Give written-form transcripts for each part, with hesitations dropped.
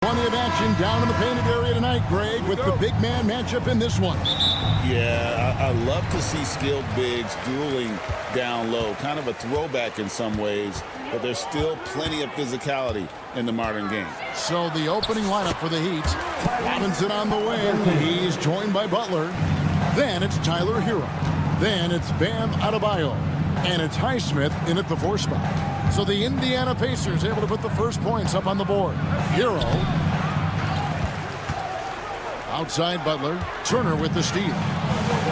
Plenty of action down in the painted area tonight, Greg, with the big man matchup in this one. Yeah, I love to see skilled bigs dueling down low. Kind of a throwback in some ways, but there's still plenty of physicality in the modern game. So the opening lineup for the Heat. Robinson on the wing. He's joined by Butler. Then it's Tyler Hero. Then it's Bam Adebayo. And it's Highsmith in at the 4 spot. So the Indiana Pacers able to put the first points up on the board. Hero. Outside Butler. Turner with the steal.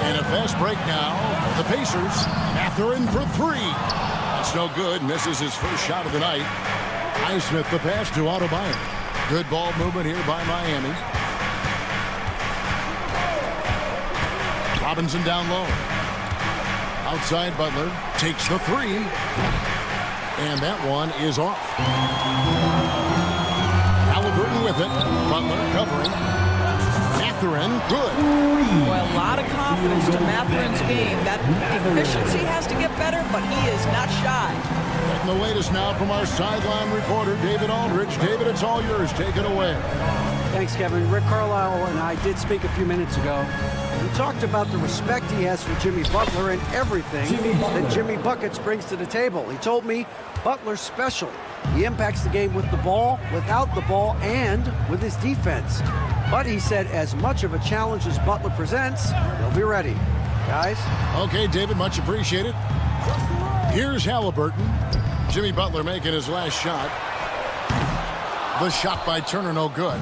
And a fast break now for the Pacers. Mathurin for 3. That's no good. Misses his first shot of the night. Highsmith the pass to Adebayo. Good ball movement here by Miami. Robinson down low. Outside Butler. Takes the 3. And that one is off. Halliburton with it. Butler covering. Mathurin, good. Boy, a lot of confidence to Mathurin's game. That efficiency has to get better, but he is not shy. Getting the latest now from our sideline reporter, David Aldridge. David, it's all yours. Take it away. Thanks, Kevin. Rick Carlisle and I did speak a few minutes ago. We talked about the respect he has for Jimmy Butler and everything that Jimmy Buckets brings to the table. He told me Butler's special. He impacts the game with the ball, without the ball, and with his defense. But he said as much of a challenge as Butler presents, he'll be ready. Guys? Okay, David, much appreciated. Here's Halliburton. Jimmy Butler making his last shot. The shot by Turner, no good.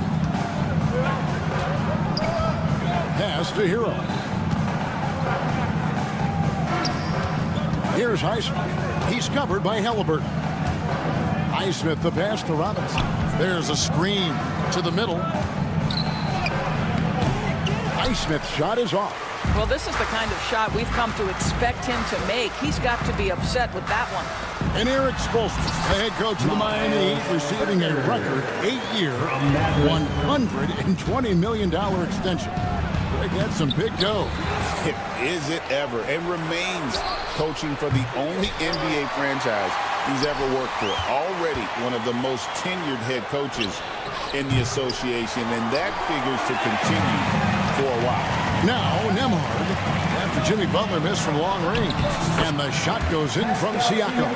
Pass to Hero. Here's Highsmith. He's covered by Halliburton. Highsmith the pass to Robinson. There's a screen to the middle. Highsmith's shot is off. Well, this is the kind of shot we've come to expect him to make. He's got to be upset with that one. And Eric Spoelstra, the head coach of the Miami Heat, receiving a record 8-year, $120 million extension. Greg, that's some big dough. Is it ever? And remains coaching for the only NBA franchise he's ever worked for. Already one of the most tenured head coaches in the association, and that figures to continue for a while. Now, Nembhard, after Jimmy Butler missed from long range, and the shot goes in from Siakam.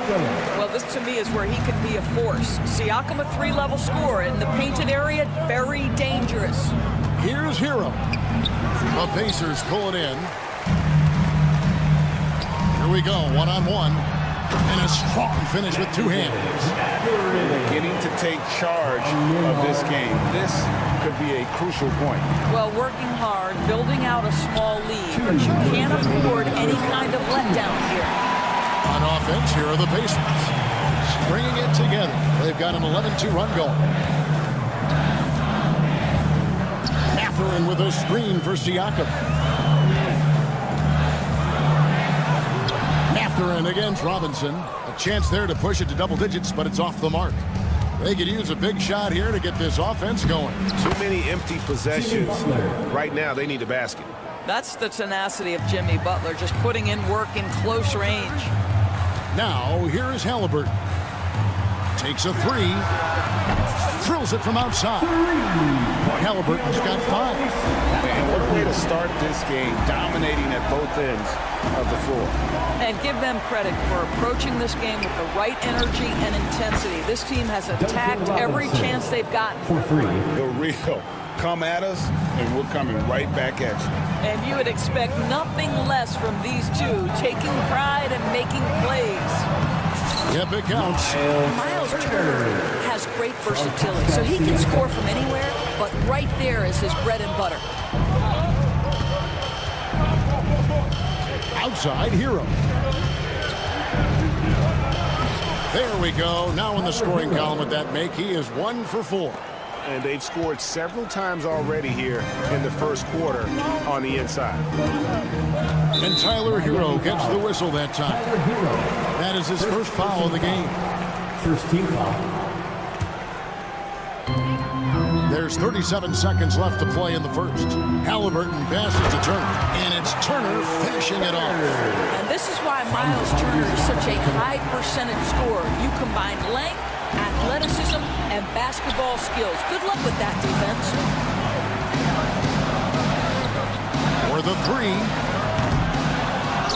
Well, this to me is where he can be a force. Siakam, a 3-level scorer in the painted area, very dangerous. Here's Hero. The Pacers pull it in. Here we go, one-on-one. And a strong finish with 2 hands. Beginning to take charge of this game. This could be a crucial point. Well, working hard, building out a small lead, but you can't afford any kind of letdown here. On offense, here are the Pacers. Stringing it together. They've got an 11-2 run going. Mathurin with a screen for Siakam. Mathurin against Robinson. A chance there to push it to double digits, but it's off the mark. They could use a big shot here to get this offense going. Too many empty possessions. Right now, they need a basket. That's the tenacity of Jimmy Butler, just putting in work in close range. Now, here is Halliburton. Takes a 3. Drills it from outside. Halliburton's got 5. And what a way to start this game, dominating at both ends of the floor. And give them credit for approaching this game with the right energy and intensity. This team has attacked every chance they've gotten. The real. Come at us, and we're coming right back at you. And you would expect nothing less from these two, taking pride and making plays. Yep, it counts. Miles Turner has great versatility, so he can score from anywhere, but right there is his bread and butter. Outside Hero. There we go. Now in the scoring column with that make, he is 1 for 4. And they've scored several times already here in the first quarter on the inside. And Tyler Hero gets the whistle that time. That is his first foul of the game. First team foul. There's 37 seconds left to play in the first. Halliburton passes to Turner, and it's Turner finishing it off. And this is why Miles Turner is such a high percentage scorer. You combine length, athleticism, and basketball skills. Good luck with that, defense. For the three.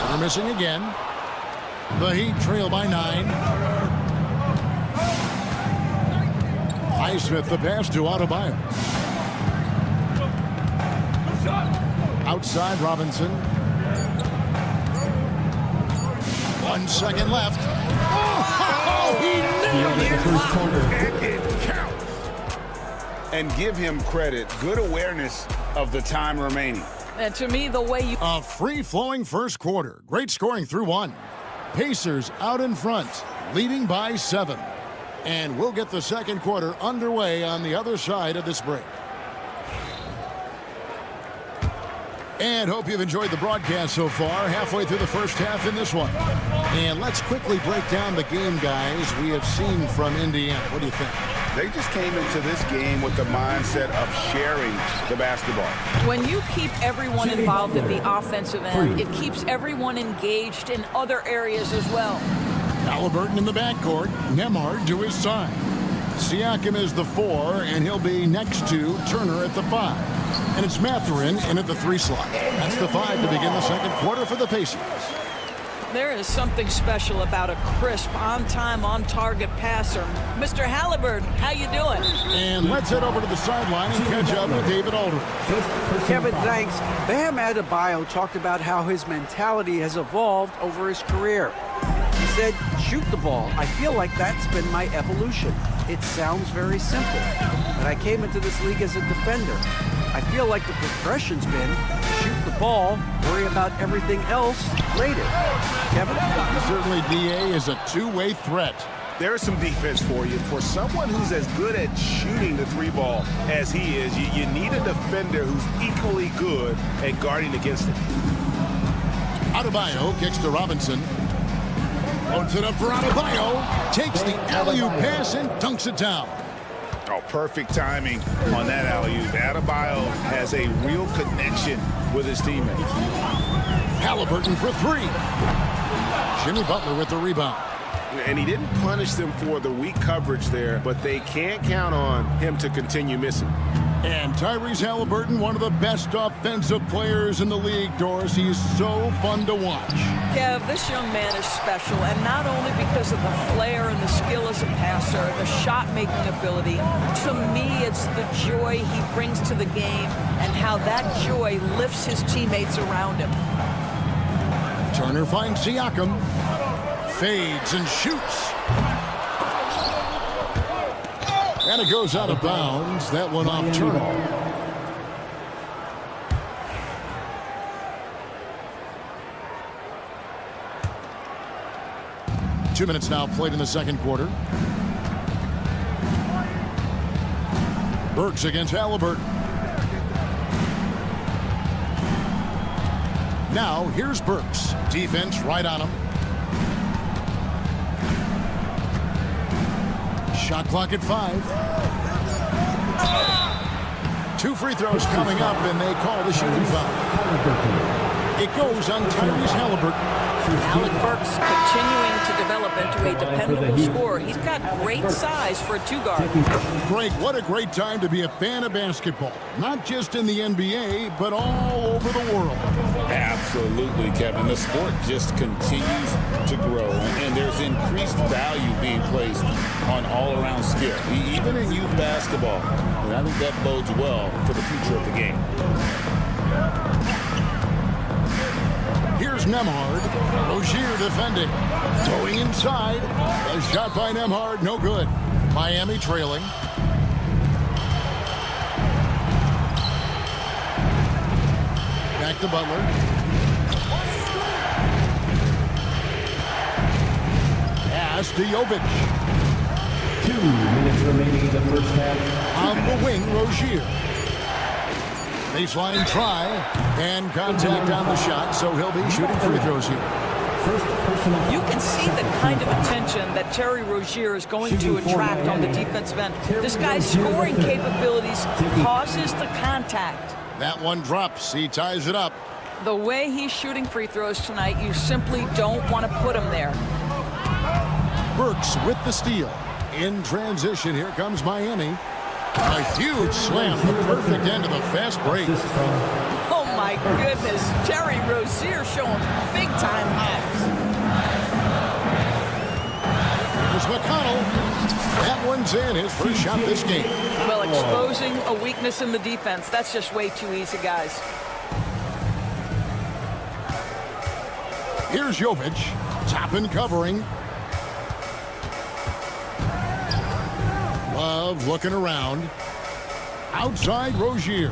They're missing again. The Heat trail by 9. Highsmith the pass to Adebayo. Outside Robinson. 1 second left. Oh, he nailed it. And it counts. And give him credit. Good awareness of the time remaining. And to me, the way you... A free-flowing first quarter. Great scoring through 1. Pacers out in front, leading by 7. And we'll get the second quarter underway on the other side of this break. And hope you've enjoyed the broadcast so far. Halfway through the first half in this one. And let's quickly break down the game, guys, we have seen from Indiana. What do you think? They just came into this game with the mindset of sharing the basketball. When you keep everyone involved at the offensive end, it keeps everyone engaged in other areas as well. Halliburton in the backcourt. Nembhard to his side. Siakam is the 4, and he'll be next to Turner at the 5. And it's Mathurin in at the 3 slot. That's the 5 to begin the second quarter for the Pacers. There is something special about a crisp, on-time, on-target passer. Mr. Halliburton, how you doing? And let's head over to the sideline and catch up with David Aldridge. Kevin, thanks. Bam Adebayo talked about how his mentality has evolved over his career. He said, shoot the ball. I feel like that's been my evolution. It sounds very simple, but I came into this league as a defender. I feel like the progression's been shoot the ball, worry about everything else later. Kevin? Certainly, DA is a two-way threat. There's some defense for you. For someone who's as good at shooting the 3-ball as he is, you need a defender who's equally good at guarding against it. Adebayo kicks to Robinson. Loads it up for Adebayo. Takes the alley-oop pass and dunks it down. Oh, perfect timing on that alley-oop. Adebayo has a real connection with his teammates. Halliburton for 3. Jimmy Butler with the rebound. And he didn't punish them for the weak coverage there, but they can't count on him to continue missing. And Tyrese Halliburton, one of the best offensive players in the league, Doris. He is so fun to watch. Kev, this young man is special, and not only because of the flair and the skill as a passer, the shot-making ability. To me, it's the joy he brings to the game and how that joy lifts his teammates around him. Turner finds Siakam. Fades and shoots. And it goes out of bounds. That one off Turner. Two minutes now played in the second quarter. Burks against Halliburton. Now here's Burks. Defense right on him. Shot clock at 5. 2 free throws coming up, and they call the shooting foul. It goes on Tyrese Halliburton. Alec Burks continuing to develop into a dependable scorer. He's got great size for a 2-guard. Greg, what a great time to be a fan of basketball. Not just in the NBA, but all over the world. Absolutely, Kevin. The sport just continues to grow, and there's increased value being placed on all-around skill, even in youth basketball. And I think that bodes well for the future of the game. Here's Nembhard. Rozier defending. Going inside. A shot by Nembhard, no good. Miami trailing. Back to Butler. Pass to Jovic. 2 minutes remaining in the first half. On the wing, Rozier. Baseline try, and contact on the shot, so he'll be shooting free throws here. You can see the kind of attention that Terry Rozier is going to attract on the defensive end. This guy's scoring capabilities causes the contact. That one drops. He ties it up. The way he's shooting free throws tonight, you simply don't want to put him there. Burks with the steal. In transition, here comes Miami. A huge slam, the perfect end of the fast break. Oh, my goodness. Terry Rozier showing big-time hops. Here's McConnell. That one's in, his first shot this game. Well, exposing a weakness in the defense, that's just way too easy, guys. Here's Jovic. Toppin covering. Love looking around. Outside Rozier.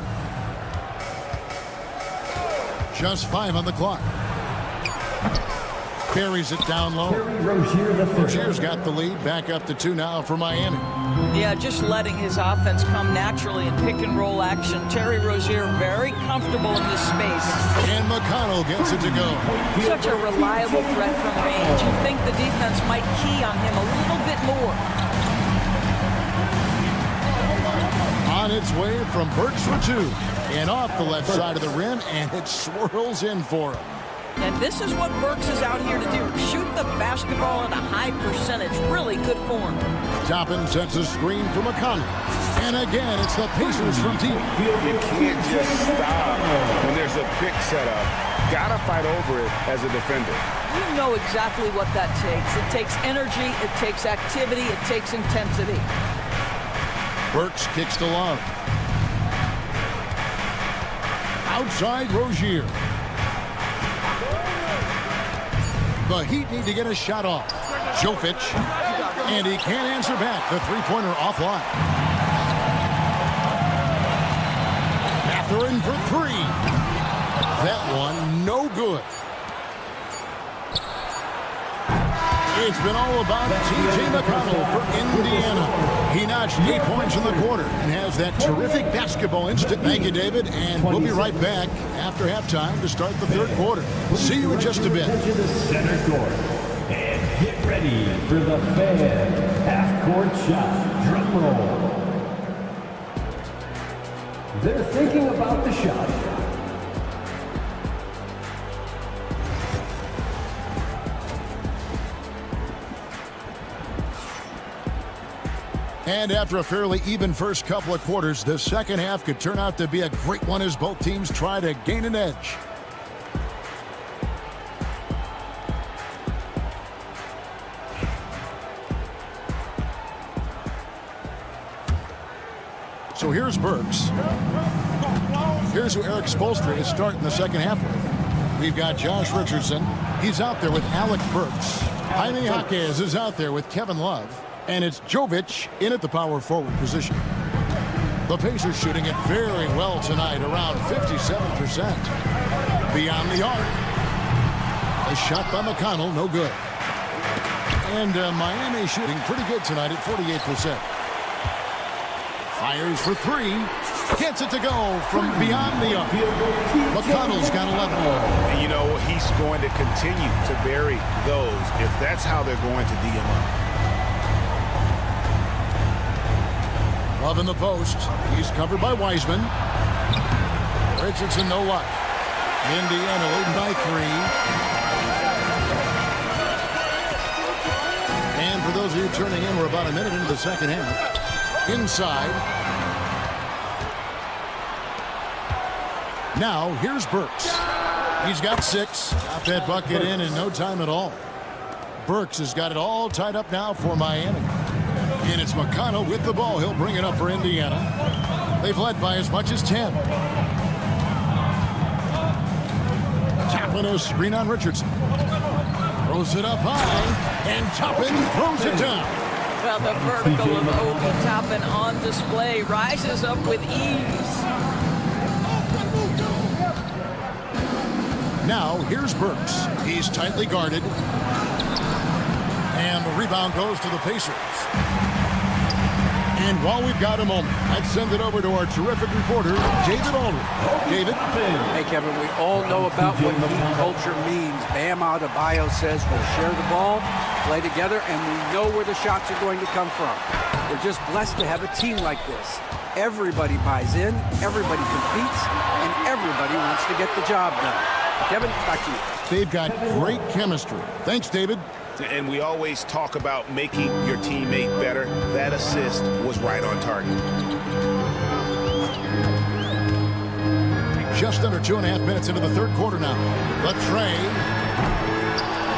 Just 5 on the clock. Carries it down low. Rozier's got the lead. Back up to 2 now for Miami. Yeah, just letting his offense come naturally in pick-and-roll action. Terry Rozier very comfortable in this space. And McConnell gets it to go. Such a reliable threat from range. You'd think the defense might key on him a little bit more. On its way from Burks for 2. And off the left side of the rim, and it swirls in for him. And this is what Burks is out here to do. Shoot the basketball at a high percentage. Really good form. Toppin sets a screen for McConnell. And again, it's the Pacers from deep. You can't just stop when there's a pick set up. Gotta fight over it as a defender. You know exactly what that takes. It takes energy, it takes activity, it takes intensity. Burks kicks to Love. Outside Rozier. The Heat need to get a shot off. Jovic. And he can't answer back. The three-pointer offline. Mathurin for 3. That one no good. It's been all about T.J. McConnell for Indiana. He notched 8 points in the quarter and has that terrific basketball instinct. Thank you, David. And we'll be right back after halftime to start the third quarter. See you in just a bit. To the center court. And get ready for the fan half-court shot. Drum roll. They're thinking about the shot. And after a fairly even first couple of quarters, the second half could turn out to be a great one as both teams try to gain an edge. So here's Burks. Here's who Eric Spoelstra is starting the second half with. We've got Josh Richardson. He's out there with Alec Burks. Jaime Jaquez is out there with Kevin Love. And it's Jovic in at the power forward position. The Pacers shooting it very well tonight, around 57%. Beyond the arc. A shot by McConnell, no good. And Miami shooting pretty good tonight at 48%. Fires for 3. Gets it to go from beyond the arc. McConnell's got 11. And you know, he's going to continue to bury those if that's how they're going to D him up. Love in the post. He's covered by Wiseman. Richardson, no luck. Indiana leading by 3. And for those of you turning in, we're about a minute into the second half. Inside. Now, here's Burks. He's got 6. Got that bucket in no time at all. Burks has got it all tied up now for Miami. And it's McConnell with the ball. He'll bring it up for Indiana. They've led by as much as 10. Toppin a screen on Richardson. Throws it up high. And Toppin throws it down. Well, the vertical of Obi Toppin on display rises up with ease. Now, here's Burks. He's tightly guarded. And the rebound goes to the Pacers. And while we've got a moment, let's send it over to our terrific reporter, David Aldridge. David? Hey, Kevin, we all know about what Heat culture means. Bam Adebayo says we'll share the ball, play together, and we know where the shots are going to come from. We're just blessed to have a team like this. Everybody buys in, everybody competes, and everybody wants to get the job done. Kevin, back to you. They've got great chemistry. Thanks, David. And we always talk about making your teammate better. That assist was right on target. Just under 2.5 minutes into the third quarter now. The tray.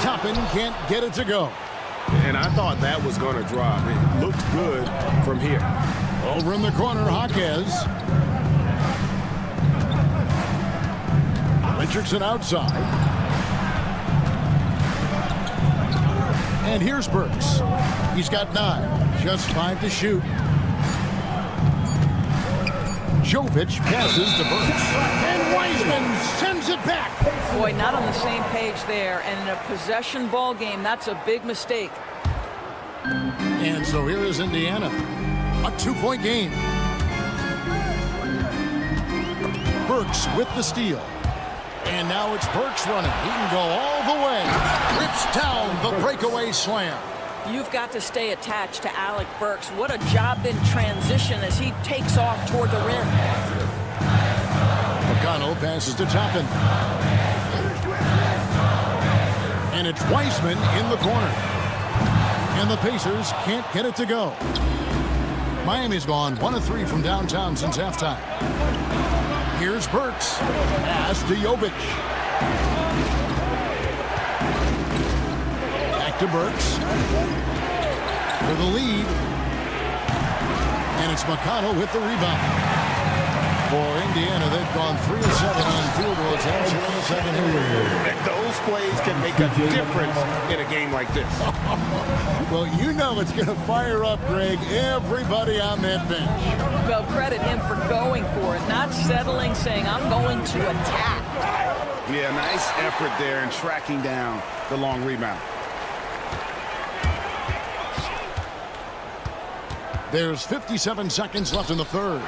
Toppin can't get it to go. And I thought that was going to drop. It looked good from here. Over in the corner, Jaquez. Richardson outside. And here's Burks. He's got 9. Just 5 to shoot. Jovic passes to Burks. And Wiseman sends it back. Boy, not on the same page there. And in a possession ball game, that's a big mistake. And so here is Indiana. A 2-point game. Burks with the steal. And now it's Burks running. He can go all the way. Rips down the breakaway slam. You've got to stay attached to Alec Burks. What a job in transition as he takes off toward the rim. McConnell passes to Toppin. And it's Wiseman in the corner. And the Pacers can't get it to go. Miami's gone 1 of 3 from downtown since halftime. Here's Burks. Pass to Jovic. Back to Burks. For the lead. And it's McConnell with the rebound. For Indiana, they've gone 3 of 7 on field goals after the second half. And those plays can make a difference in a game like this. Well, you know it's going to fire up, Greg, everybody on that bench. Well, credit him for going for it, not settling, saying, I'm going to attack. Yeah, nice effort there in tracking down the long rebound. There's 57 seconds left in the third.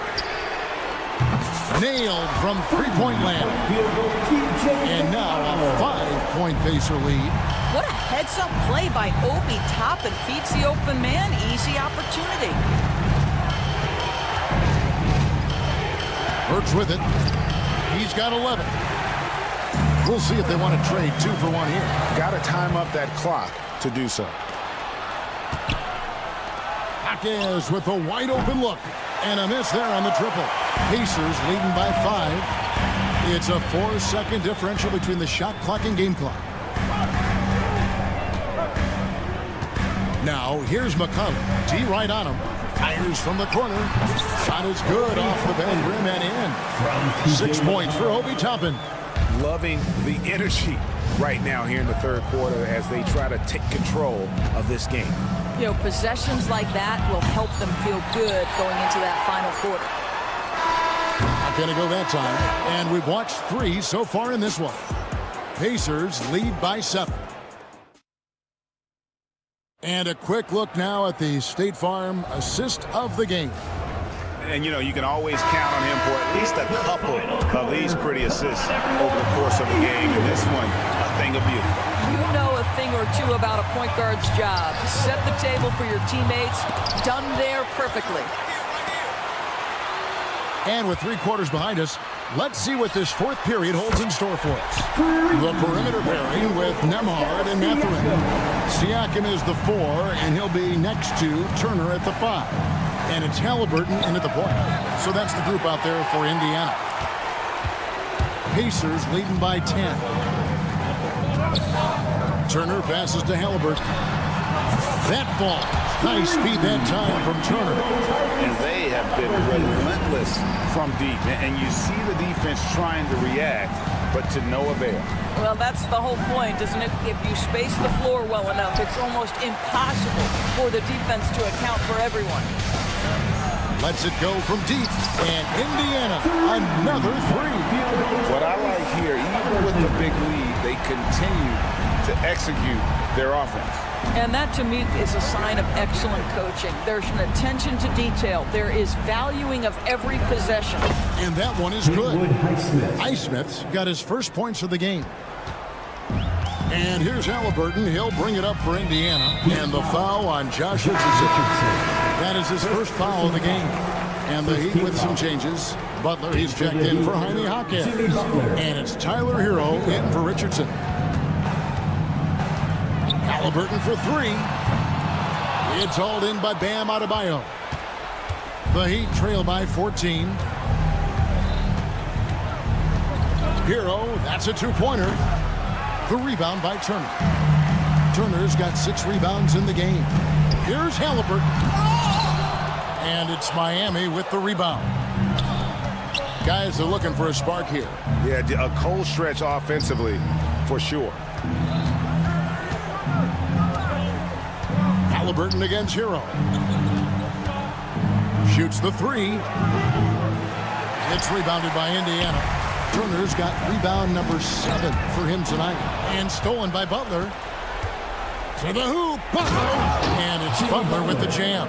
Nailed from three-point land. And now a 5-point Pacer lead. What a heads-up play by Obi Toppin. Feeds the open man. Easy opportunity. Burks with it. He's got 11. We'll see if they want to trade 2 for 1 here. Got to time up that clock to do so. Jaquez with a wide-open look. And a miss there on the triple. Pacers leading by 5. It's a 4-second differential between the shot clock and game clock. Now, here's McConnell. T right on him. Fires from the corner. Shot is good off the bend rim and in. 6 points for Obi Toppin. Loving the energy right now here in the third quarter as they try to take control of this game. You know, possessions like that will help them feel good going into that final quarter. Not going to go that time. And we've watched 3 so far in this one. Pacers lead by 7. And a quick look now at the State Farm assist of the game. And, you know, you can always count on him for at least a couple of these pretty assists over the course of the game. And this one, a thing of beauty. You know a thing or two about a point guard's job. Set the table for your teammates. Done there perfectly. And with 3 quarters behind us, let's see what this fourth period holds in store for us. The perimeter pairing with Nembhard and Mathurin. Siakam is the 4, and he'll be next to Turner at the 5. And it's Halliburton in at the point. So that's the group out there for Indiana. Pacers leading by 10. Turner passes to Halliburton. That ball. Nice speed that time from Turner. And they have been relentless from deep. And you see the defense trying to react, but to no avail. Well, that's the whole point, isn't it? If you space the floor well enough, it's almost impossible for the defense to account for everyone. Lets it go from deep. And Indiana, another 3. What I like here, even with the big lead, they continue to execute their offense. And that, to me, is a sign of excellent coaching. There's an attention to detail. There is valuing of every possession. And that one is good. Highsmith's got his first points of the game. And here's Halliburton. He'll bring it up for Indiana. And the foul on Josh Richardson. That is his first foul of the game. And the Heat with some changes. Butler, he's checked in for Jaime Jaquez. And it's Tyler Hero in for Richardson. Halliburton for three. It's hauled in by Bam Adebayo. The Heat trail by 14. Hero, that's a two-pointer. The rebound by Turner. Turner's got 6 rebounds in the game. Here's Halliburton. And it's Miami with the rebound. Guys are looking for a spark here. Yeah, a cold stretch offensively, for sure. Halliburton against Hero. Shoots the three. It's rebounded by Indiana. Turner's got rebound number 7 for him tonight. And stolen by Butler. To the hoop, Butler. And it's Butler with the jam.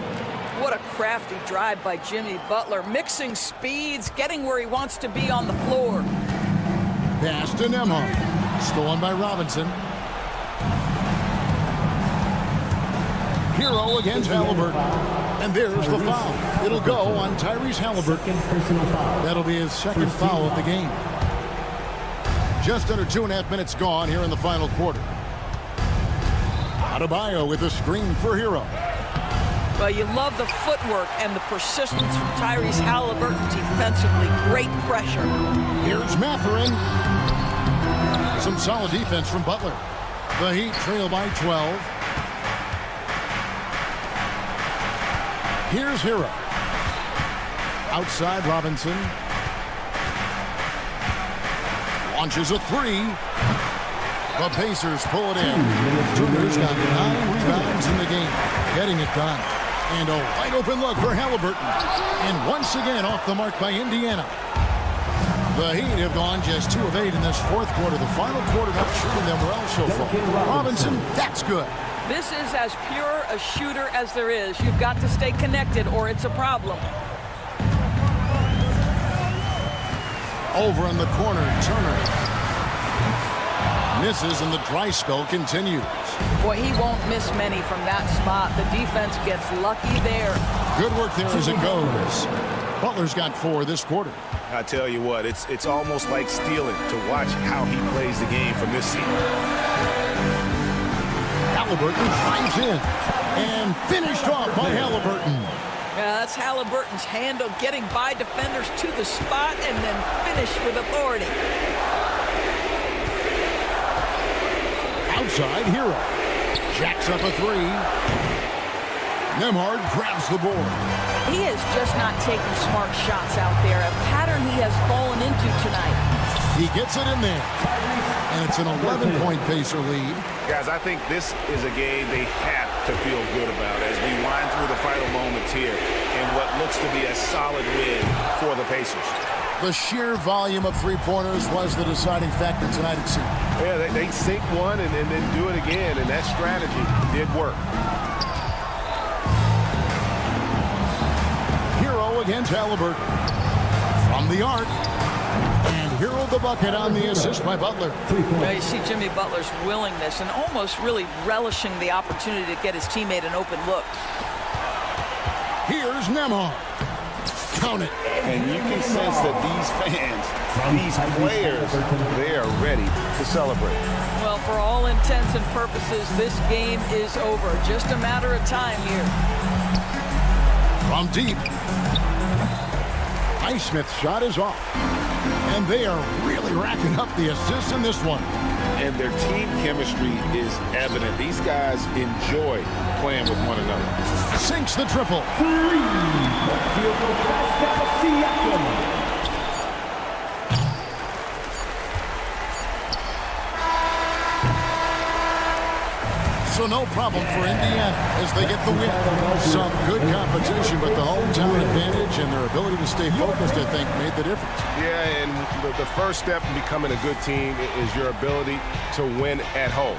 What a crafty drive by Jimmy Butler. Mixing speeds, getting where he wants to be on the floor. Pass to Nembhard. Stolen by Robinson. Hero against Halliburton. And there's the foul. It'll go on Tyrese Halliburton. That'll be his second foul of the game. Just under 2.5 minutes gone here in the final quarter. Adebayo with a screen for Hero. Well, you love the footwork and the persistence from Tyrese Halliburton defensively. Great pressure. Here's Mathurin. Some solid defense from Butler. The Heat trail by 12. Here's Hero. Outside Robinson. Launches a three. The Pacers pull it in. Turner's got 9 rebounds in the game. Getting it done. And a wide open look for Halliburton. And once again off the mark by Indiana. The Heat have gone just 2 of 8 in this fourth quarter. The final quarter not treating them well so far. Robinson, that's good. This is as pure a shooter as there is. You've got to stay connected or it's a problem. Over in the corner, Turner. Misses and the dry spell continues. Boy, he won't miss many from that spot. The defense gets lucky there. Good work there as it goes. Butler's got 4 this quarter. I tell you what, it's almost like stealing to watch how he plays the game from this seat. Halliburton drives in and finished off by Halliburton. Yeah, that's Halliburton's handle, getting by defenders to the spot and then finish with authority. Outside, Hero. Jacks up a 3. Nembhard grabs the board. He is just not taking smart shots out there, a pattern he has fallen into tonight. He gets it in there. And it's an 11-point Pacer lead. Guys, I think this is a game they have to feel good about as we wind through the final moments here in what looks to be a solid win for the Pacers. The sheer volume of three-pointers was the deciding factor tonight, it seemed. Yeah, they sink one and then do it again, and that strategy did work. Hero against Halliburton. From the arc. And Hero the bucket on the assist by Butler. Now you see Jimmy Butler's willingness and almost really relishing the opportunity to get his teammate an open look. Here's Nembhard. Count it. And you can sense that these fans, these players, they are ready to celebrate. Well, for all intents and purposes, this game is over. Just a matter of time here. From deep. Highsmith's shot is off. And they are really racking up the assists in this one. And their team chemistry is evident. These guys enjoy playing with one another. Sinks the triple. 3. Field goal Pascal Siakam. So no problem for Indiana as they get the win. Some good competition, but the hometown advantage and their ability to stay focused, I think, made the difference. Yeah, and the first step in becoming a good team is your ability to win at home.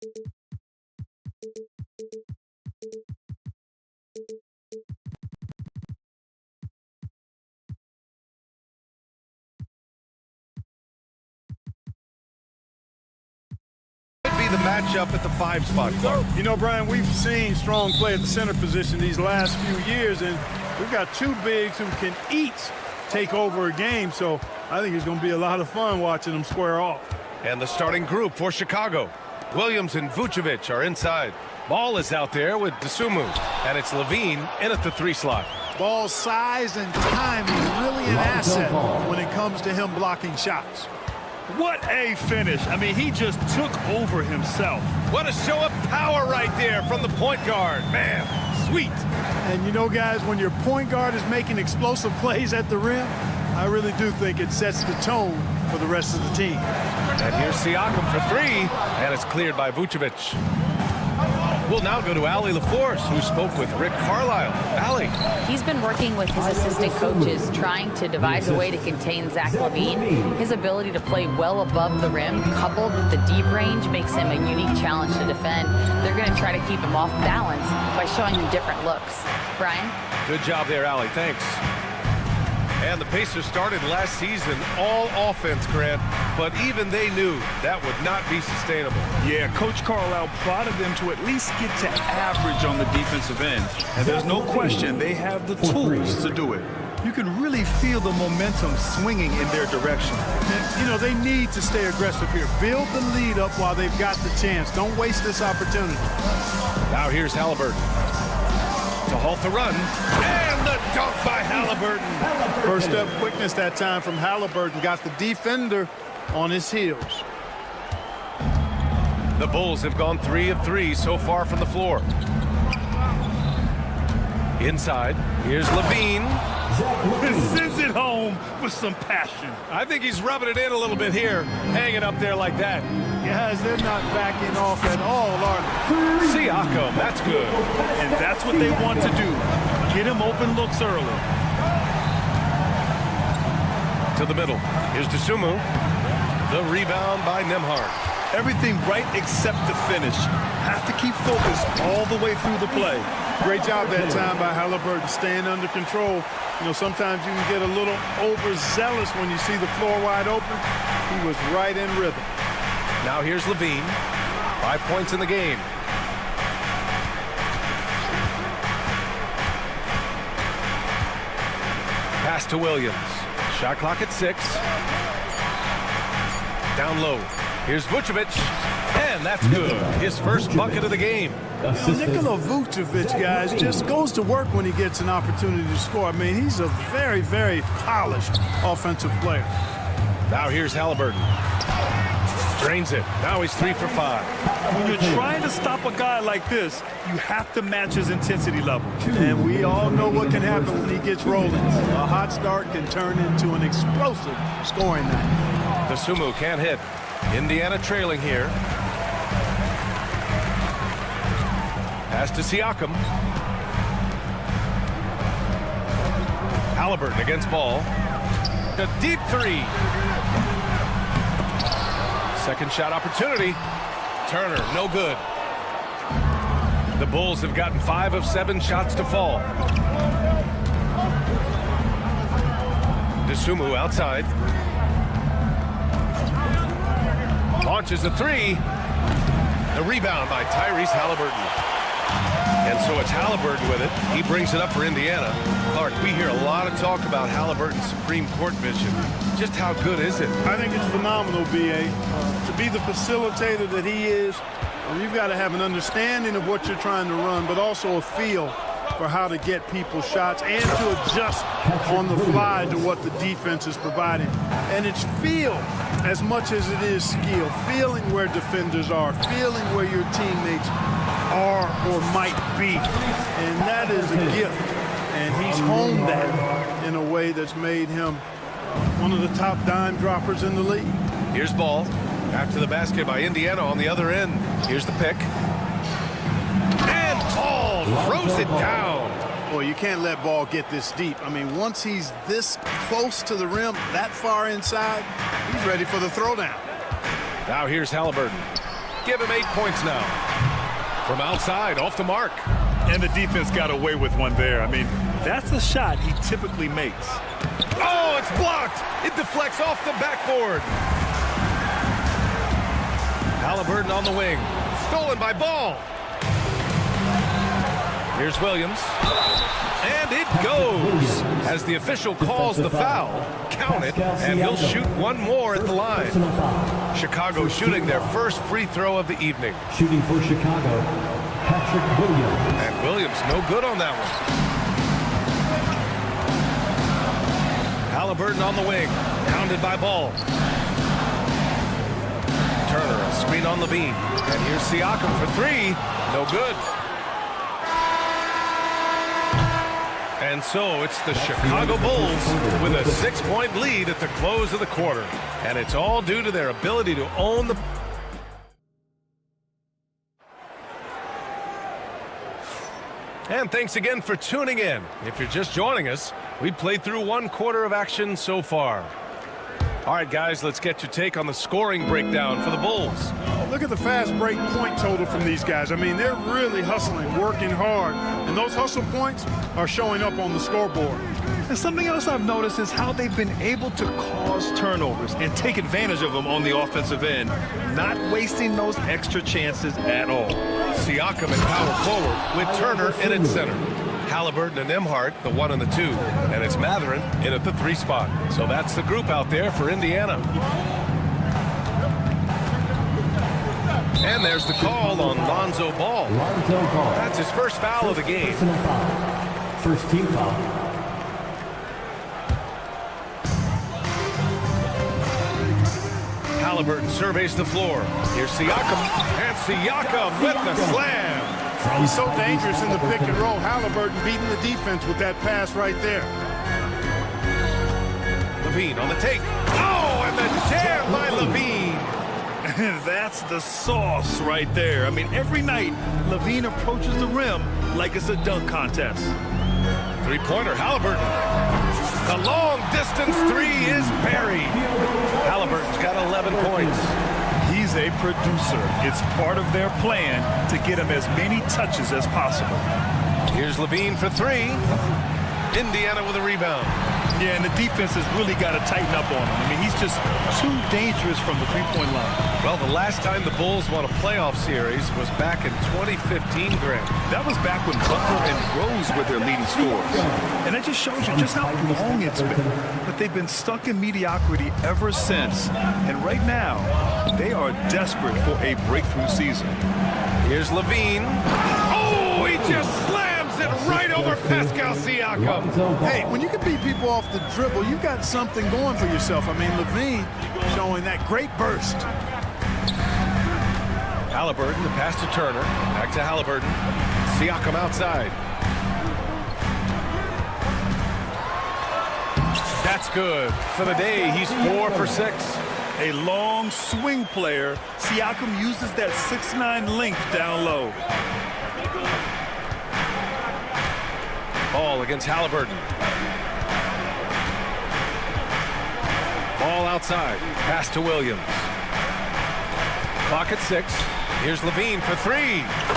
Be the matchup at the 5 spot, Clark. You know, Brian, we've seen strong play at the center position these last few years, and we've got two bigs who can each take over a game, so I think it's going to be a lot of fun watching them square off. And the starting group for Chicago. Williams and Vucevic are inside. Ball is out there with Dosunmu, and it's Levine in at the 3 slot. Ball size and timing really an asset when it comes to him blocking shots. What a finish. I mean, he just took over himself. What a show of power right there from the point guard. Man, sweet. And you know, guys, when your point guard is making explosive plays at the rim, I really do think it sets the tone for the rest of the team. And here's Siakam for 3, and it's cleared by Vucevic. We'll now go to Allie LaForce, who spoke with Rick Carlisle. Allie. He's been working with his assistant coaches, trying to devise a way to contain Zach LaVine. His ability to play well above the rim, coupled with the deep range, makes him a unique challenge to defend. They're going to try to keep him off balance by showing him different looks. Brian? Good job there, Allie. Thanks. And the Pacers started last season all offense, Grant, but even they knew that would not be sustainable. Yeah, Coach Carlisle prodded them to at least get to average on the defensive end. And there's no question they have the tools to do it. You can really feel the momentum swinging in their direction. And, you know, they need to stay aggressive here. Build the lead up while they've got the chance. Don't waste this opportunity. Now here's Halliburton to halt the run, and the dunk by Halliburton. First step quickness that time from Halliburton got the defender on his heels. The Bulls have gone 3 of 3 so far from the floor. Inside, here's Levine. Sends it home with some passion. I think he's rubbing it in a little bit here, hanging up there like that. Guys, they're not backing off at all, are they? Siakam, that's good. And that's what they want to do. Get him open looks early. To the middle. Here's Dosunmu. The rebound by Nembhard. Everything right except the finish. Have to keep focused all the way through the play. Great job that time by Halliburton, staying under control. You know, sometimes you can get a little overzealous when you see the floor wide open. He was right in rhythm. Now here's Levine. 5 points in the game. Pass to Williams. Shot clock at 6. Down low. Here's Vucevic. And that's good. His first bucket of the game. Nikola Vucevic, guys, just goes to work when he gets an opportunity to score. I mean, he's a very, very polished offensive player. Now here's Halliburton. Drains it. Now he's 3 for 5. When you're trying to stop a guy like this, you have to match his intensity level. And we all know what can happen when he gets rolling. A hot start can turn into an explosive scoring night. Dosunmu can't hit. Indiana trailing here. Pass to Siakam. Halliburton against ball. A deep 3. Second shot opportunity. Turner, no good. The Bulls have gotten 5 of 7 shots to fall. Dosunmu outside. Launches a 3. The rebound by Tyrese Halliburton. And so it's Halliburton with it. He brings it up for Indiana. Clark, we hear a lot of talk about Halliburton's Supreme Court vision. Just how good is it? I think it's phenomenal, B.A. To be the facilitator that he is, you've got to have an understanding of what you're trying to run, but also a feel for how to get people shots and to adjust on the fly to what the defense is providing. And it's feel as much as it is skill, feeling where defenders are, feeling where your teammates are or might be. And that is a gift. And he's honed that in a way that's made him one of the top dime droppers in the league. Here's ball. After the basket by Indiana on the other end. Here's the pick. And Ball throws it down. Boy, you can't let Ball get this deep. I mean, once he's this close to the rim, that far inside, he's ready for the throwdown. Now here's Halliburton. give him 8 points now. From outside, off the mark. And the defense got away with one there. I mean, that's a shot he typically makes. Oh, it's blocked. It deflects off the backboard. Halliburton on the wing. Stolen by Ball. Here's Williams. And it goes. As the official calls the foul, count it, and he'll shoot one more at the line. Chicago shooting their first free throw of the evening. Shooting for Chicago, Patrick Williams. And Williams no good on that one. Halliburton on the wing. Pounded by Ball. Turner, a screen on Levine. And here's Siakam for three. No good. And so it's the Chicago Bulls with a 6-point lead at the close of the quarter. And it's all due to their ability to own the... And thanks again for tuning in. If you're just joining us, we played through 1 quarter of action so far. All right, guys, let's get your take on the scoring breakdown for the Bulls. Look at the fast break point total from these guys. I mean, they're really hustling, working hard, and those hustle points are showing up on the scoreboard. And something else I've noticed is how they've been able to cause turnovers and take advantage of them on the offensive end, not wasting those extra chances at all. Siakam at power forward with Turner in at center. Halliburton and Emhart, the 1 and the 2. And it's Matherin in at the 3 spot. So that's the group out there for Indiana. And there's the call on Lonzo Ball. That's his first foul of the game. First team foul. Halliburton surveys the floor. Here's Siakam. And Siakam with the slam. He's so dangerous in the pick and roll. Halliburton beating the defense with that pass right there. Levine on the take. Oh, and the jam by Levine. That's the sauce right there. I mean, every night, Levine approaches the rim like it's a dunk contest. 3-pointer, Halliburton. The long-distance 3 is buried. Halliburton's got 11 points. He's a producer. It's part of their plan to get him as many touches as possible. Here's Levine for 3. Indiana with a rebound. Yeah, and the defense has really got to tighten up on him. I mean, he's just too dangerous from the three-point line. Well, the last time the Bulls won a playoff series was back in 2015, Grant. That was back when Butler and Rose were their leading scorers. And that just shows you just how long it's been. But they've been stuck in mediocrity ever since. And right now, they are desperate for a breakthrough season. Here's Levine. Oh, he just slams it right over Pascal Siakam. Hey, when you can beat people off the dribble, you've got something going for yourself. I mean, Levine showing that great burst. Halliburton, the pass to Turner. Back to Halliburton. Siakam outside. That's good. For the day, he's 4 for 6. A long swing player. Siakam uses that 6'9" length down low. Ball against Halliburton. Ball outside. Pass to Williams. Clock at 6. Here's Levine for 3.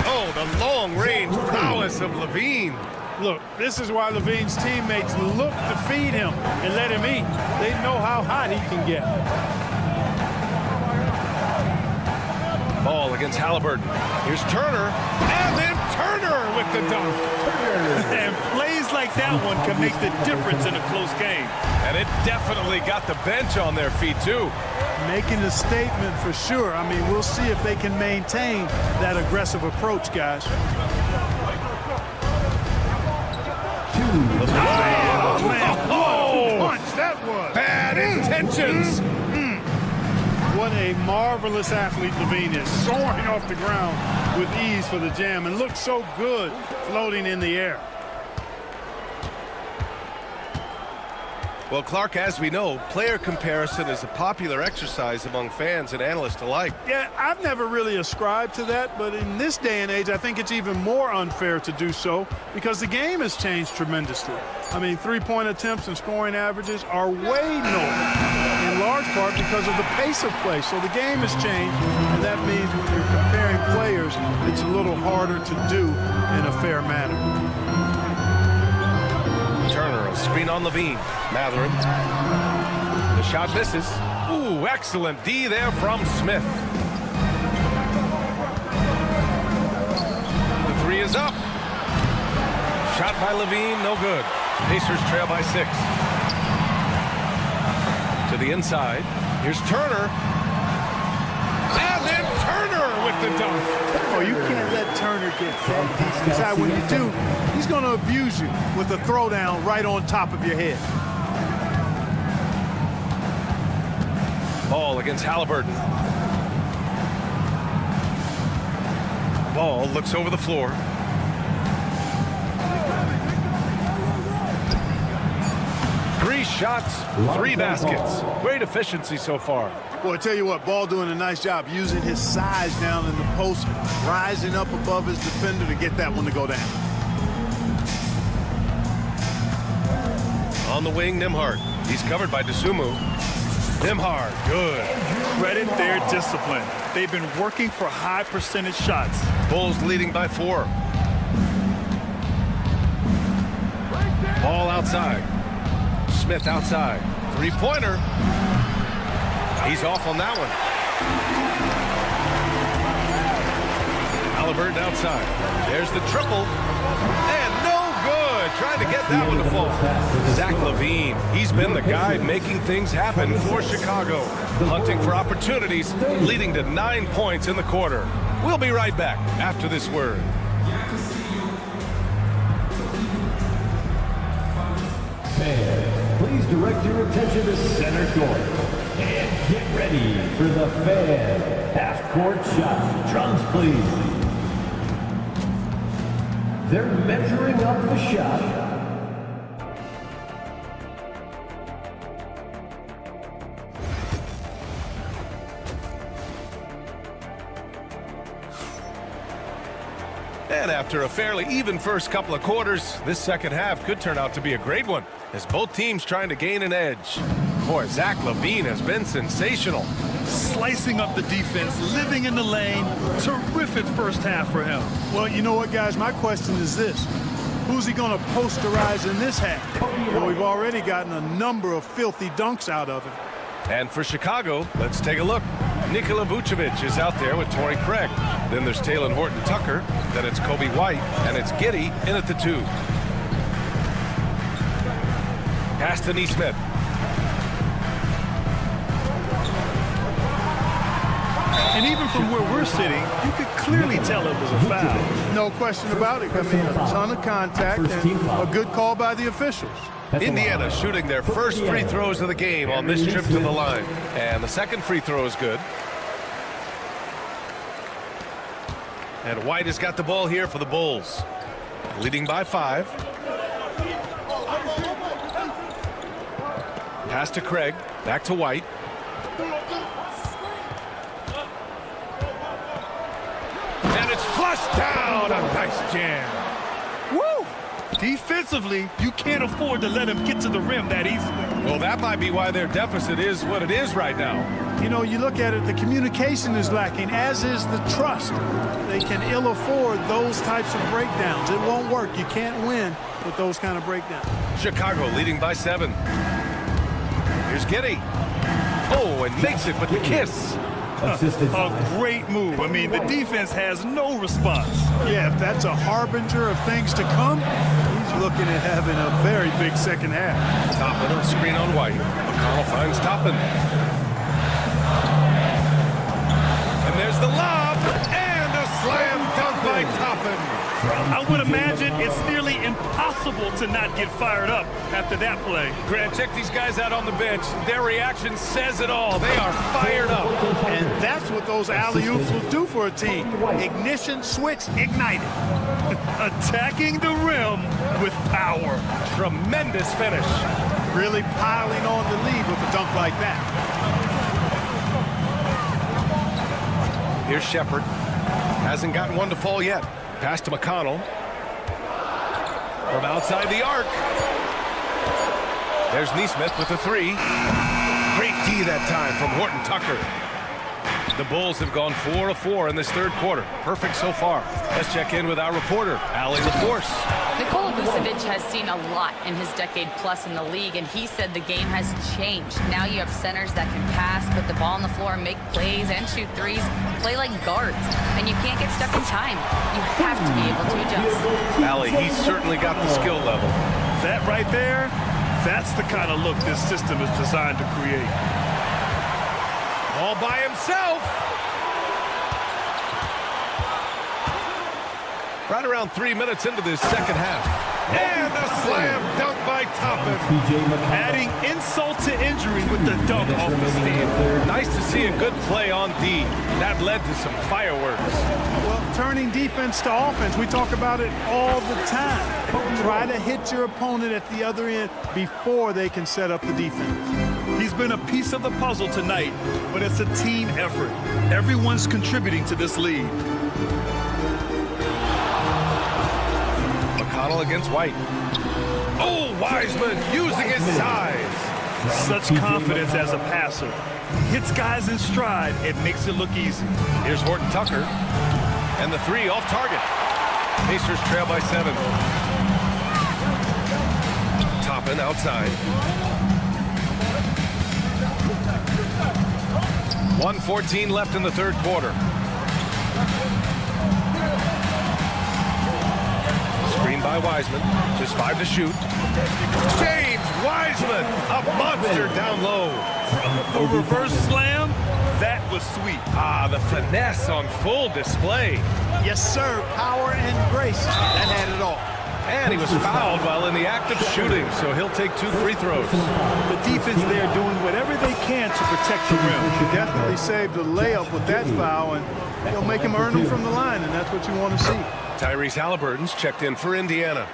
Oh, the long-range prowess of Levine. Look, this is why Levine's teammates look to feed him and let him eat. They know how hot he can get. Ball against Halliburton. Here's Turner. And then Turner with the dunk. And plays like that one can make the difference in a close game. And it definitely got the bench on their feet, too. Making a statement for sure. I mean, we'll see if they can maintain that aggressive approach, guys. Oh, punch that was. Bad intentions. What a marvelous athlete Levine is, soaring off the ground with ease for the jam and looks so good floating in the air. Well, Clark, as we know, player comparison is a popular exercise among fans and analysts alike. Yeah, I've never really ascribed to that, but in this day and age, I think it's even more unfair to do so because the game has changed tremendously. I mean, three-point attempts and scoring averages are way lower. And large part because of the pace of play. So the game has changed, and that means when you're comparing players, it's a little harder to do in a fair manner. Turner, a screen on Levine. Matherin. The shot misses. Ooh, excellent D there from Smith. The three is up. Shot by Levine, no good. Pacers trail by 6. To the inside. Here's Turner. And then Turner with the dunk. Oh, you can't let Turner get that inside. When you do, he's going to abuse you with a throwdown right on top of your head. Ball against Halliburton. Ball looks over the floor. Three shots, 3 baskets. Great efficiency so far. Well, I tell you what, Ball doing a nice job using his size down in the post, rising up above his defender to get that one to go down. On the wing, Nembhard. He's covered by Dosunmu. Nembhard, good. Credit their discipline. They've been working for high percentage shots. Bulls leading by 4. Ball outside. Smith outside. 3-pointer. He's off on that one. Halliburton outside. There's the triple. And no good. Trying to get that one to fall. Zach LaVine. He's been the guy making things happen for Chicago. Hunting for opportunities, leading to 9 points in the quarter. We'll be right back after this word. Fans, please direct your attention to center court. And get ready for the Fan half-court shot. Drums, please. They're measuring up the shot. And after a fairly even first couple of quarters, this second half could turn out to be a great one, as both teams trying to gain an edge. Boy, Zach LaVine has been sensational. Slicing up the defense, living in the lane. Terrific first half for him. Well, you know what, guys? My question is this. Who's he going to posterize in this half? Well, we've already gotten a number of filthy dunks out of him. And for Chicago, let's take a look. Nikola Vucevic is out there with Torrey Craig. Then there's Talen Horton-Tucker. Then it's Kobe White. And it's Giddey in at the 2. Pass to Nesmith. And even from where we're sitting, you could clearly tell it was a foul. No question about it. I mean, a ton of contact and a good call by the officials. Indiana shooting their first free throws of the game on this trip to the line. And the second free throw is good. And White has got the ball here for the Bulls. Leading by 5. Pass to Craig. Back to White. And it's flushed down. A nice jam. Woo! Defensively, you can't afford to let him get to the rim that easily. Well, that might be why their deficit is what it is right now. You know, you look at it, the communication is lacking, as is the trust. They can ill afford those types of breakdowns. It won't work. You can't win with those kind of breakdowns. Chicago leading by 7. Here's Giddey. Oh, and makes it with the kiss. A great move. I mean, the defense has no response. Yeah, if that's a harbinger of things to come, he's looking at having a very big second half. Toppin, a screen on White. McConnell finds Toppin. And there's the lob. And a slam dunk by Toppin. I would imagine it's nearly impossible to not get fired up after that play. Grant, check these guys out on the bench. Their reaction says it all. They are fired up. And that's what those alley-oops will do for a team. Ignition switch ignited. Attacking the rim with power. Tremendous finish. Really piling on the lead with a dunk like that. Here's Shepard. Hasn't gotten one to fall yet. Pass to McConnell. From outside the arc. There's Nesmith with the 3. Great D that time from Horton Tucker. The Bulls have gone 4 of 4 in this third quarter. Perfect so far. Let's check in with our reporter, Allie LaForce. Nikola Vucevic has seen a lot in his decade plus in the league, and he said the game has changed. Now you have centers that can pass, put the ball on the floor, make plays, and shoot threes, play like guards, and you can't get stuck in time. You have to be able to adjust. Allie, he's certainly got the skill level. That right there, that's the kind of look this system is designed to create. All by himself. Right around 3 minutes into this second half. And a slam dunk by Toppin. Adding insult to injury with the dunk off the stand. Nice to see a good play on D. That led to some fireworks. Well, turning defense to offense, we talk about it all the time. Try to hit your opponent at the other end before they can set up the defense. He's been a piece of the puzzle tonight, but it's a team effort. Everyone's contributing to this lead. McConnell against White. Oh, Wiseman using his size. Such confidence as a passer. Hits guys in stride. It makes it look easy. Here's Horton Tucker. And the three off target. Pacers trail by 7. Toppin outside. 1:14 left in the third quarter. Screen by Wiseman. Just 5 to shoot. James Wiseman, a monster down low. The reverse slam, that was sweet. Ah, the finesse on full display. Yes, sir. Power and grace. That had it all. And he was fouled while in the act of shooting, so he'll take 2 free throws. The defense there doing whatever they can to protect the rim. He definitely saved the layup with that foul, and he'll make him earn them from the line, and that's what you want to see. Tyrese Halliburton's checked in for Indiana.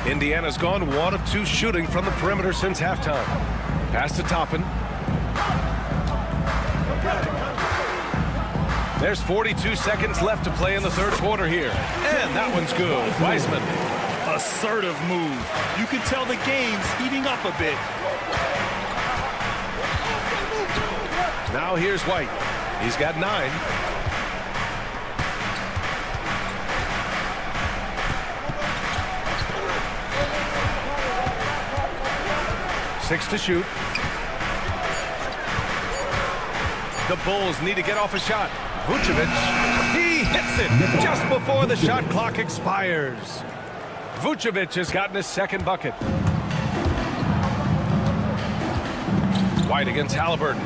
Indiana's gone 1 of 2 shooting from the perimeter since halftime. Pass to Toppin. There's 42 seconds left to play in the third quarter here. And that one's good. Wiseman. Assertive move. You can tell the game's heating up a bit. Now here's White. He's got 9. Six to shoot. The Bulls need to get off a shot. Vucevic, he hits it just before the shot clock expires. Vucevic has gotten his second bucket. White against Halliburton.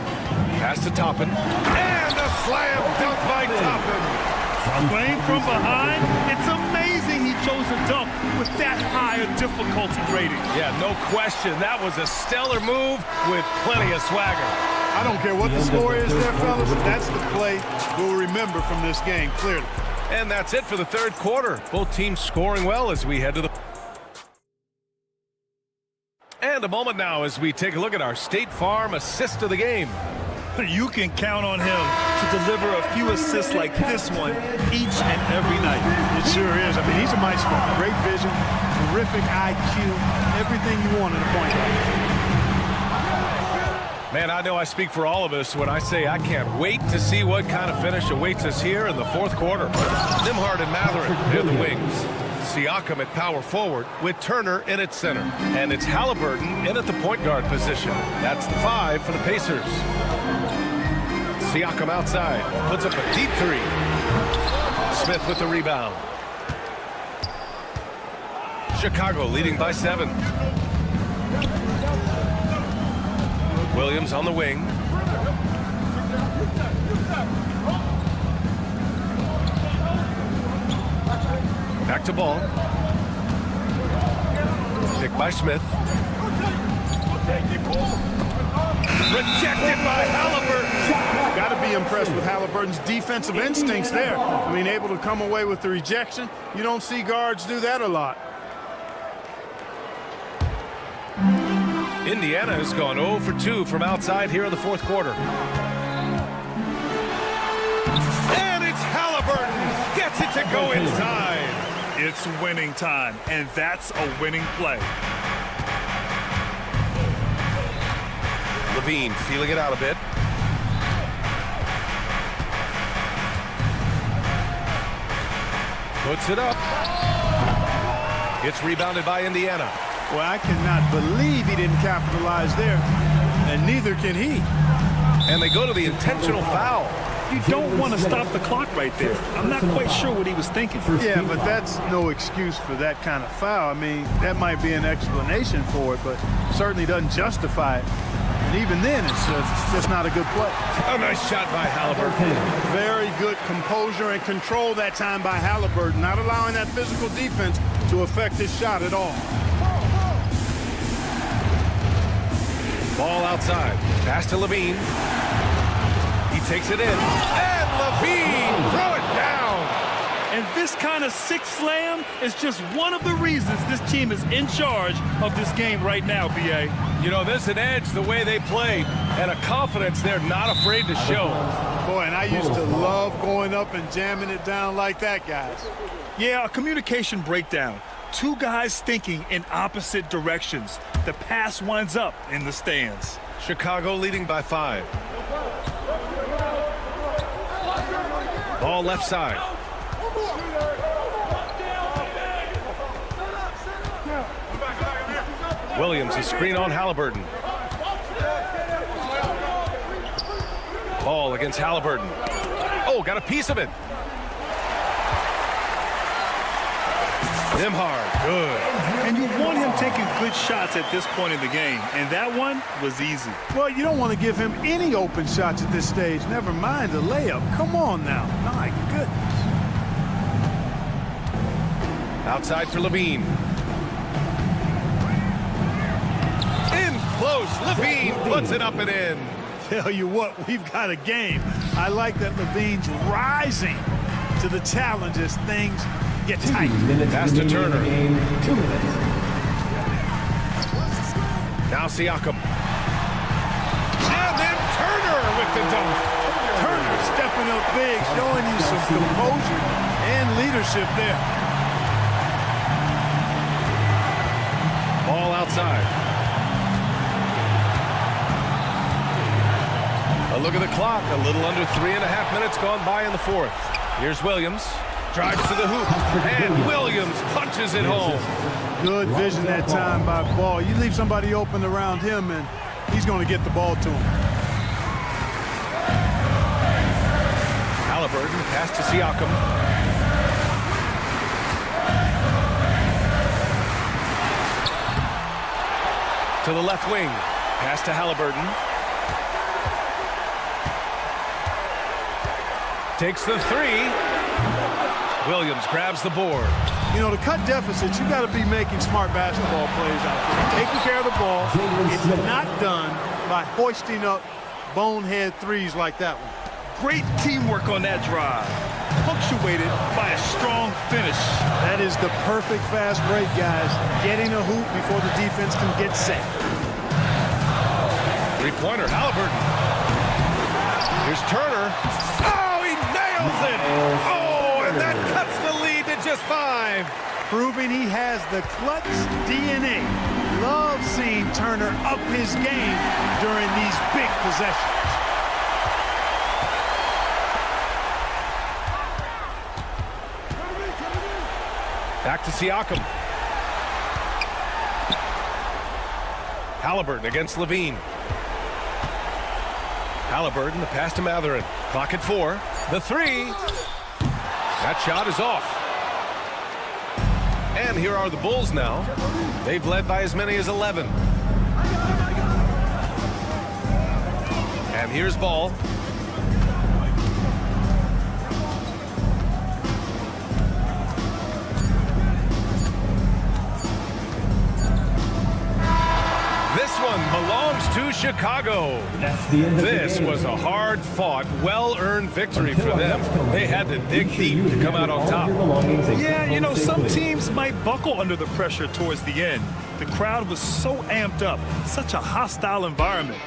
Pass to Toppin. And a slam dunk by Toppin. Playing from behind, it's amazing he chose a dunk with that high a difficulty rating. Yeah, no question. That was a stellar move with plenty of swagger. I don't care what the score is there, fellas. That's the play we'll remember from this game, clearly. And that's it for the third quarter. Both teams scoring well as we head to the... And a moment now as we take a look at our State Farm assist of the game. You can count on him to deliver a few assists like this one each and every night. It sure is. I mean, he's a maestro. Great vision, terrific IQ, everything you want in a point guard. Man, I know I speak for all of us when I say I can't wait to see what kind of finish awaits us here in the fourth quarter. Nimhard and Matherin, they're the wings. Siakam at power forward with Turner in at center. And it's Halliburton in at the point guard position. That's the 5 for the Pacers. Siakam outside, puts up a deep 3. Smith with the rebound. Chicago leading by 7. Williams on the wing. Back to ball. Picked by Smith. Rejected by Halliburton. Got to be impressed with Halliburton's defensive instincts there. I mean, able to come away with the rejection. You don't see guards do that a lot. Indiana has gone 0 for 2 from outside here in the fourth quarter. And it's Halliburton. Gets it to go inside. It's winning time, and that's a winning play. Levine feeling it out a bit. Puts it up. It's rebounded by Indiana. Well, I cannot believe he didn't capitalize there, and neither can he. And they go to the intentional foul. You don't want to stop the clock right there. I'm not quite sure what he was thinking. Yeah, but that's no excuse for that kind of foul. I mean, that might be an explanation for it, but certainly doesn't justify it. And even then, it's just not a good play. A nice shot by Halliburton. Very good composure and control that time by Halliburton, not allowing that physical defense to affect his shot at all. Ball outside. Pass to Levine. He takes it in. And Levine throw it down. And this kind of sick slam is just one of the reasons this team is in charge of this game right now, B.A. You know, there's an edge the way they played and a confidence they're not afraid to show. Boy, and I used to love going up and jamming it down like that, guys. Yeah, a communication breakdown. Two guys thinking in opposite directions. The pass winds up in the stands. Chicago leading by 5. Ball left side. Williams, a screen on Halliburton. Ball against Halliburton. Oh, got a piece of it. Nimhard, good. And you want him taking good shots at this point in the game, and that one was easy. Well, you don't want to give him any open shots at this stage. Never mind a layup. Come on now. My goodness. Outside for Levine. In close. Levine puts it up and in. Tell you what, we've got a game. I like that Levine's rising to the challenge as things get tight. Pass to Turner. 2 minutes. Now Siakam. And then Turner with the dunk. Turner stepping up big, showing you some composure and leadership there. Ball outside. A look at the clock. A little under 3.5 minutes gone by in the fourth. Here's Williams. Drives to the hoop. And Williams punches it home. Good vision that time by Ball. You leave somebody open around him, and he's going to get the ball to him. Halliburton, pass to Siakam. To the left wing. Pass to Halliburton. Takes the three. Williams grabs the board. You know, to cut deficits, you got to be making smart basketball plays out there. Taking care of the ball. It's not done by hoisting up bonehead threes like that one. Great teamwork on that drive, punctuated by a strong finish. That is the perfect fast break, guys. Getting a hoop before the defense can get set. Three-pointer, Halliburton. Here's Turner. Oh, he nails it! Oh, and that cuts the lead to just 5. Proving he has the clutch DNA. Love seeing Turner up his game during these big possessions. Back to Siakam. Halliburton against Levine. Halliburton, the pass to Matherin. Clock at 4. The three. That shot is off. And here are the Bulls now. They've led by as many as 11. And here's Ball. Belongs to Chicago. That's the end of This the game. was a hard-fought, well-earned victory for them. They had to dig deep to come out on top. Yeah, you know, some teams might buckle under the pressure towards the end. The crowd was so amped up, such a hostile environment.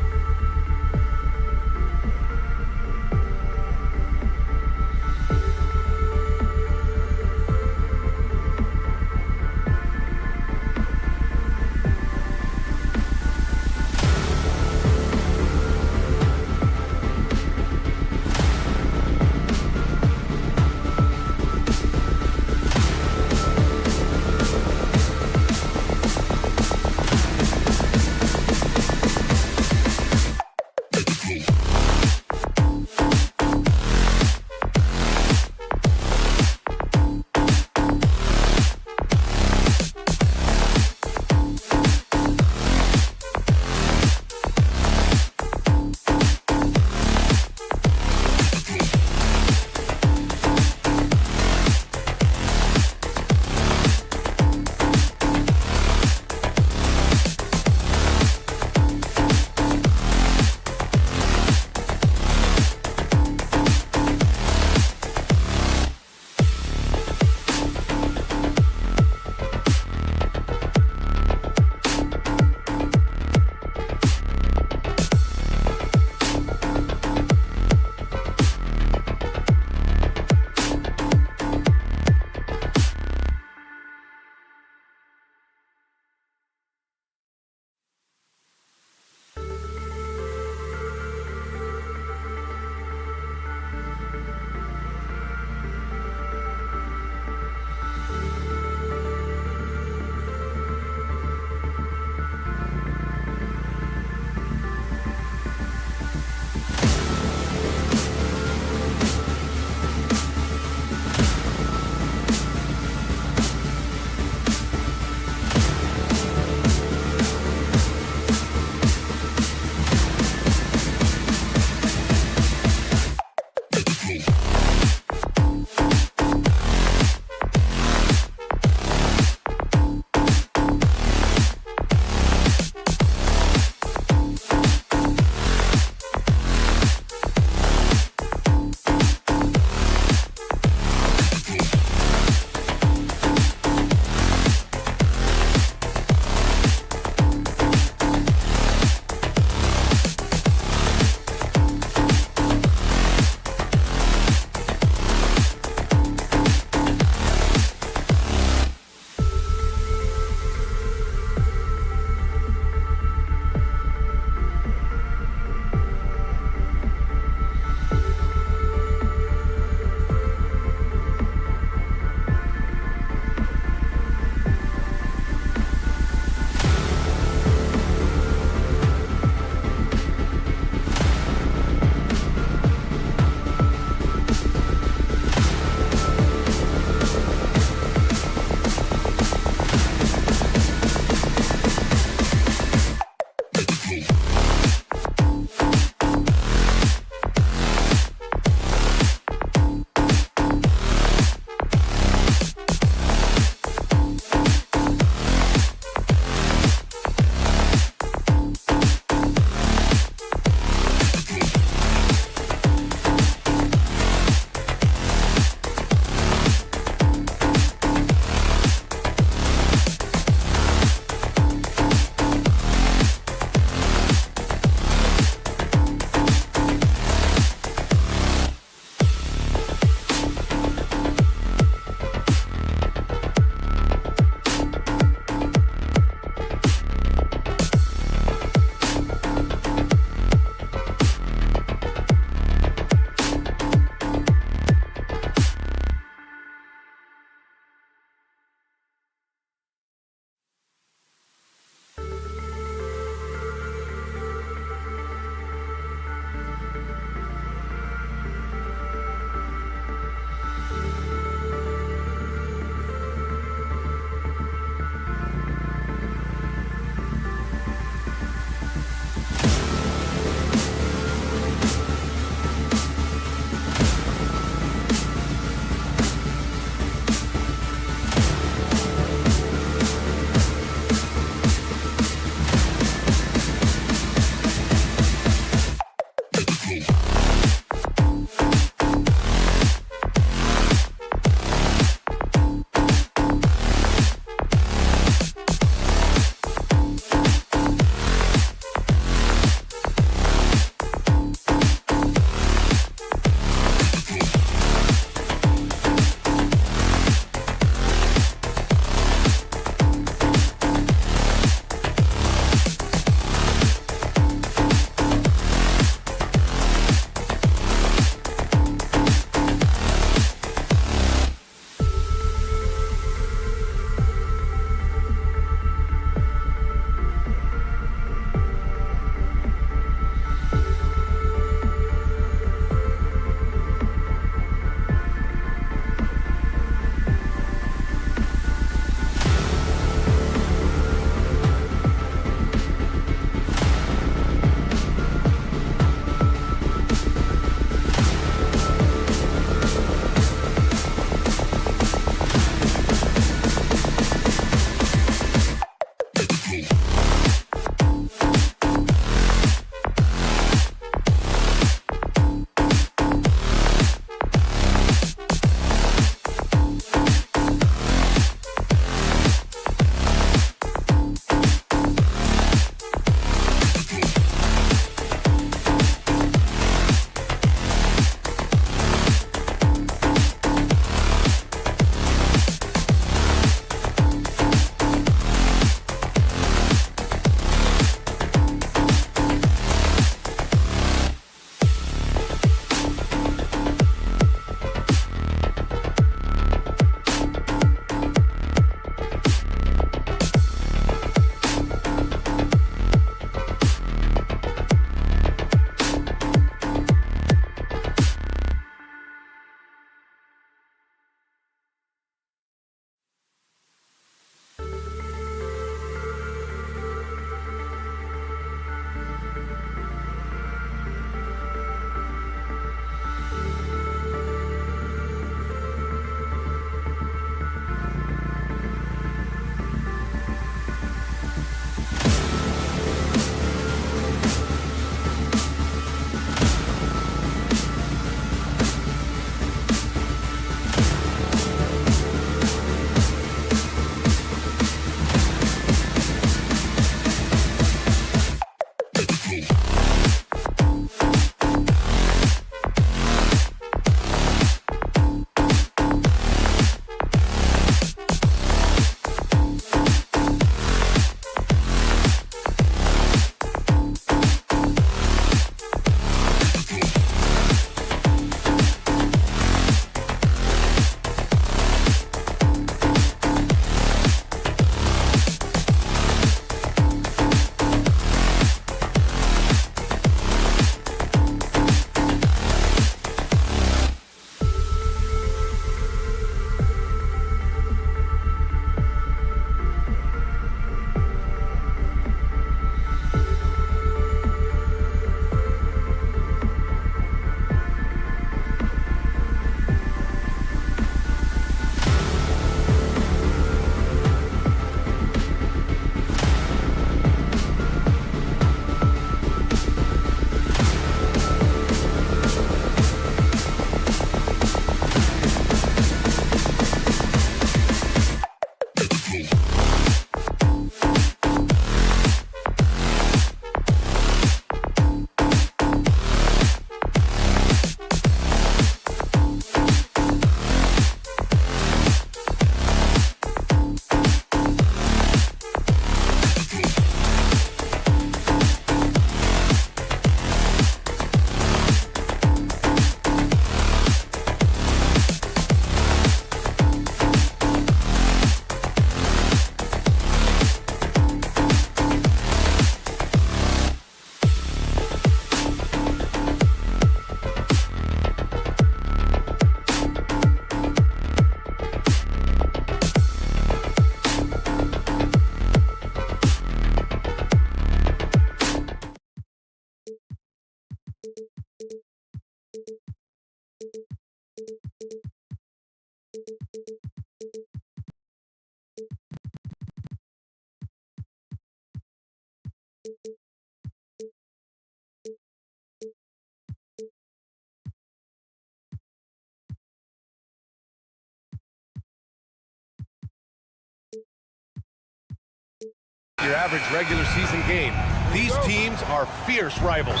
your average regular season game. These teams are fierce rivals.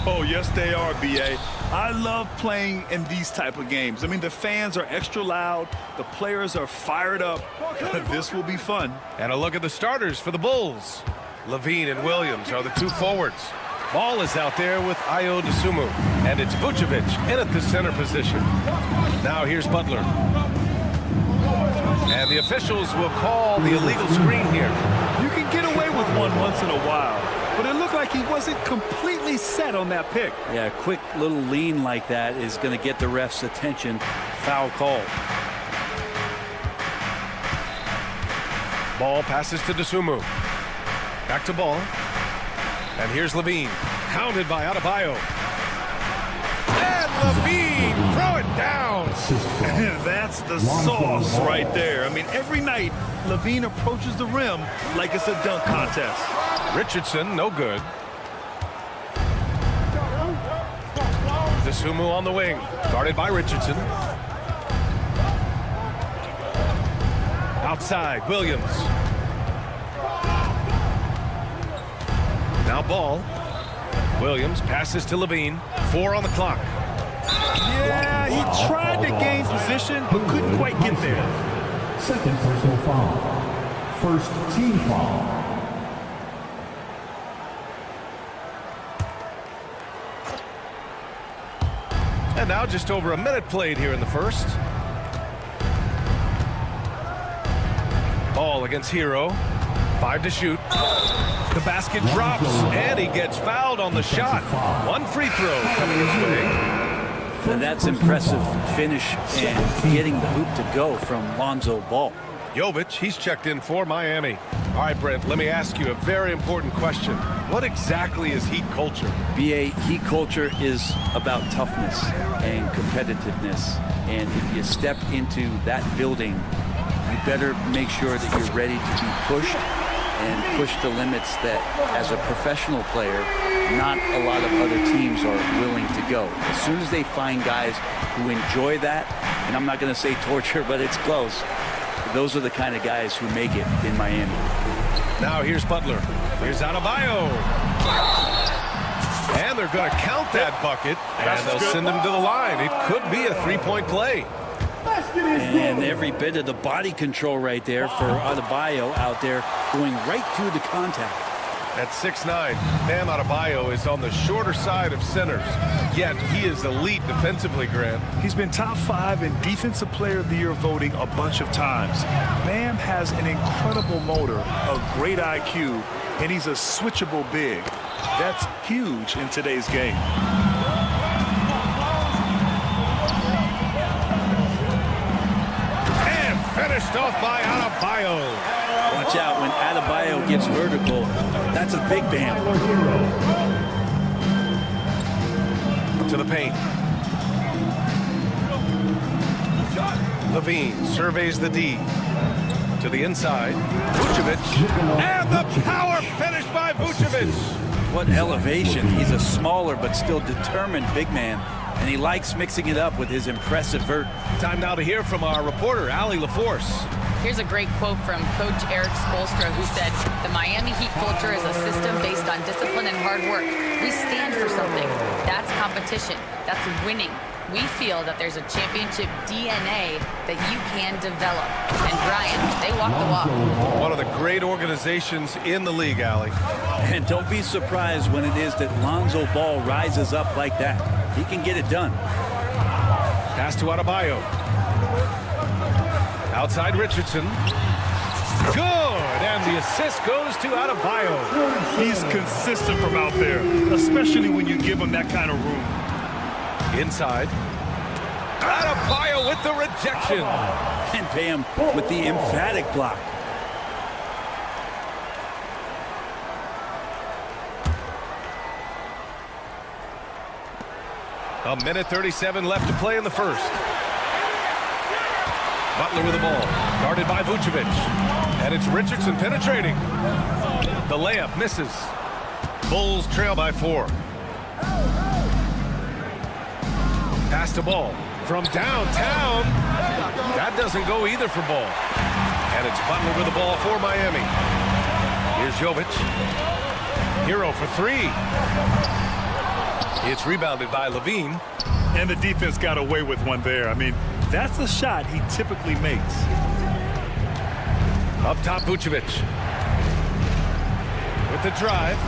Oh, yes, they are, B.A. I love playing in these type of games. I mean, the fans are extra loud. The players are fired up. This will be fun. And a look at the starters for the Bulls. Levine and Williams are the two forwards. Ball is out there with Ayo Dosunmu, and it's Vucevic in at the center position. Now here's Butler. And the officials will call the illegal screen here. You can get away with one once in a while, but it looked like he wasn't completely set on that pick. Yeah, a quick little lean like that is going to get the ref's attention. Foul call. Ball passes to Dosunmu. Back to Ball. And here's Levine, hounded by Adebayo. And Levine, throw it down. That's the sauce right there. I mean, every night, Levine approaches the rim like it's a dunk contest. Richardson, no good. Dosunmu on the wing, guarded by Richardson. Outside, Williams. Now Ball. Williams passes to Levine. 4 on the clock. Yeah, he tried to gain position, but couldn't quite get there. Second personal foul. First team foul. And now just over a minute played here in the first. Ball against Hero. 5 to shoot. The basket drops, and he gets fouled on the shot. One free throw coming his way. And that's impressive finish and getting the hoop to go from Lonzo Ball. Jovic, he's checked in for Miami. All right, Brent, let me ask you a very important question. What exactly is Heat culture? BA, Heat culture is about toughness and competitiveness. And if you step into that building, you better make sure that you're ready to be pushed and push the limits that, as a professional player, not a lot of other teams are willing to go. As soon as they find guys who enjoy that, and I'm not going to say torture, but it's close, those are the kind of guys who make it in Miami. Now here's Butler. Here's Adebayo. And they're going to count that bucket, and they'll send him to the line. It could be a three-point play. And every bit of the body control right there for Adebayo out there, going right through the contact. At 6'9", Bam Adebayo is on the shorter side of centers, yet he is elite defensively, Grant. He's been top 5 in Defensive Player of the Year voting a bunch of times. Bam has an incredible motor, a great IQ, and he's a switchable big. That's huge in today's game. Finished off by Adebayo. Watch out when Adebayo gets vertical. That's a big Bam. To the paint. Levine surveys the D. To the inside. Vucevic. And the power finish by Vucevic. What elevation. He's a smaller but still determined big man. And he likes mixing it up with his impressive vert. Time now to hear from our reporter, Allie LaForce. Here's a great quote from Coach Eric Spoelstra, who said, "The Miami Heat culture is a system based on discipline and hard work. We stand for something. That's competition. That's winning. We feel that there's a championship DNA that you can develop." And Brian, they walk the walk. One of the great organizations in the league, Allie. And don't be surprised when it is that Lonzo Ball rises up like that. He can get it done. Pass to Adebayo. Outside Richardson. Good, and the assist goes to Adebayo. He's consistent from out there, especially when you give him that kind of room. Inside. Adebayo with the rejection. And Bam with the emphatic block. A minute 37 left to play in the first. Butler with the ball, guarded by Vucevic. And it's Richardson penetrating. The layup misses. Bulls trail by 4. Pass to Ball from downtown. That doesn't go either for Ball. And it's Butler with the ball for Miami. Here's Jovic. Hero for three. It's rebounded by Levine. And the defense got away with one there. I mean, that's a shot he typically makes. Up top, Vucevic. With the drive.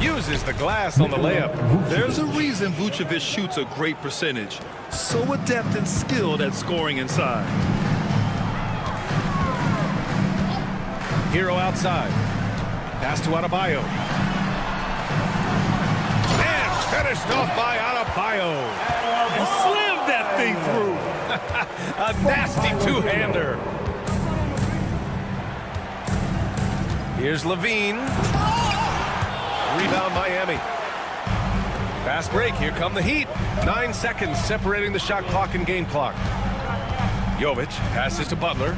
Uses the glass on the layup. There's a reason Vucevic shoots a great percentage. So adept and skilled at scoring inside. Hero outside. Pass to Adebayo. And finished off by Adebayo. And slammed that thing through. A nasty two-hander. Here's Levine. Rebound Miami. Fast break. Here come the Heat. 9 seconds separating the shot clock and game clock. Jovic passes to Butler.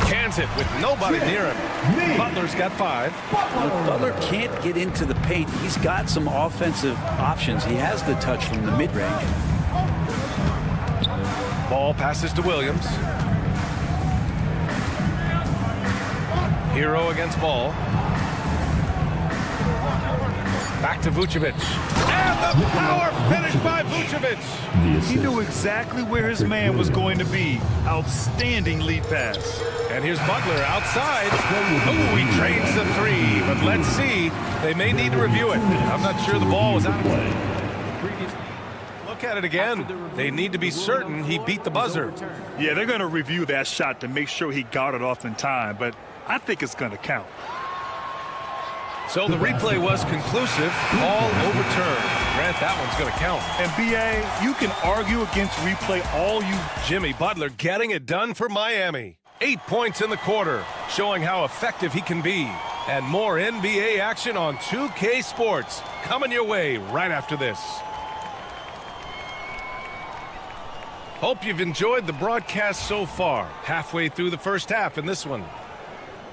Cans it with nobody near him. Butler's got 5. Butler can't get into the paint. He's got some offensive options. He has the touch from the mid-range. Ball passes to Williams. Hero against Ball. Back to Vucevic. And the power finish by Vucevic. He knew exactly where his man was going to be. Outstanding lead pass. And here's Butler outside. Oh, he trades the three. But let's see. They may need to review it. I'm not sure the ball was out of play. Look at it again. They need to be certain he beat the buzzer. Yeah, they're going to review that shot to make sure he got it off in time. But I think it's going to count. So the replay was conclusive. Call overturned. Grant, that one's going to count. And B.A., you can argue against replay all you... Jimmy Butler getting it done for Miami. 8 points in the quarter, showing how effective he can be. And more NBA action on 2K Sports coming your way right after this. Hope you've enjoyed the broadcast so far. Halfway through the first half in this one.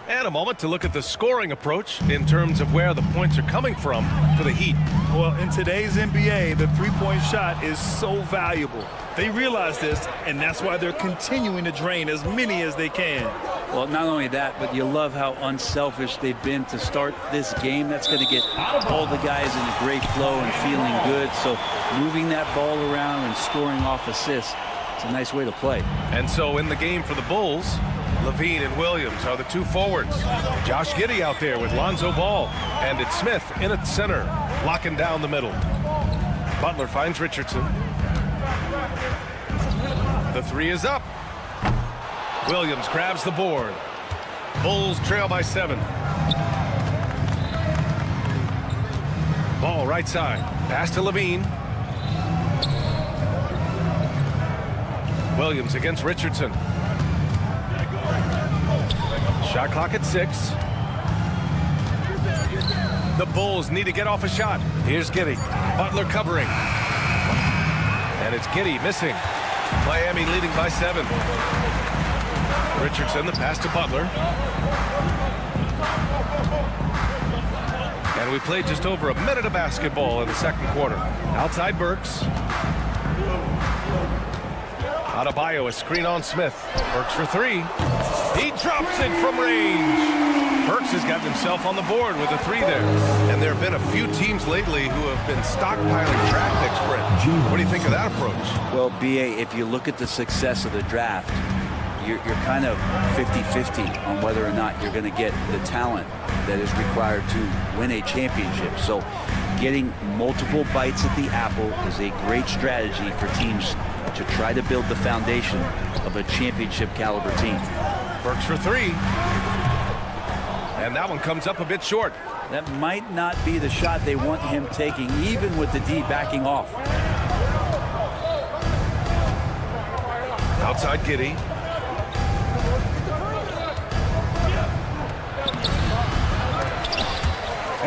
And a moment to look at the scoring approach in terms of where the points are coming from for the Heat. Well, in today's NBA, the three-point shot is so valuable. They realize this, and that's why they're continuing to drain as many as they can. Well, not only that, but you love how unselfish they've been to start this game. That's going to get all the guys in a great flow and feeling good. So moving that ball around and scoring off assists, it's a nice way to play. And so in the game for the Bulls, Levine and Williams are the two forwards. Josh Giddey out there with Lonzo Ball. And it's Smith in at center, locking down the middle. Butler finds Richardson. The three is up. Williams grabs the board. Bulls trail by 7. Ball right side. Pass to Levine. Williams against Richardson. Shot clock at 6. The Bulls need to get off a shot. Here's Giddey. Butler covering. And it's Giddey missing. Miami leading by 7. Richardson, the pass to Butler. And we played just over a minute of basketball in the second quarter. Outside Burks. Adebayo, a screen on Smith. Burks for 3. He drops it from range. Burks has gotten himself on the board with a 3 there. And there have been a few teams lately who have been stockpiling draft picks, Brent. What do you think of that approach? Well, B.A., if you look at the success of the draft, you're kind of 50-50 on whether or not you're going to get the talent that is required to win a championship. So getting multiple bites at the apple is a great strategy for teams to try to build the foundation of a championship caliber team. Burks for 3. And that one comes up a bit short. That might not be the shot they want him taking, even with the D backing off. Outside Giddey.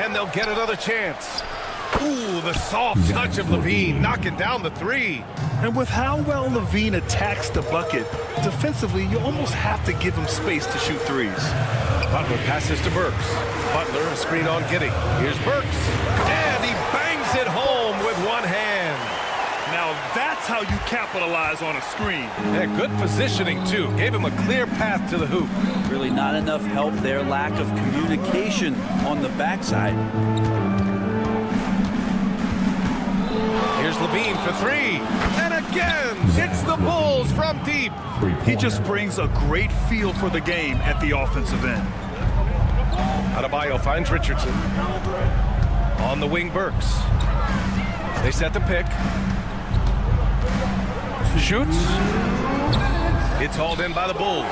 And they'll get another chance. Ooh, the soft touch of Levine, knocking down the 3. And with how well Levine attacks the bucket, defensively, you almost have to give him space to shoot threes. Butler passes to Burks. Butler, a screen on Giddey. Here's Burks. And he bangs it home with one hand. Now that's how you capitalize on a screen. Yeah, good positioning, too. Gave him a clear path to the hoop. Really not enough help there. Lack of communication on the backside. Here's Levine for three. And again, hits the Bulls from deep. He just brings a great feel for the game at the offensive end. Adebayo finds Richardson. On the wing, Burks. They set the pick. Shoots. It's hauled in by the Bulls.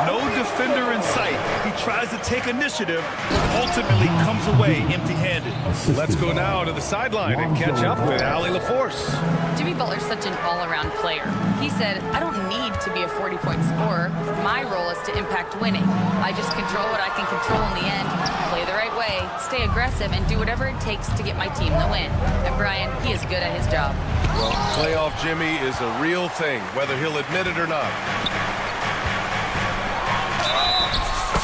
No defender in sight. He tries to take initiative, but ultimately comes away empty-handed. Let's go now to the sideline and catch up with Allie LaForce. Jimmy Butler's such an all-around player. He said, I don't need to be a 40-point scorer. My role is to impact winning. I just control what I can control in the end, play the right way, stay aggressive, and do whatever it takes to get my team the win. And Brian, he is good at his job. Well, playoff Jimmy is a real thing, whether he'll admit it or not.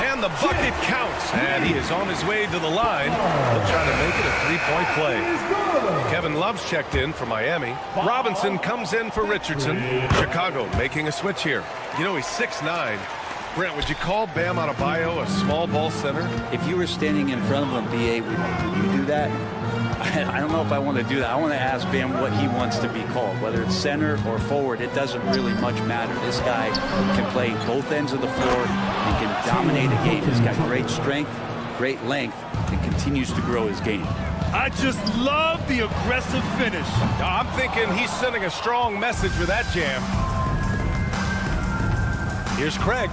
And the bucket counts, and he is on his way to the line. He'll try to make it a three-point play. Kevin Love's checked in for Miami. Robinson comes in for Richardson. Chicago making a switch here. You know, he's 6'9". Brent, would you call Bam Adebayo a small ball center? If you were standing in front of him, B.A., would you do that? I don't know if I want to do that. I want to ask Bam what he wants to be called, whether it's center or forward. It doesn't really much matter. This guy can play both ends of the floor and can dominate a game. He's got great strength, great length, and continues to grow his game. I just love the aggressive finish. I'm thinking he's sending a strong message with that jam. Here's Craig.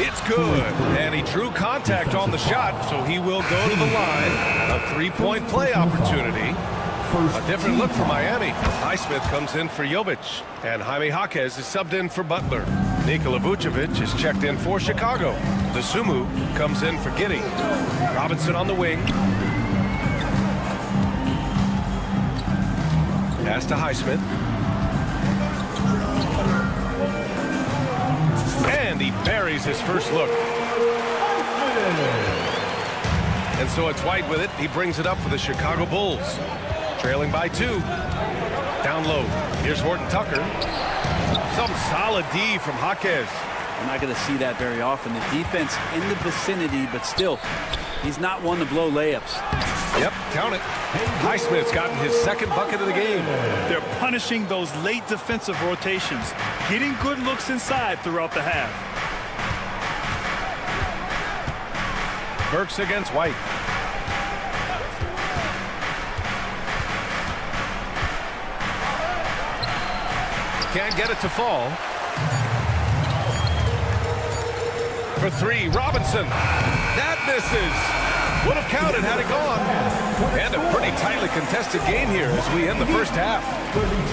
It's good. And he drew contact on the shot, so he will go to the line. A three-point play opportunity. A different look for Miami. Highsmith comes in for Jovic. And Jaime Jaquez is subbed in for Butler. Nikola Vucevic is checked in for Chicago. Dosunmu comes in for Giddey. Robinson on the wing. Pass to Highsmith. And he buries his first look. And so it's White with it. He brings it up for the Chicago Bulls. Trailing by 2. Down low. Here's Horton Tucker. Some solid D from Jaquez. I'm not going to see that very often. The defense in the vicinity, but still, he's not one to blow layups. Yep, count it. Highsmith's gotten his second bucket of the game. They're punishing those late defensive rotations, getting good looks inside throughout the half. Burks against White. Can't get it to fall. For 3, Robinson. That misses. Would have counted had it gone. And a pretty tightly contested game here as we end the first half.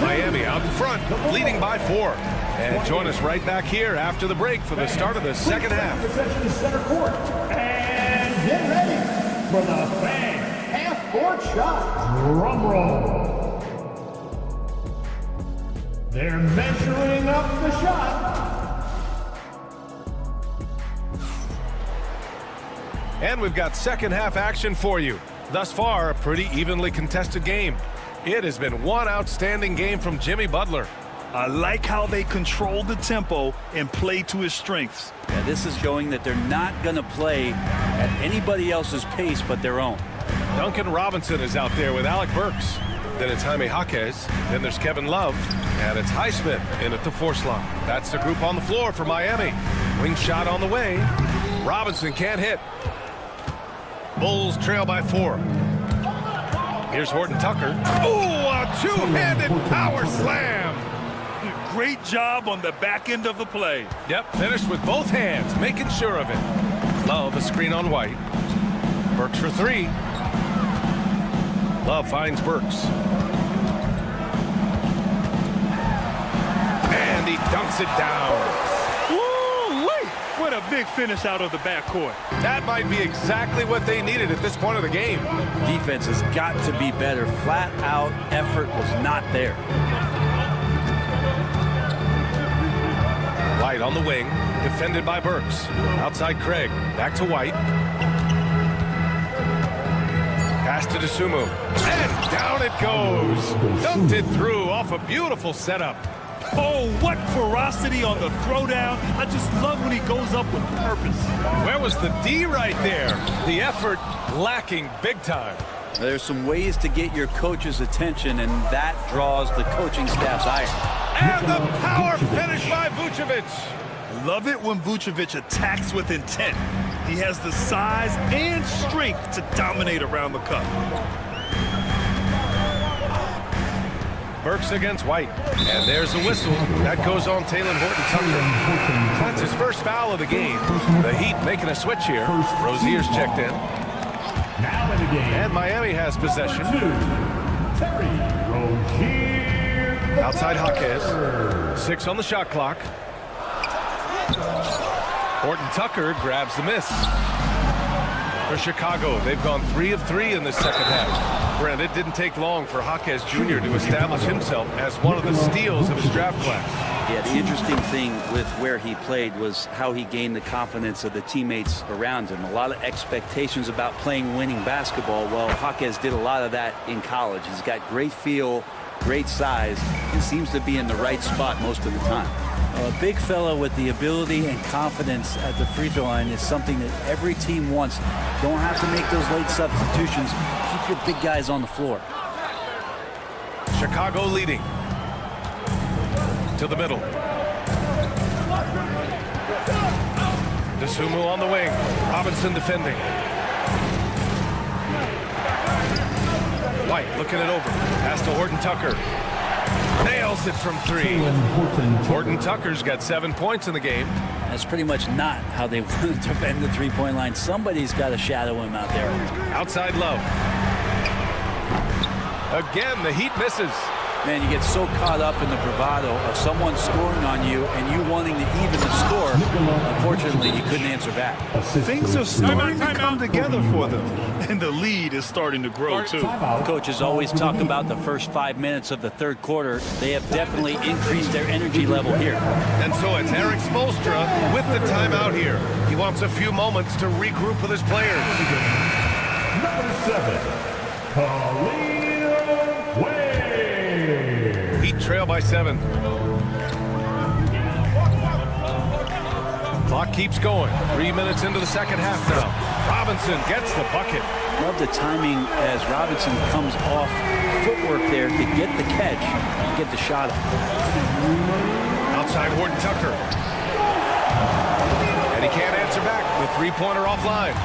Miami out in front, leading by 4. And join us right back here after the break for the start of the second half. Center court. And get ready for the Fan half-court shot. Drum roll. They're measuring up the shot. And we've got second half action for you. Thus far, a pretty evenly contested game. It has been one outstanding game from Jimmy Butler. I like how they control the tempo and play to his strengths. Yeah, this is showing that they're not going to play at anybody else's pace but their own. Duncan Robinson is out there with Alec Burks. Then it's Jaime Jaquez. Then there's Kevin Love. And it's Highsmith in at the 4 slot. That's the group on the floor for Miami. Wing shot on the way. Robinson can't hit. Bulls trail by 4. Here's Horton Tucker. Ooh, a two-handed power slam. Great job on the back end of the play. Yep, finished with both hands, making sure of it. Love a screen on White. Burks for 3. Love finds Burks. And he dunks it down. What a big finish out of the backcourt. That might be exactly what they needed at this point of the game. Defense has got to be better. Flat out effort was not there. White on the wing, defended by Burks. Outside Craig, back to White. Pass to Dosunmu. And down Down it goes. Dumped it through off a beautiful setup. Oh, what ferocity on the throwdown. I just love when he goes up with purpose. Where was the D right there? The effort lacking big time. There's some ways to get your coach's attention, and that draws the coaching staff's ire. And the power finish by Vucevic. Love it when Vucevic attacks with intent. He has the size and strength to dominate around the cup. Burks against White. And there's a whistle. That goes on Taylor Horton-Tucker. That's his first foul of the game. The Heat making a switch here. Rozier's checked in. Now in the game. And Miami has possession. Terry Rozier. Outside Jaquez. 6 on the shot clock. Horton-Tucker grabs the miss. For Chicago, they've gone 3 of 3 in the second half. Brent, it didn't take long for Jaquez Jr. to establish himself as one of the steals of his draft class. Yeah, the interesting thing with where he played was how he gained the confidence of the teammates around him. A lot of expectations about playing winning basketball. Well, Jaquez did a lot of that in college. He's got great feel, great size, and seems to be in the right spot most of the time. A big fella with the ability and confidence at the free throw line is something that every team wants. Don't have to make those late substitutions. Keep your big guys on the floor. Chicago leading. To the middle. Dosunmu on the wing. Robinson defending. White looking it over. Pass to Horton-Tucker. Nails it from 3. Horton-Tucker's got 7 points in the game. That's pretty much not how they want to defend the three-point line. Somebody's got to shadow him out there. Outside Love. Again, the Heat misses. Man, you get so caught up in the bravado of someone scoring on you and you wanting to even the score. Unfortunately, you couldn't answer back. Things are starting to come together for them, and the lead is starting to grow, too. Coaches always talk about the first 5 minutes of the third quarter. They have definitely increased their energy level here. And so it's Eric Spoelstra with the timeout here. He wants a few moments to regroup with his players. Number 7, Khalil Wade. Heat trail by 7. Clock keeps going. 3 minutes into the second half now. Robinson gets the bucket. Love the timing as Robinson comes off footwork there to get the catch and get the shot up. Outside Horton-Tucker. And he can't answer back. The three-pointer offline.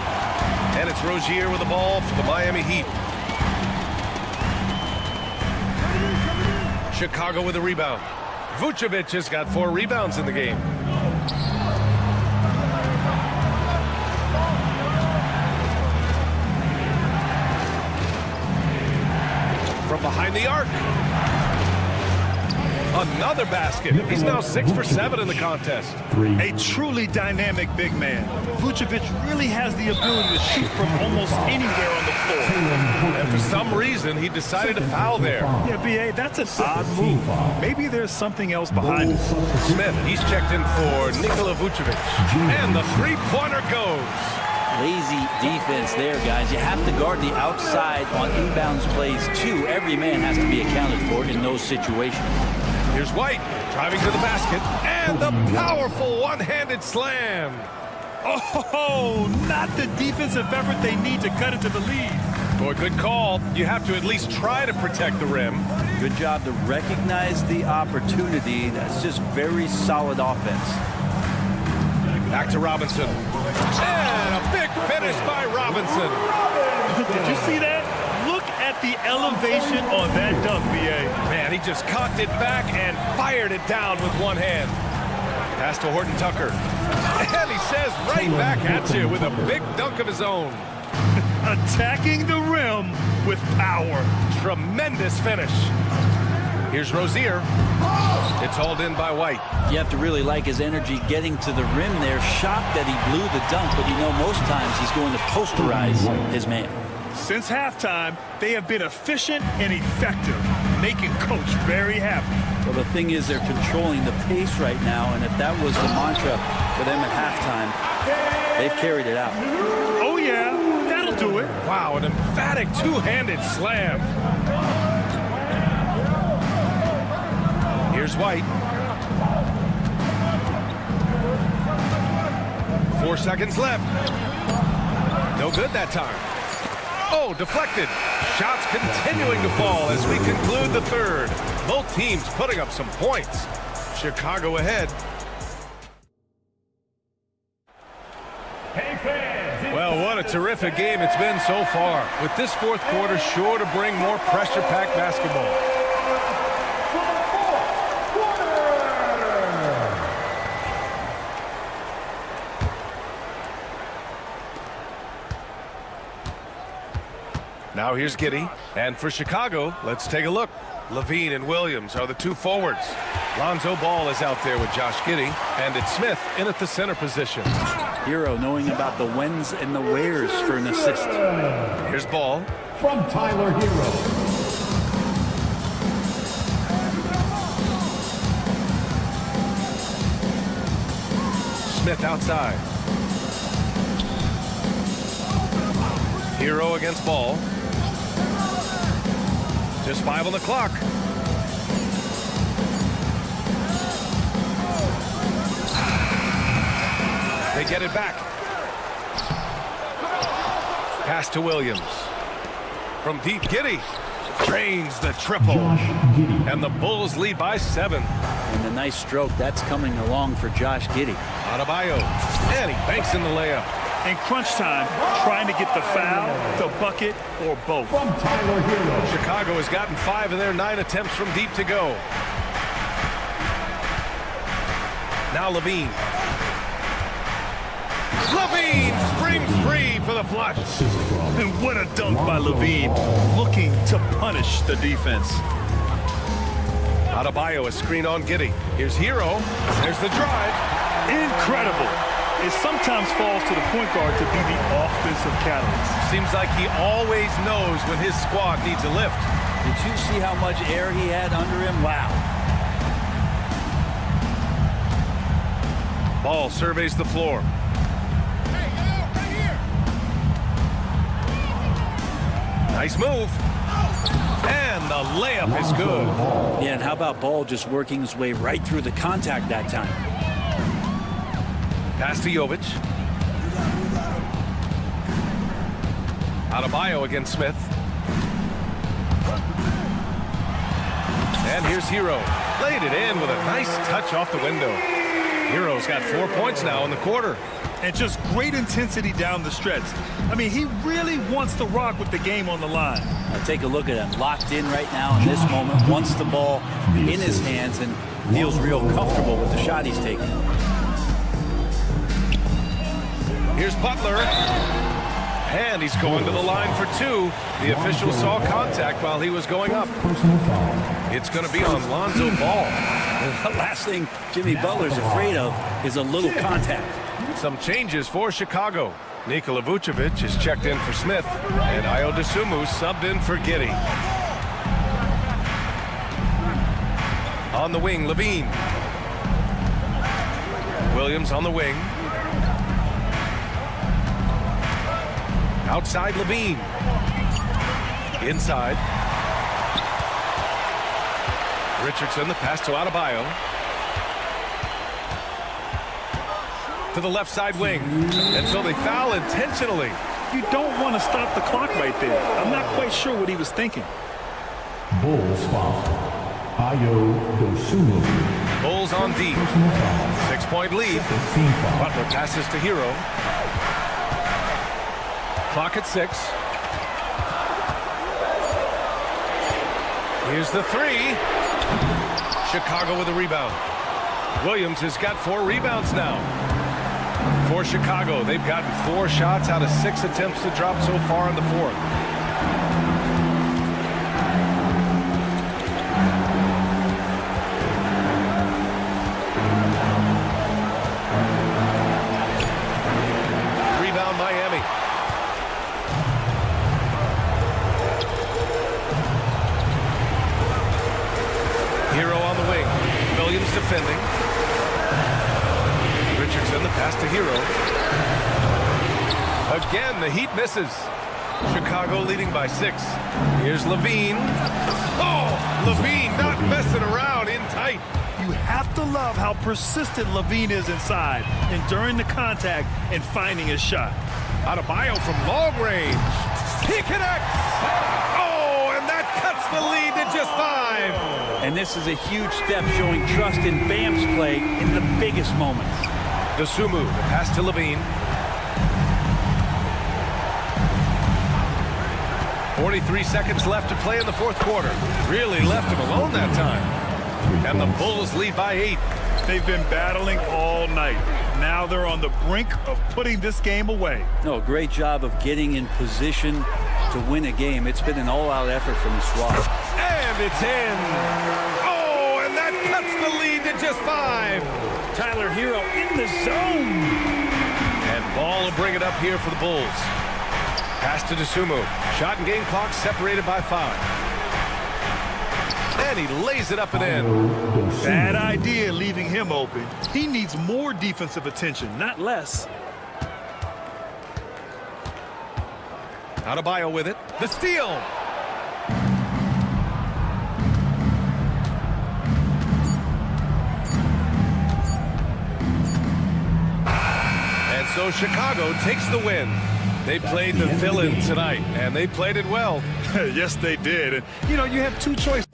And it's Rozier with the ball for the Miami Heat. Chicago with a rebound. Vucevic has got 4 rebounds in the game. From behind the arc. Another basket. He's now 6 for 7 in the contest. A truly dynamic big man. Vucevic really has the ability to shoot from almost anywhere on the floor. And for some reason, he decided to foul there. Yeah, B.A., that's an odd move. Maybe there's something else behind it. Smith, he's checked in for Nikola Vucevic. And the three-pointer goes. Lazy defense there, guys. You have to guard the outside on inbounds plays, too. Every man has to be accounted for in those situations. Here's White driving to the basket. And the powerful one-handed slam. Oh, not the defensive effort they need to cut into the lead. Boy, good call. You have to at least try to protect the rim. Good job to recognize the opportunity. That's just very solid offense. Back to Robinson. And a big finish by Robinson. Did you see that? Look at the elevation on that dunk, B.A. Man, he just cocked it back and fired it down with one hand. Pass to Horton-Tucker. And he says right back at you with a big dunk of his own. Attacking the rim with power. Tremendous finish. Here's Rozier. It's hauled in by White. You have to really like his energy getting to the rim there. Shocked that he blew the dunk, but you know most times he's going to posterize his man. Since halftime, they have been efficient and effective, making Coach very happy. Well, the thing is they're controlling the pace right now, and if that was the mantra for them at halftime, they've carried it out. Oh, yeah, that'll do it. Wow, an emphatic two-handed slam. Here's White. 4 seconds left. No good that time. Oh, deflected. Shots continuing to fall as we conclude the third. Both teams putting up some points. Chicago ahead. Well, what a terrific game it's been so far. With this fourth quarter sure to bring more pressure-packed basketball. Now here's Giddey. And for Chicago, let's take a look. Levine and Williams are the two forwards. Lonzo Ball is out there with Josh Giddey. And it's Smith in at the center position. Hero knowing about the whens and the wheres for an assist. Here's Ball. From Tyler Hero. Smith outside. Hero against Ball. Just 5 on the clock. They get it back. Pass to Williams. From deep, Giddey drains the triple. And the Bulls lead by 7. And the nice stroke that's coming along for Josh Giddey. Adebayo. And he banks in the layup. In crunch time, trying to get the foul, the bucket, or both. From Tyler Hero. Chicago has gotten 5 of their 9 attempts from deep to go. Now Levine. Levine springs free for the flush. And what a dunk by Levine, looking to punish the defense. Adebayo, a screen on Giddey. Here's Hero. There's the drive. Incredible. It sometimes falls to the point guard to be the offensive catalyst. Seems like he always knows when his squad needs a lift. Did you see how much air he had under him? Wow. Ball surveys the floor. Nice move. And the layup is good. Yeah, and how about Ball just working his way right through the contact that time? Pass to Jovic. Adebayo against Smith. And here's Hero. Laid it in with a nice touch off the window. Hero's got 4 points now in the quarter. And just great intensity down the stretch. I mean, he really wants to rock with the game on the line. Now take a look at him. Locked in right now in this moment. Wants the ball in his hands and feels real comfortable with the shot he's taking. Here's Butler. And he's going to the line for 2. The official saw contact while he was going up. It's going to be on Lonzo Ball. The last thing Jimmy Butler's afraid of is a little contact. Some changes for Chicago. Nikola Vucevic is checked in for Smith. And Ayo Dosunmu subbed in for Giddey. On the wing, Levine. Williams on the wing. Outside Levine. Inside. Richardson, the pass to Adebayo. To the left side wing. And so they foul intentionally. You don't want to stop the clock right there. I'm not quite sure what he was thinking. Bulls foul. Ayo Dosunmu. Bulls on deep. 6-point lead. Butler passes to Hero. Clock at 6. Here's the 3. Chicago with a rebound. Williams has got 4 rebounds now. For Chicago, they've gotten 4 shots out of 6 attempts to drop so far in the fourth. Rebound Miami. Hero on the wing. Williams defending. Richardson, the pass to Hero. Again, the Heat misses. Chicago leading by 6. Here's Levine. Oh, Levine not messing around in tight. You have to love how persistent Levine is inside, enduring the contact and finding his shot. Adebayo from long range. He connects. Oh, and that cuts the lead to just 5. And this is a huge step showing trust in Bam's play in the biggest moments. Dosunmu, the pass to Levine. 43 seconds left to play in the fourth quarter. Really left him alone that time. And the Bulls lead by 8. They've been battling all night. Now they're on the brink of putting this game away. No, great job of getting in position to win a game. It's been an all-out effort from the squad. And it's in. Oh, and that cuts the lead to just 5. Tyler Hero in the zone. And Ball will bring it up here for the Bulls. Pass to Dosunmu. Shot and game clock separated by 5. And he lays it up and in. Bad idea leaving him open. He needs more defensive attention, not less. Adebayo with it. The steal. And so Chicago takes the win. They played the villain tonight, and they played it well. Yes, they did. And, you know, you have two choices.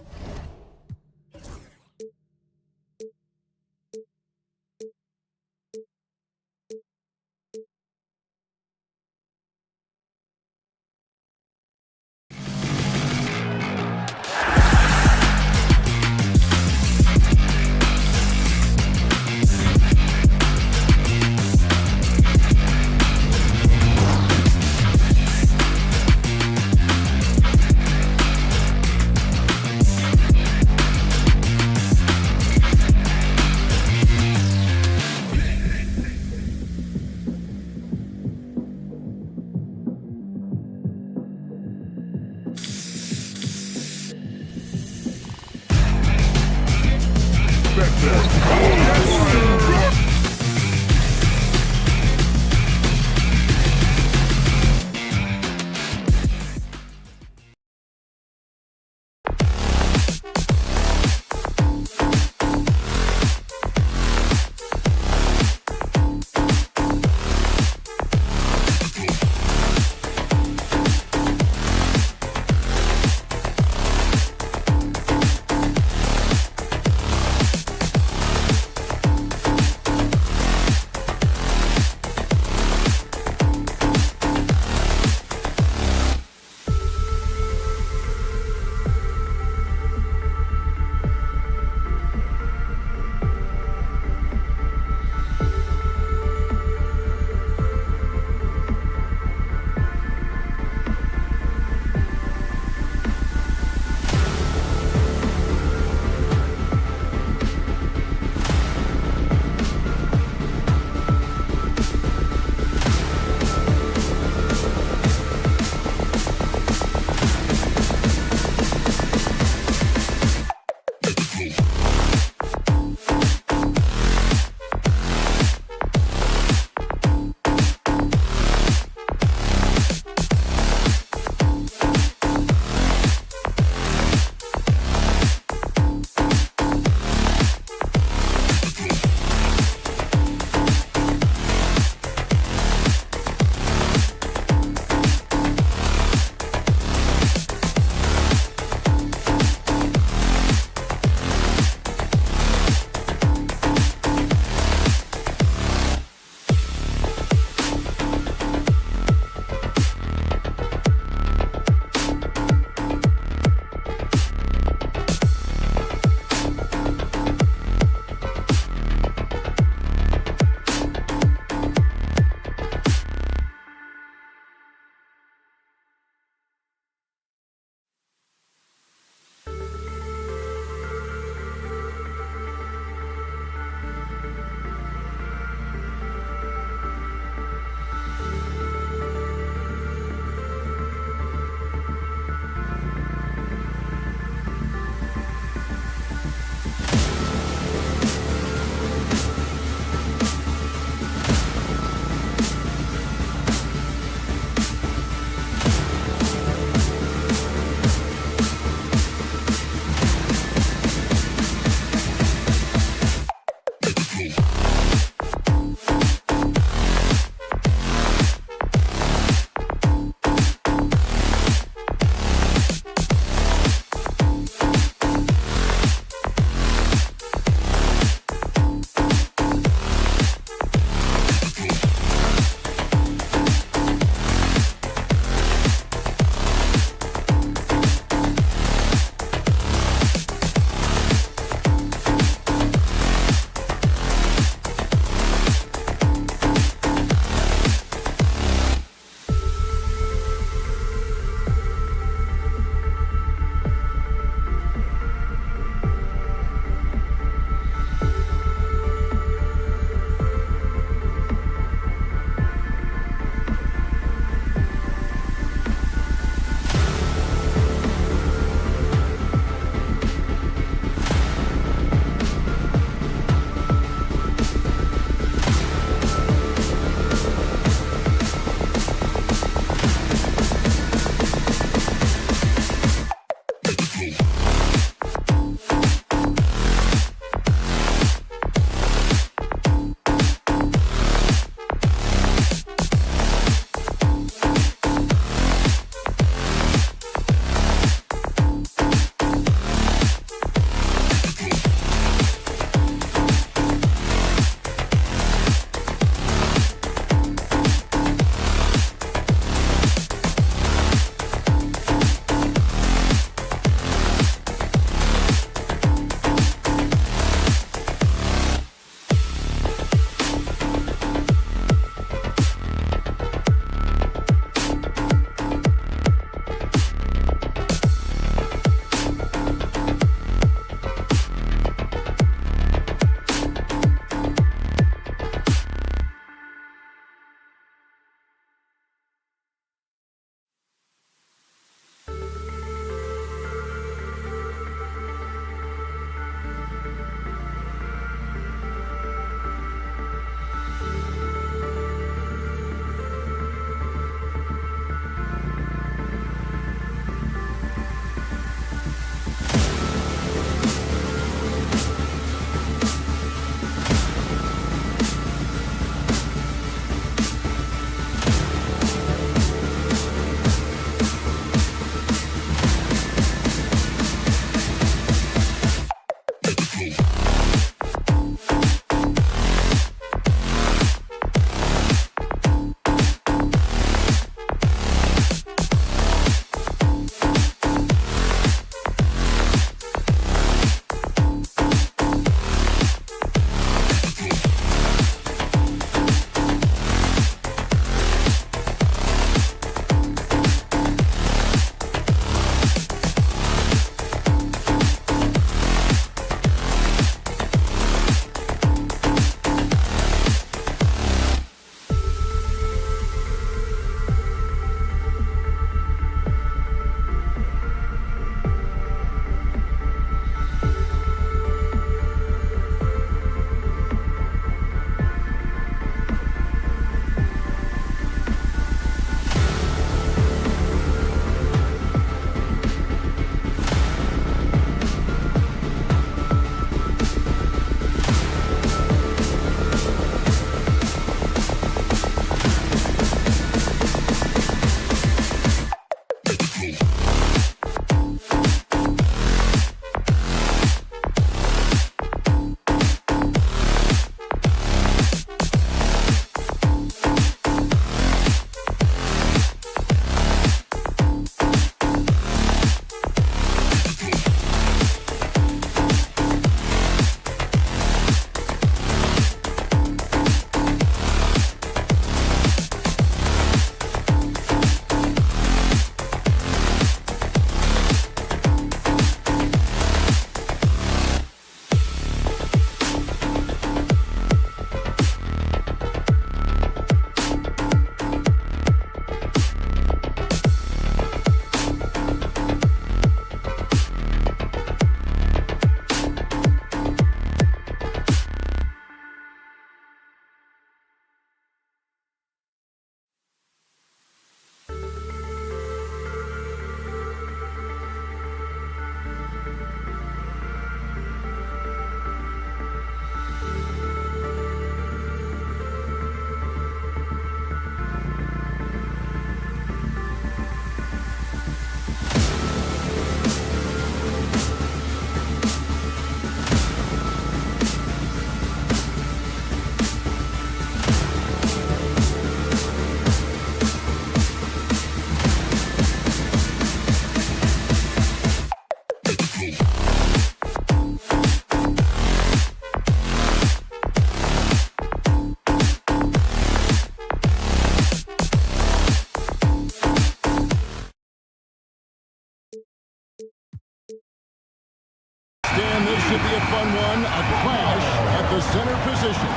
to be a fun one, a clash at the center position.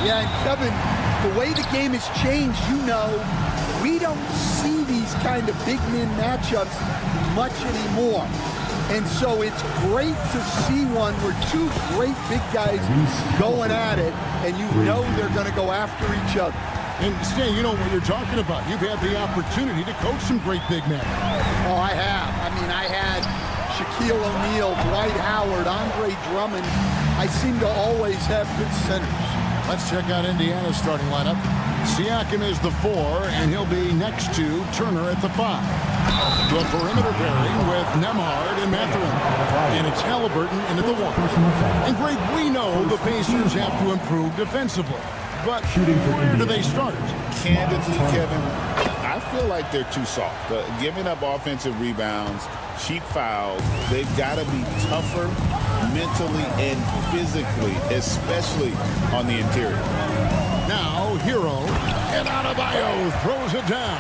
Yeah, and Kevin, the way the game has changed, we don't see these kind of big men matchups much anymore. And so it's great to see one where two great big guys going at it, and they're going to go after each other. And Stan, you know what you're talking about. You've had the opportunity to coach some great big men. Oh, I have. I had Shaquille O'Neal, Dwight Howard, Andre Drummond. I seem to always have good centers. Let's check out Indiana's starting lineup. Siakam is the 4, and he'll be next to Turner at the 5. The perimeter pairing with Nembhard and Mathurin. And it's Haliburton into the 1. And Greg, we know the Pacers have to improve defensively. But where do they start? Candidly, Kevin, I feel like they're too soft. Giving up offensive rebounds, cheap fouls, they've got to be tougher mentally and physically, especially on the interior. Now, Hero, and Adebayo throws it down.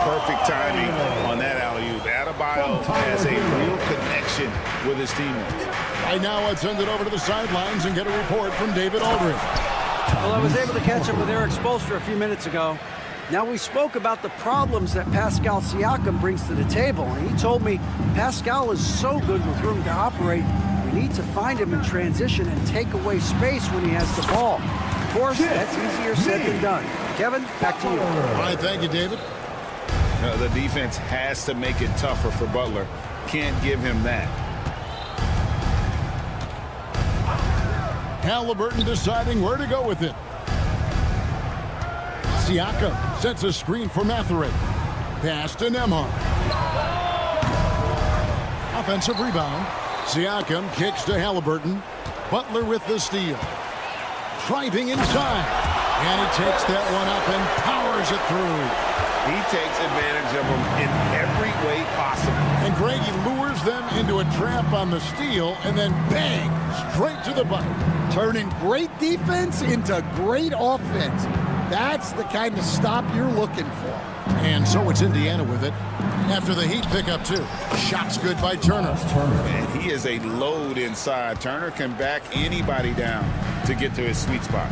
Perfect timing on that alley-oop. Adebayo has a real connection with his teammates. Right now, let's send it over to the sidelines and get a report from David Aldridge. Well, I was able to catch up with Eric Spoelstra a few minutes ago. Now, we spoke about the problems that Pascal Siakam brings to the table, and he told me Pascal is so good with room to operate, we need to find him in transition and take away space when he has the ball. Of course, that's easier said than done. Kevin, back to you. All right, thank you, David. The defense has to make it tougher for Butler. Can't give him that. Haliburton deciding where to go with it. Siakam sets a screen for Mathurin. Pass to Nembhard. Offensive rebound. Siakam kicks to Haliburton. Butler with the steal. Driving inside. And he takes that one up and powers it through. He takes advantage of them in every way possible. And Greg, he lures them into a trap on the steal, and then bang, straight to the bucket. Turning great defense into great offense. That's the kind of stop you're looking for. And so it's Indiana with it. After the Heat pick up 2. Shots good by Turner. And he is a load inside. Turner can back anybody down to get to his sweet spot.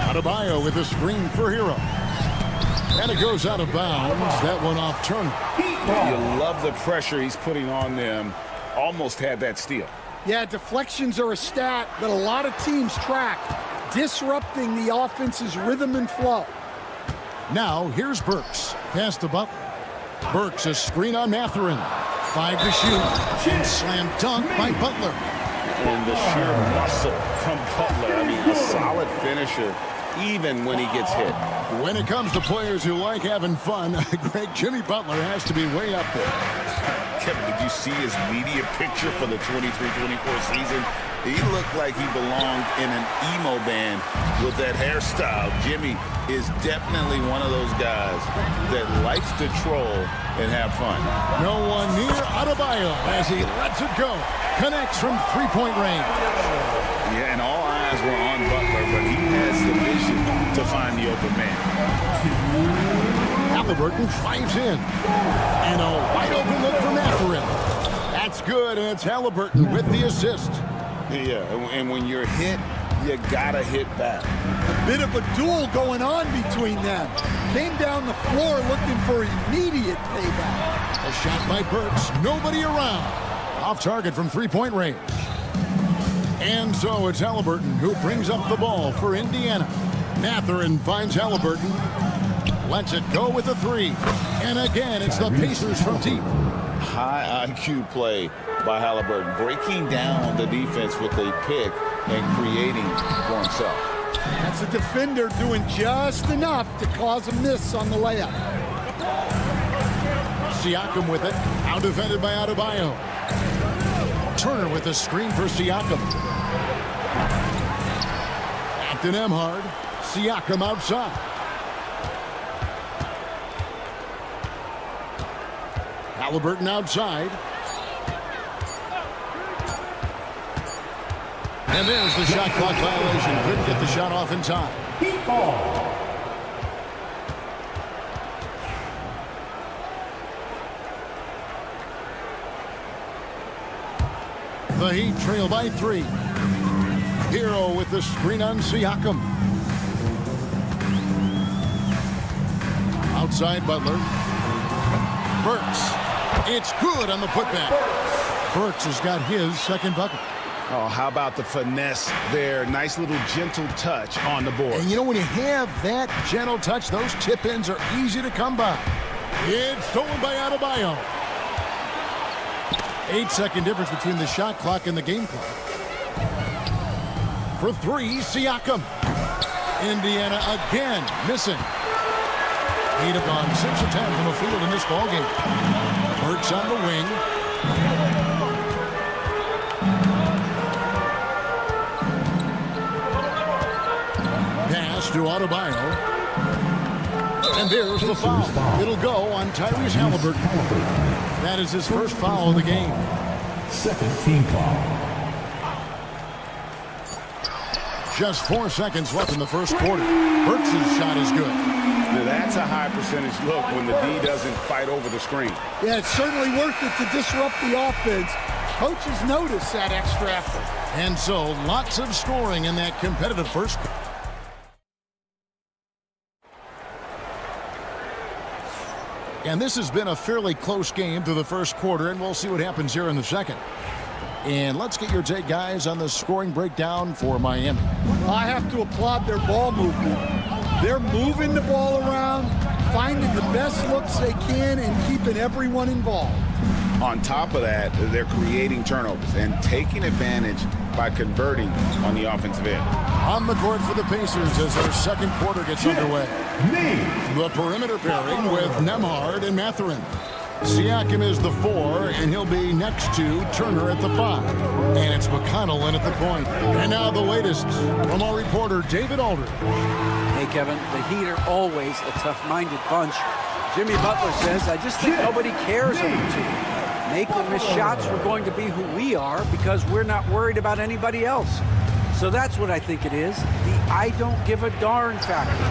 Adebayo with a screen for Hero. And it goes out of bounds. That one off Turner. You love the pressure he's putting on them. Almost had that steal. Yeah, deflections are a stat that a lot of teams track, disrupting the offense's rhythm and flow. Now, here's Burks. Pass to Butler. Burks, a screen on Mathurin. 5 to shoot. And slam dunk by Butler. And the sheer muscle from Butler. I mean, a solid finisher, even when he gets hit. When it comes to players who like having fun, Greg, Jimmy Butler has to be way up there. Kevin, did you see his media picture for the 23-24 season? He looked like he belonged in an emo band with that hairstyle. Jimmy is definitely one of those guys that likes to troll and have fun. No one near Adebayo as he lets it go. Connects from three-point range. Yeah, and all eyes were on Butler, but he has the vision to find the open man. Haliburton drives in. And a wide-open look for Mathurin. That's good, and it's Haliburton with the assist. Yeah, and when you're hit, you gotta hit back. A bit of a duel going on between them. Came down the floor looking for immediate payback. A shot by Burks. Nobody around. Off target from three-point range. And so it's Haliburton who brings up the ball for Indiana. Mathurin finds Haliburton. Lets it go with a 3. And again, it's the Pacers from deep. High IQ play by Haliburton, breaking down the defense with a pick and creating for himself. That's a defender doing just enough to cause a miss on the layup. Siakam with it, out defended by Adebayo. Turner with a screen for Siakam. Back to Nembhard. Siakam outside. Haliburton outside. And there's the shot clock violation. Couldn't get the shot off in time. Heat ball. The Heat trail by 3. Hero with the screen on Siakam. Outside Butler. Burks. It's good on the putback. Burks has got his second bucket. Oh, how about the finesse there? Nice little gentle touch on the board. And you know, when you have that gentle touch, those tip-ins are easy to come by. It's stolen by Adebayo. 8-second difference between the shot clock and the game clock. For 3, Siakam. Indiana again missing. Heat have gone 6 of 10 from the field in this ballgame. Burks on the wing. Pass to Adebayo. And there's the foul. It'll go on Tyrese Halliburton. That is his first foul of the game. Second team foul. Just 4 seconds left in the first quarter. Burks' shot is good. Now that's a high percentage look when the D doesn't fight over the screen. Yeah, it's certainly worth it to disrupt the offense. Coaches notice that extra effort. And so, lots of scoring in that competitive first quarter. And this has been a fairly close game through the first quarter, and we'll see what happens here in the second. And let's get your take, guys, on the scoring breakdown for Miami. Well, I have to applaud their ball movement. They're moving the ball around, finding the best looks they can, and keeping everyone involved. On top of that, they're creating turnovers and taking advantage by converting on the offensive end. On the court for the Pacers as their second quarter gets underway. The perimeter pairing with Nembhard and Mathurin. Siakam is the 4, and he'll be next to Turner at the 5. And it's McConnell in at the point. And now the latest from our reporter, David Aldridge. Hey, Kevin, the Heat are always a tough-minded bunch. Jimmy Butler says, I just think nobody cares on the team. Make or miss shots, we're going to be who we are because we're not worried about anybody else. So that's what I think it is, the I don't give a darn factor.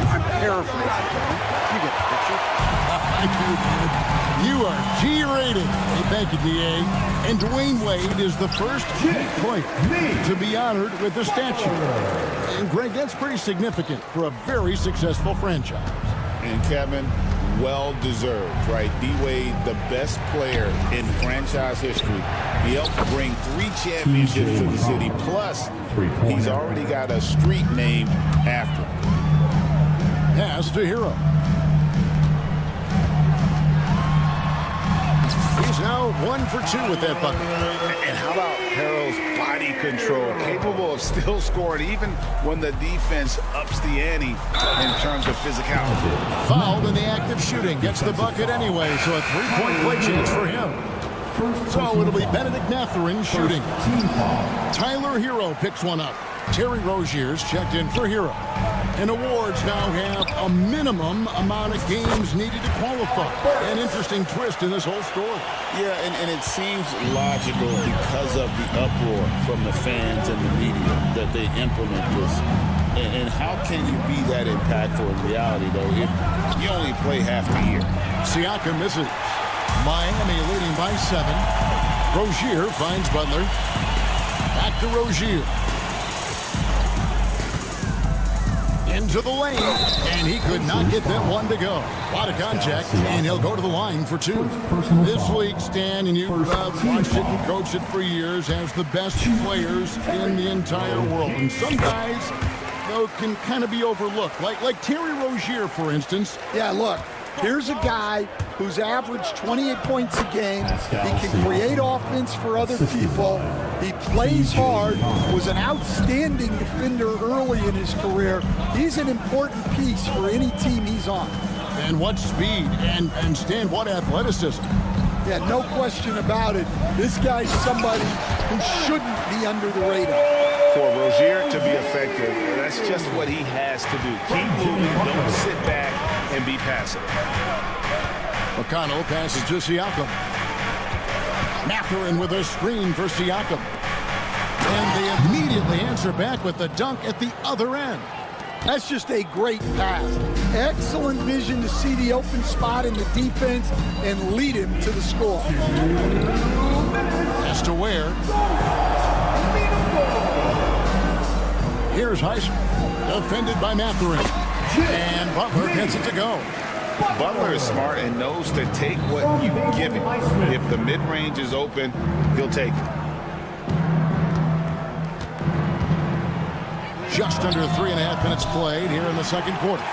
I'm paraphrasing, Kevin. You get the picture. You are G-rated. Hey, thank you, D.A. And Dwayne Wade is the first player to be honored with the statue. And, Greg, that's pretty significant for a very successful franchise. And, Kevin, well-deserved, right? D-Wade, the best player in franchise history. He helped bring 3 championships to the city. Plus, he's already got a street named after him. Pass to Hero. He's now 1 for 2 with that bucket. And how about Harrell's body control, capable of still scoring even when the defense ups the ante in terms of physicality. Fouled in the act of shooting, gets the bucket anyway, so a 3-point play chance for him. So it'll be Benedict Mathurin shooting. Tyler Hero picks one up. Terry Rozier's checked in for Hero. And awards now have a minimum amount of games needed to qualify. An interesting twist in this whole story. Yeah, and it seems logical because of the uproar from the fans and the media that they implement this. And how can you be that impactful in reality, though, if you only play half the year? Siakam misses. Miami leading by 7. Rozier finds Butler. Back to Rozier. Into the lane, and he could not get that one to go. A lot of contact, and he'll go to the line for 2. This league, Stan, and you've watched it and coached it for years, has the best players in the entire world. And some guys, though, can kind of be overlooked, like Terry Rozier, for instance. Yeah, look, here's a guy who's averaged 28 points a game. He can create offense for other people. He plays hard, was an outstanding defender early in his career. He's an important piece for any team he's on. And what speed, and Stan, what athleticism. Yeah, no question about it. This guy's somebody who shouldn't be under the radar. For Rozier to be effective, that's just what he has to do. Keep moving, don't sit back and be passive. McConnell passes to Siakam. Mathurin with a screen for Siakam. And they immediately answer back with the dunk at the other end. That's just a great pass. Excellent vision to see the open spot in the defense and lead him to the score. Pass to Ware. Here's Highsmith. Defended by Mathurin. And Butler gets it to go. Butler is smart and knows to take what you give him. If the mid-range is open, he'll take it. Just under 3.5 minutes played here in the second quarter.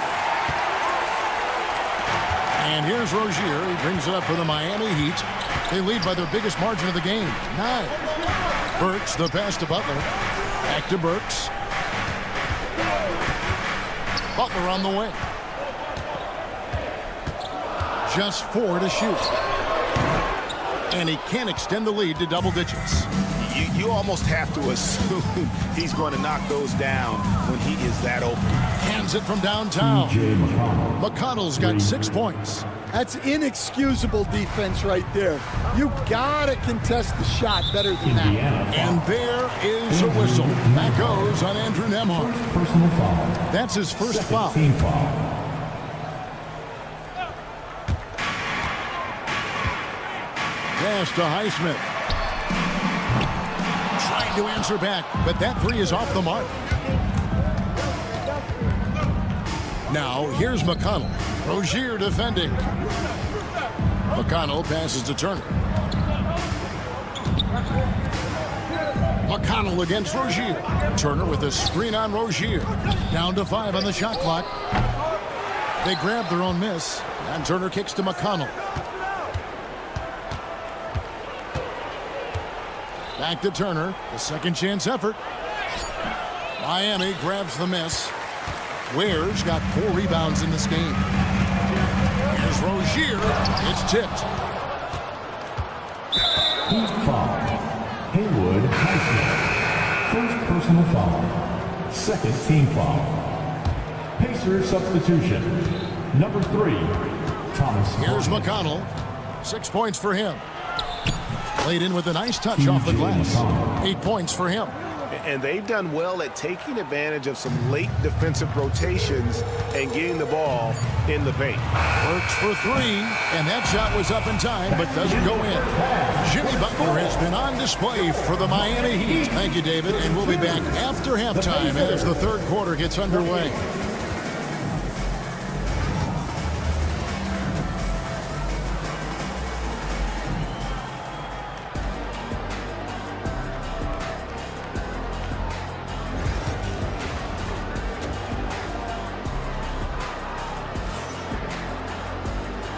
And here's Rozier. He brings it up for the Miami Heat. They lead by their biggest margin of the game, 9. Burks, the pass to Butler. Back to Burks. Butler on the wing. Just 4 to shoot. And he can't extend the lead to double digits. You almost have to assume he's going to knock those down when he is that open. Hands it from downtown. McConnell's got 6 points. That's inexcusable defense right there. You gotta contest the shot better than that. And there is a whistle. That goes on Andrew Nembhard. Personal foul. That's his first foul. Team foul. Pass to Highsmith. Trying to answer back, but that three is off the mark. Now, here's McConnell. Rozier defending. McConnell passes to Turner. McConnell against Rozier. Turner with a screen on Rozier. Down to 5 on the shot clock. They grab their own miss, and Turner kicks to McConnell. Back to Turner, the second chance effort. Miami grabs the miss. Ware's got 4 rebounds in this game. Here's Rozier. It's tipped. Heat foul. Haywood Highsmith. First personal foul. Second team foul. Pacer substitution. Number 3, Thomas. Here's McConnell. 6 points for him. Laid in with a nice touch off the glass. 8 points for him. And they've done well at taking advantage of some late defensive rotations and getting the ball in the paint. Works for 3, and that shot was up in time, but doesn't go in. Jimmy Butler has been on display for the Miami Heat. Thank you, David, and we'll be back after halftime as the third quarter gets underway.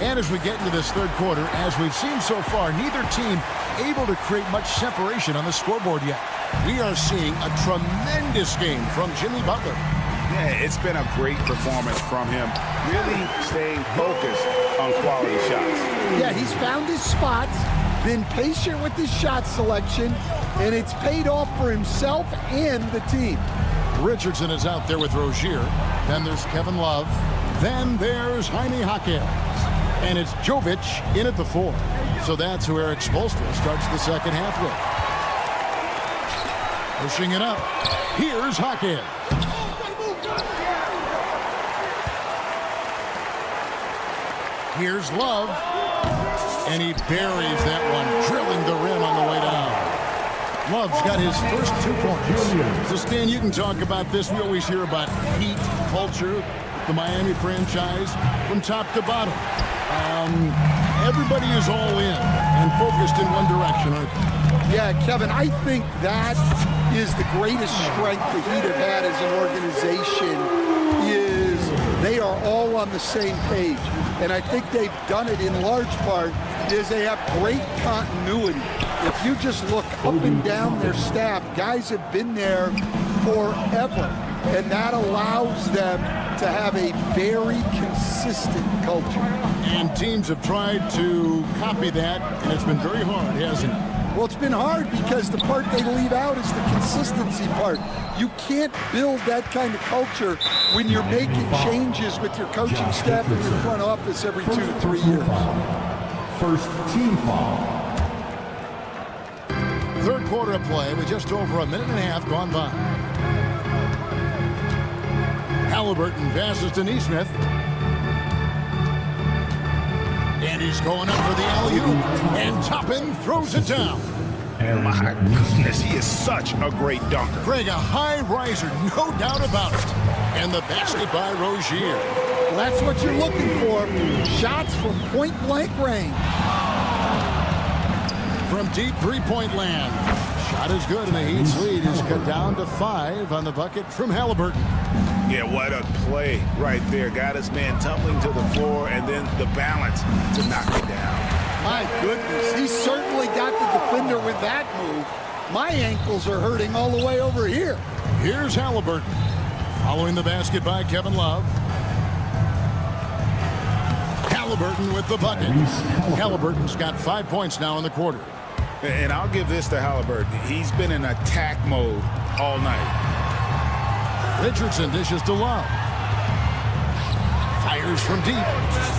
And as we get into this third quarter, as we've seen so far, neither team able to create much separation on the scoreboard yet. We are seeing a tremendous game from Jimmy Butler. Yeah, it's been a great performance from him. Really staying focused on quality shots. Yeah, he's found his spots, been patient with his shot selection, and it's paid off for himself and the team. Richardson is out there with Rozier. Then there's Kevin Love. Then there's Jaime Jaquez. And it's Jovic in at the 4. So that's who Eric Spoelstra starts the second half with. Pushing it up. Here's Jaquez. Here's Love. And he buries that one, drilling the rim on the way down. Love's got his first 2 points. So, Stan, you can talk about this. We always hear about Heat culture, the Miami franchise, from top to bottom. Everybody is all in and focused in one direction, aren't they? Yeah, Kevin, I think that is the greatest strength the Heat have had as an organization is they are all on the same page. And I think they've done it in large part is they have great continuity. If you just look up and down their staff, guys have been there forever. And that allows them to have a very consistent culture. And teams have tried to copy that, and it's been very hard, hasn't it? Well, it's been hard because the part they leave out is the consistency part. You can't build that kind of culture when you're making changes with your coaching staff and your front office every 2 to 3 years. First team foul. Third quarter of play with just over a minute and a half gone by. Halliburton passes to Neesmith. And he's going up for the alley-oop. And Toppin throws it down. My goodness, he is such a great dunker. Greg, a high riser, no doubt about it. And the basket by Rozier. Well, that's what you're looking for. Shots from point-blank range. From deep three-point land. Shot is good, and the Heat's lead is cut down to 5 on the bucket from Halliburton. Yeah, what a play right there. Got his man tumbling to the floor, and then the balance to knock it down. My goodness, he certainly got the defender with that move. My ankles are hurting all the way over here. Here's Halliburton. Following the basket by Kevin Love. Halliburton with the bucket. Halliburton's got 5 points now in the quarter. And I'll give this to Halliburton. He's been in attack mode all night. Richardson dishes to Love. Fires from deep.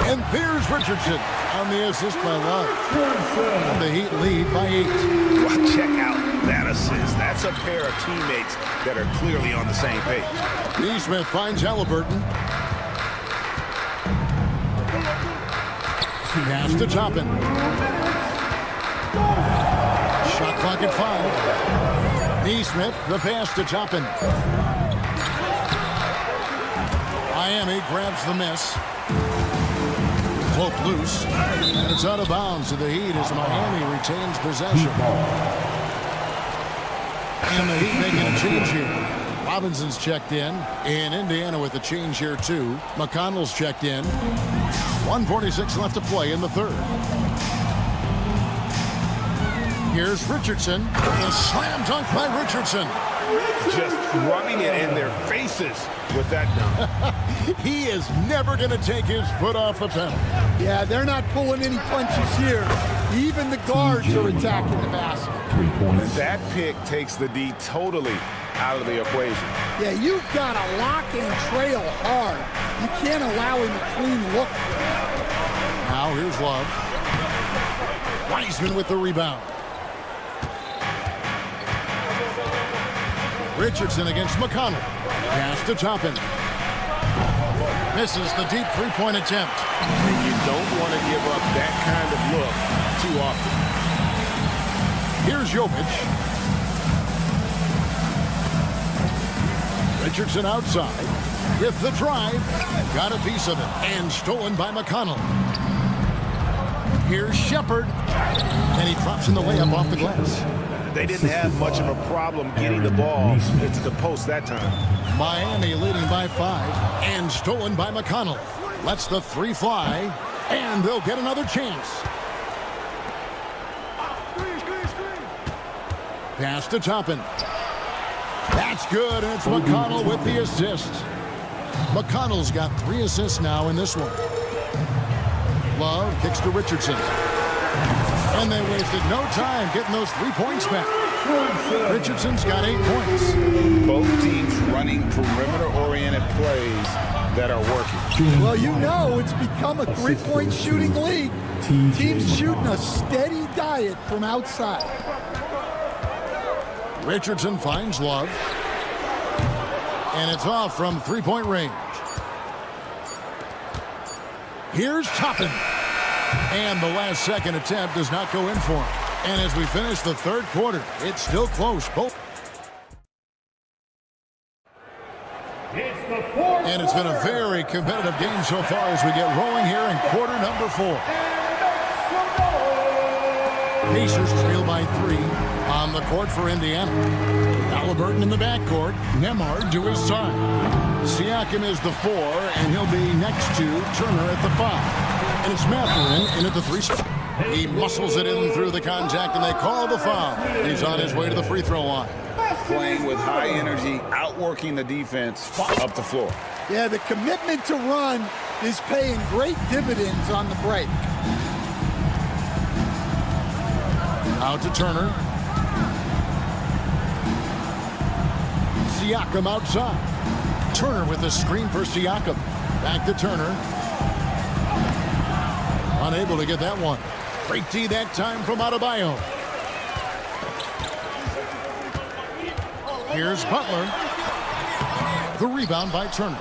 And there's Richardson on the assist by Love. And the Heat lead by 8. Well, check out that assist. That's a pair of teammates that are clearly on the same page. Neesmith finds Halliburton. Pass to Toppin. Shot clock at 5. Neesmith, the pass to Toppin. Miami grabs the miss. Cloak loose. And it's out of bounds to the Heat as Miami retains possession. And the Heat making a change here. Robinson's checked in Indiana with a change here too. McConnell's checked in. 1:46 left to play in the third. Here's Richardson. A slam dunk by Richardson. Just rubbing it in their faces with that dunk. He is never going to take his foot off the pedal. Yeah, they're not pulling any punches here. Even the guards are attacking the basket. And that pick takes the D totally out of the equation. Yeah, you've got to lock and trail hard. You can't allow him a clean look. Now here's Love. Wiseman with the rebound. Richardson against McConnell. Pass to Toppin. Misses the deep three-point attempt. And you don't want to give up that kind of look too often. Here's Jovic. Richardson outside with the drive. Got a piece of it and stolen by McConnell. Here's Shepard. And he drops in the layup off the glass. They didn't have much of a problem getting the ball into the post that time. Miami leading by 5 and stolen by McConnell. Lets the three fly, and they'll get another chance. Pass to Toppin. That's good, and it's McConnell with the assist. McConnell's got 3 assists now in this one. Love kicks to Richardson. And they wasted no time getting those 3 points back. Richardson's got 8 points. Both teams running perimeter-oriented plays that are working. Well, you know it's become a three-point shooting league. Teams shooting a steady diet from outside. Richardson finds Love. And it's off from three-point range. Here's Toppin. And the last second attempt does not go in for him. And as we finish the third quarter, it's still close. Both. And it's been a very competitive game so far as we get rolling here in quarter number 4. Pacers trail by 3 on the court for Indiana. Halliburton in the backcourt. Nembhard to his side. Siakam is the 4, and he'll be next to Turner at the 5. And it's Mathurin in at the 3 spot. He muscles it in through the contact, and they call the foul. He's on his way to the free throw line. Playing with high energy, outworking the defense up the floor. Yeah, the commitment to run is paying great dividends on the break. Out to Turner. Siakam outside. Turner with the screen for Siakam. Back to Turner. Unable to get that one. Break D that time from Adebayo. Here's Butler. The rebound by Turner.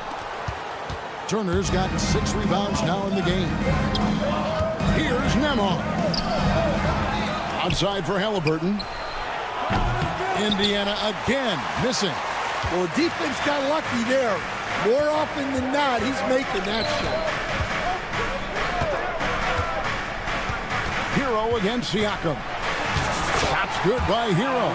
Turner's got 6 rebounds now in the game. Here's Nembhard. Outside for Halliburton. Indiana again missing. Well, the defense got lucky there. More often than not, he's making that shot. Hero against Siakam. That's good by Hero.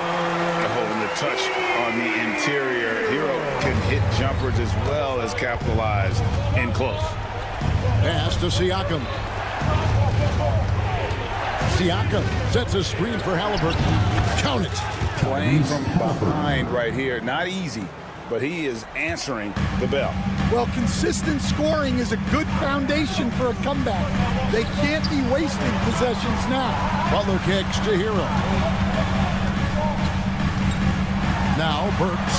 Holding the touch on the interior. Hero can hit jumpers as well as capitalize in close. Pass to Siakam. Siakam sets a screen for Halliburton. Count it. Playing from behind right here. Not easy, but he is answering the bell. Well, consistent scoring is a good foundation for a comeback. They can't be wasting possessions now. Butler kicks to Hero. Now Burks.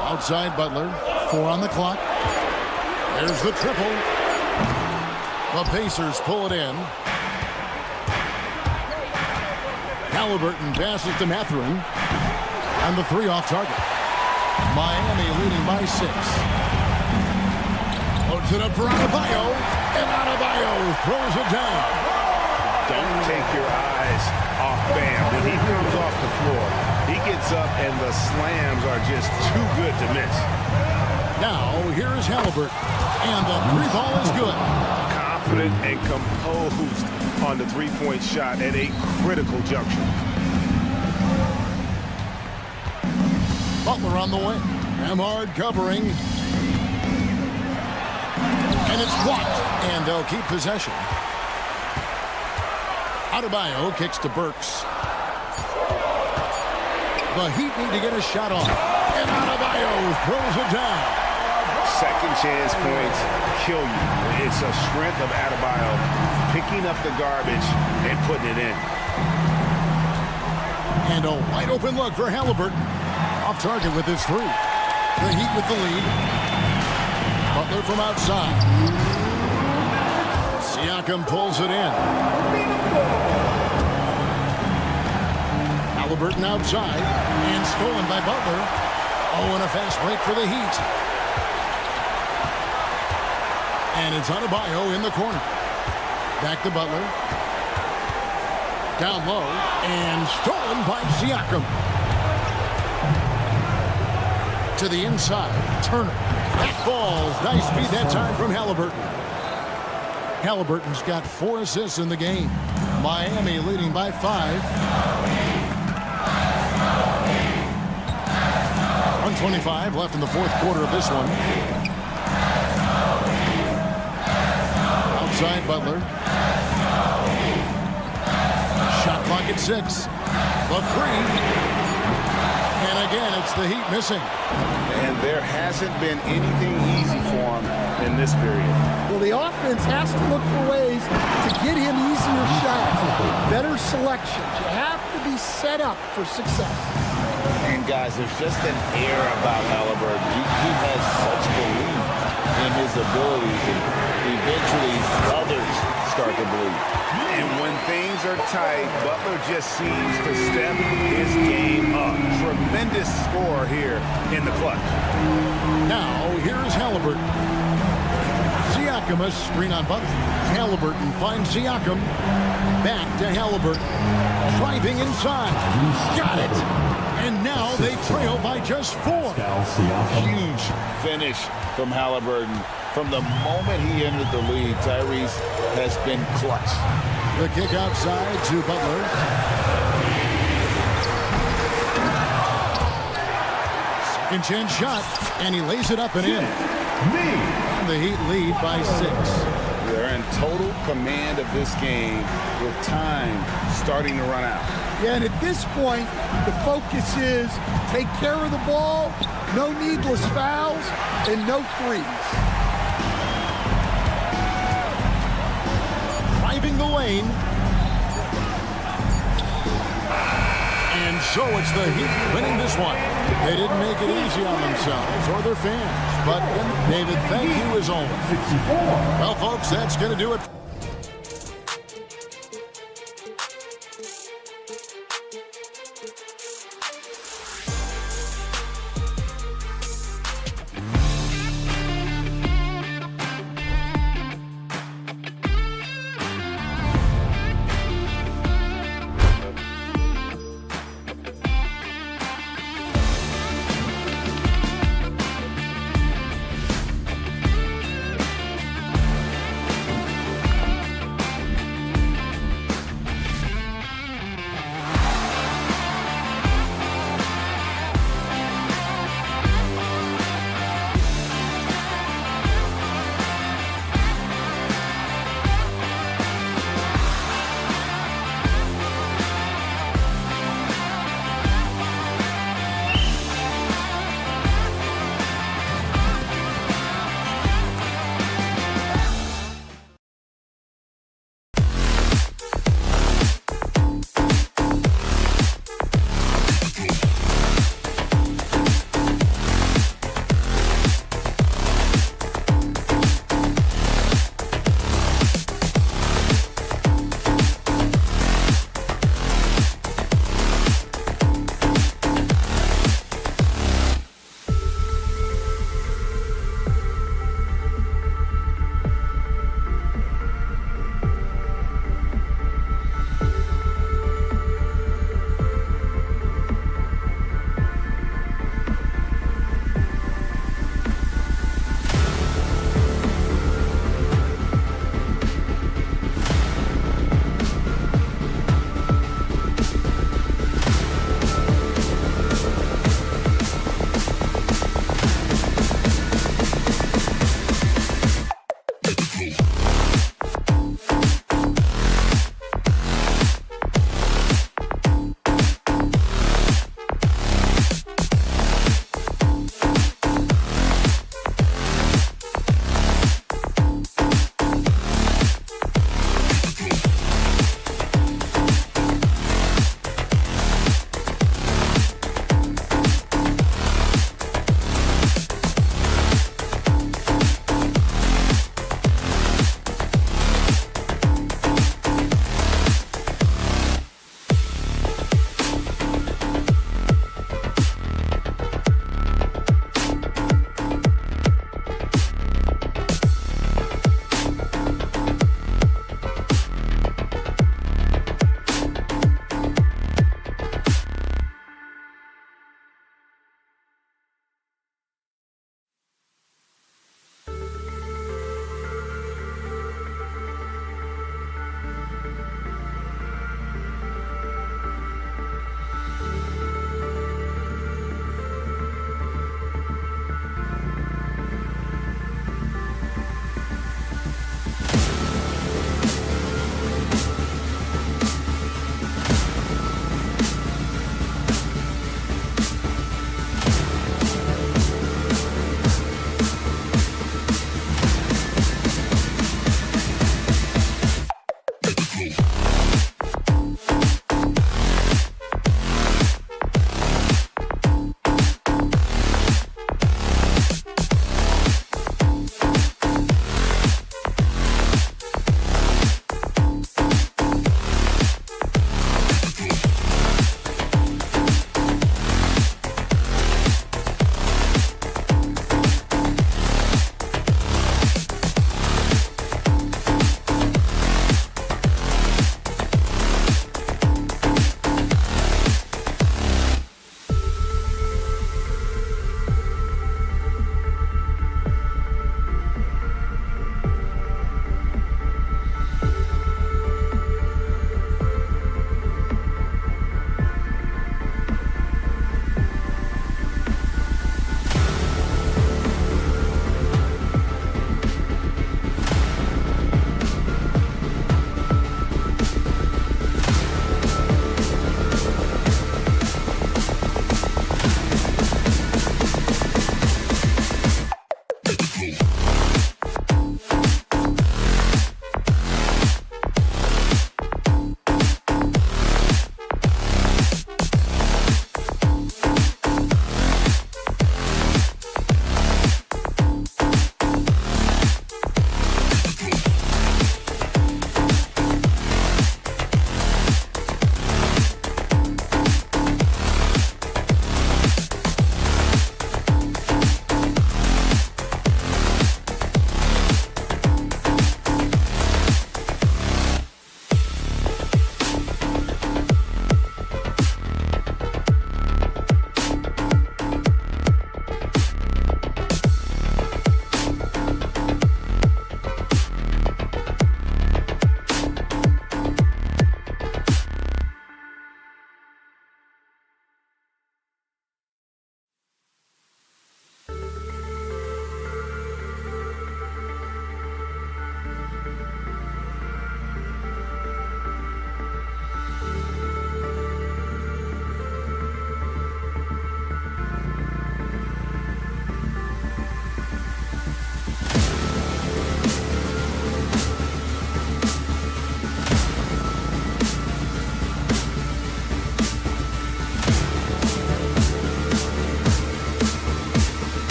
Outside Butler. 4 on the clock. There's the triple. The Pacers pull it in. Halliburton passes to Mathurin. And the 3 off target. Miami leading by 6. Loads it up for Adebayo. And Adebayo throws it down. Don't take your eyes off Bam. When he comes off the floor, he gets up and the slams are just too good to miss. Now, here is Halliburton. And the 3 ball is good. Confident and composed on the three-point shot at a critical juncture. Butler on the wing. Hamard covering. And it's blocked. And they'll keep possession. Adebayo kicks to Burks. The Heat need to get a shot off. And Adebayo throws it down. Second chance points kill you. It's a strength of Adebayo picking up the garbage and putting it in. And a wide open look for Halliburton. Off target with his 3. The Heat with the lead. Butler from outside. Siakam pulls it in. Halliburton outside. And stolen by Butler. Oh, and a fast break for the Heat. And it's Adebayo in the corner. Back to Butler. Down low. And stolen by Siakam. To the inside. Turner. That falls. Nice feed that time from Halliburton. Halliburton's got 4 assists in the game. Miami leading by 5. 1:25 left in the 4th quarter of this one. Outside Butler. Shot clock at 6. The 3. And again, it's the Heat missing. And there hasn't been anything easy for him in this period. Well, the offense has to look for ways to get him easier shots, better selections. You have to be set up for success. And guys, there's just an air about Halliburton. He has such belief in his abilities, and eventually others start to believe. And when things are tight, Butler just seems to step his game up. Tremendous score here in the clutch. Now, here's Halliburton. Siakam, a screen on Butler. Halliburton finds Siakam. Back to Halliburton. Driving inside. Got it. And now they trail by just 4. Huge finish from Halliburton. From the moment he entered the league, Tyrese has been clutch. The kick outside to Butler. Second chance shot, and he lays it up and in. And the Heat lead by 6. They're in total command of this game with time starting to run out. Yeah, and at this point, the focus is take care of the ball, no needless fouls, and no threes. Driving the lane. And so it's the Heat winning this one. They didn't make it easy on themselves or their fans. But David, thank you as always. Well, folks, that's going to do it.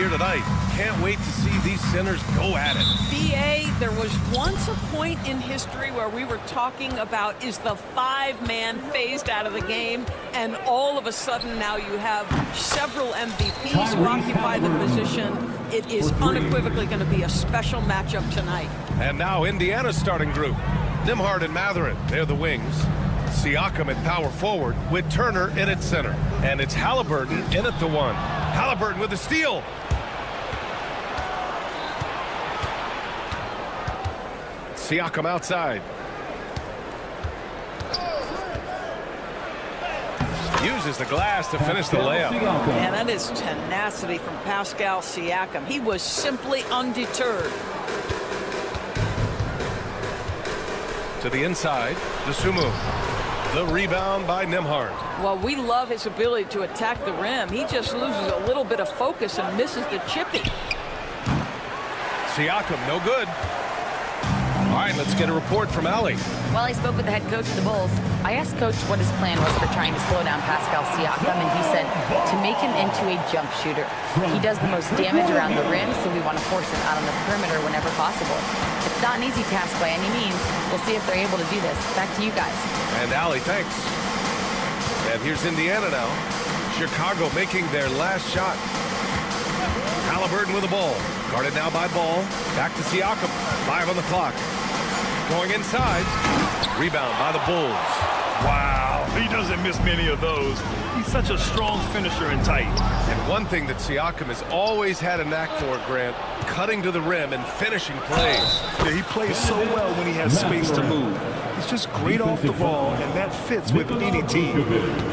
here tonight. Can't wait to see these centers go at it. BA, there was once a point in history where we were talking about, is the 5-man phased out of the game? And all of a sudden now you have several MVPs who occupy the position. It is unequivocally going to be a special matchup tonight. And now Indiana's starting group. Nembhard and Mathurin, they're the wings. Siakam at power forward with Turner in at center. And it's Halliburton in at the 1. Halliburton with the steal. Siakam outside. Uses the glass to finish the layup. Man, that is tenacity from Pascal Siakam. He was simply undeterred. To the inside, Dosunmu. The rebound by Nembhard. Well, we love his ability to attack the rim. He just loses a little bit of focus and misses the chippy. Siakam, no good. All right, let's get a report from Allie. Well, I spoke with the head coach of the Bulls. I asked Coach what his plan was for trying to slow down Pascal Siakam, and he said to make him into a jump shooter. He does the most damage around the rim, so we want to force him out on the perimeter whenever possible. It's not an easy task by any means. We'll see if they're able to do this. Back to you guys. And Allie, thanks. And here's Indiana now. Chicago making their last shot. Halliburton with the ball. Guarded now by Ball. Back to Siakam. 5 on the clock. Going inside. Rebound by the Bulls. Wow, he doesn't miss many of those. He's such a strong finisher and tight. And one thing that Siakam has always had a knack for, Grant, cutting to the rim and finishing plays. Yeah, he plays so well when he has space to move. He's just great off the ball, and that fits with any team.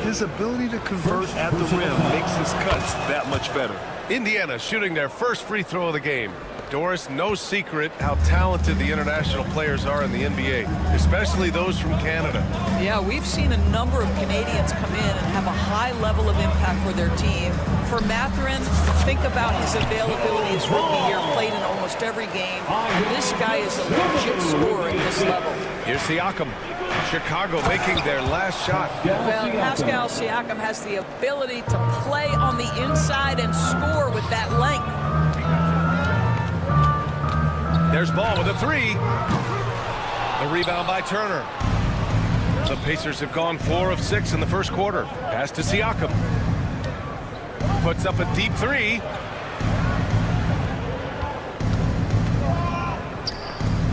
His ability to convert at the rim makes his cuts that much better. Indiana shooting their first free throw of the game. Doris, no secret how talented the international players are in the NBA, especially those from Canada. Yeah, we've seen a number of Canadians come in and have a high level of impact for their team. For Mathurin, think about his availability his rookie year, played in almost every game. This guy is a legit scorer at this level. Here's Siakam. Chicago making their last shot. Well, Pascal Siakam has the ability to play on the inside and score with that length. There's Ball with a 3. The rebound by Turner. The Pacers have gone 4 of 6 in the first quarter. Pass to Siakam. Puts up a deep 3.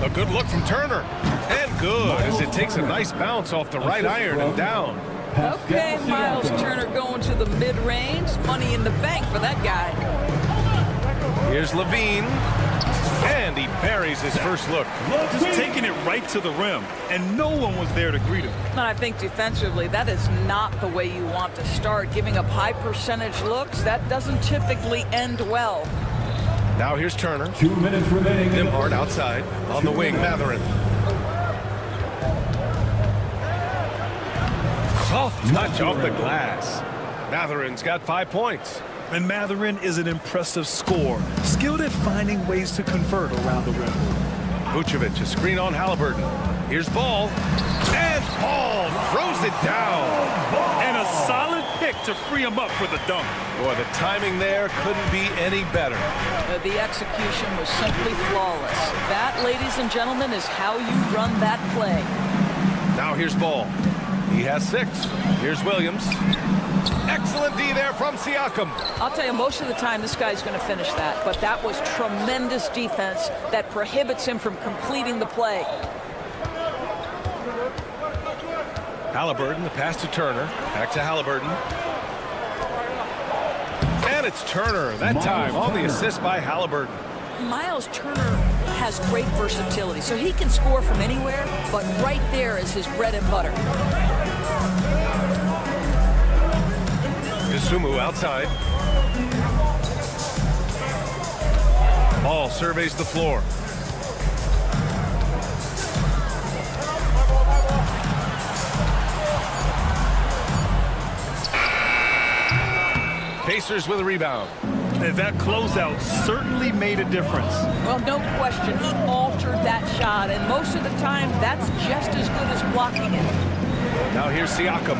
A good look from Turner. And good as it takes a nice bounce off the right iron and down. Okay, Miles Turner going to the mid-range. Money in the bank for that guy. Here's Levine. And he buries his first look. Just taking it right to the rim, and no one was there to greet him. And I think defensively, that is not the way you want to start. Giving up high percentage looks, that doesn't typically end well. Now here's Turner. 2 minutes remaining. Nembhard outside. On the wing, Mathurin. Soft touch off the glass. Mathurin's got 5 points. And Mathurin is an impressive scorer, skilled at finding ways to convert around the rim. Vucevic, a screen on Halliburton. Here's Ball. And Ball throws it down. And a solid pick to free him up for the dunk. Boy, the timing there couldn't be any better. The execution was simply flawless. That, ladies and gentlemen, is how you run that play. Now here's Ball. He has 6. Here's Williams. Excellent D there from Siakam. I'll tell you, most of the time this guy's going to finish that, but that was tremendous defense that prohibits him from completing the play. Halliburton, the pass to Turner. Back to Halliburton. And it's Turner, that time on the assist by Halliburton. Miles Turner has great versatility, so he can score from anywhere, but right there is his bread and butter. Dosunmu outside. Ball surveys the floor. Pacers with a rebound. And that closeout certainly made a difference. Well, no question, he altered that shot, and most of the time, that's just as good as blocking it. Now here's Siakam.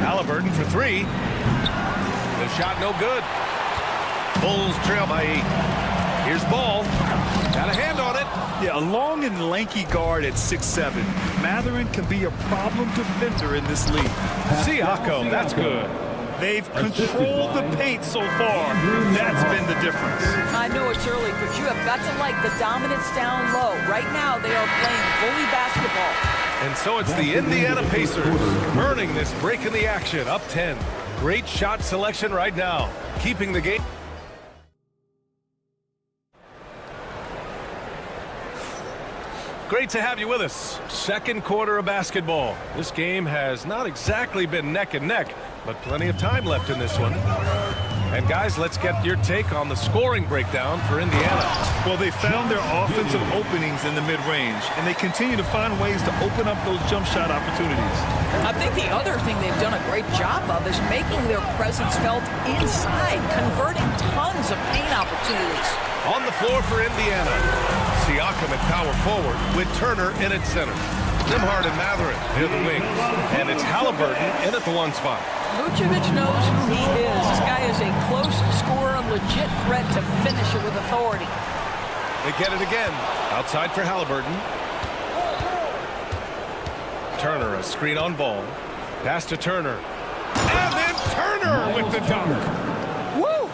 Halliburton for 3. The shot no good. Bulls trail by 8. Here's ball. Got a hand on it. Yeah, a long and lanky guard at 6'7". Mathurin can be a problem defender in this league. Siakam, that's good. They've controlled the paint so far. That's been the difference. I know it's early, but you have got to like the dominance down low. Right now, they are playing bully basketball. And so it's the Indiana Pacers earning this break in the action, up 10. Great shot selection right now, keeping the game. Great to have you with us. Second quarter of basketball. This game has not exactly been neck and neck, but plenty of time left in this one. And guys, let's get your take on the scoring breakdown for Indiana. Well, they found their offensive openings in the mid-range, and they continue to find ways to open up those jump shot opportunities. I think the other thing they've done a great job of is making their presence felt inside, converting tons of paint opportunities. On the floor for Indiana, Siakam at power forward with Turner in at center. Nembhard and Mathurin near the wings. And it's Halliburton in at the 1 spot. Vucevic knows who he is. This guy is a close scorer, legit threat to finish it with authority. They get it again. Outside for Halliburton. Turner, a screen on ball. Pass to Turner. And then Turner with the dunk. Woo!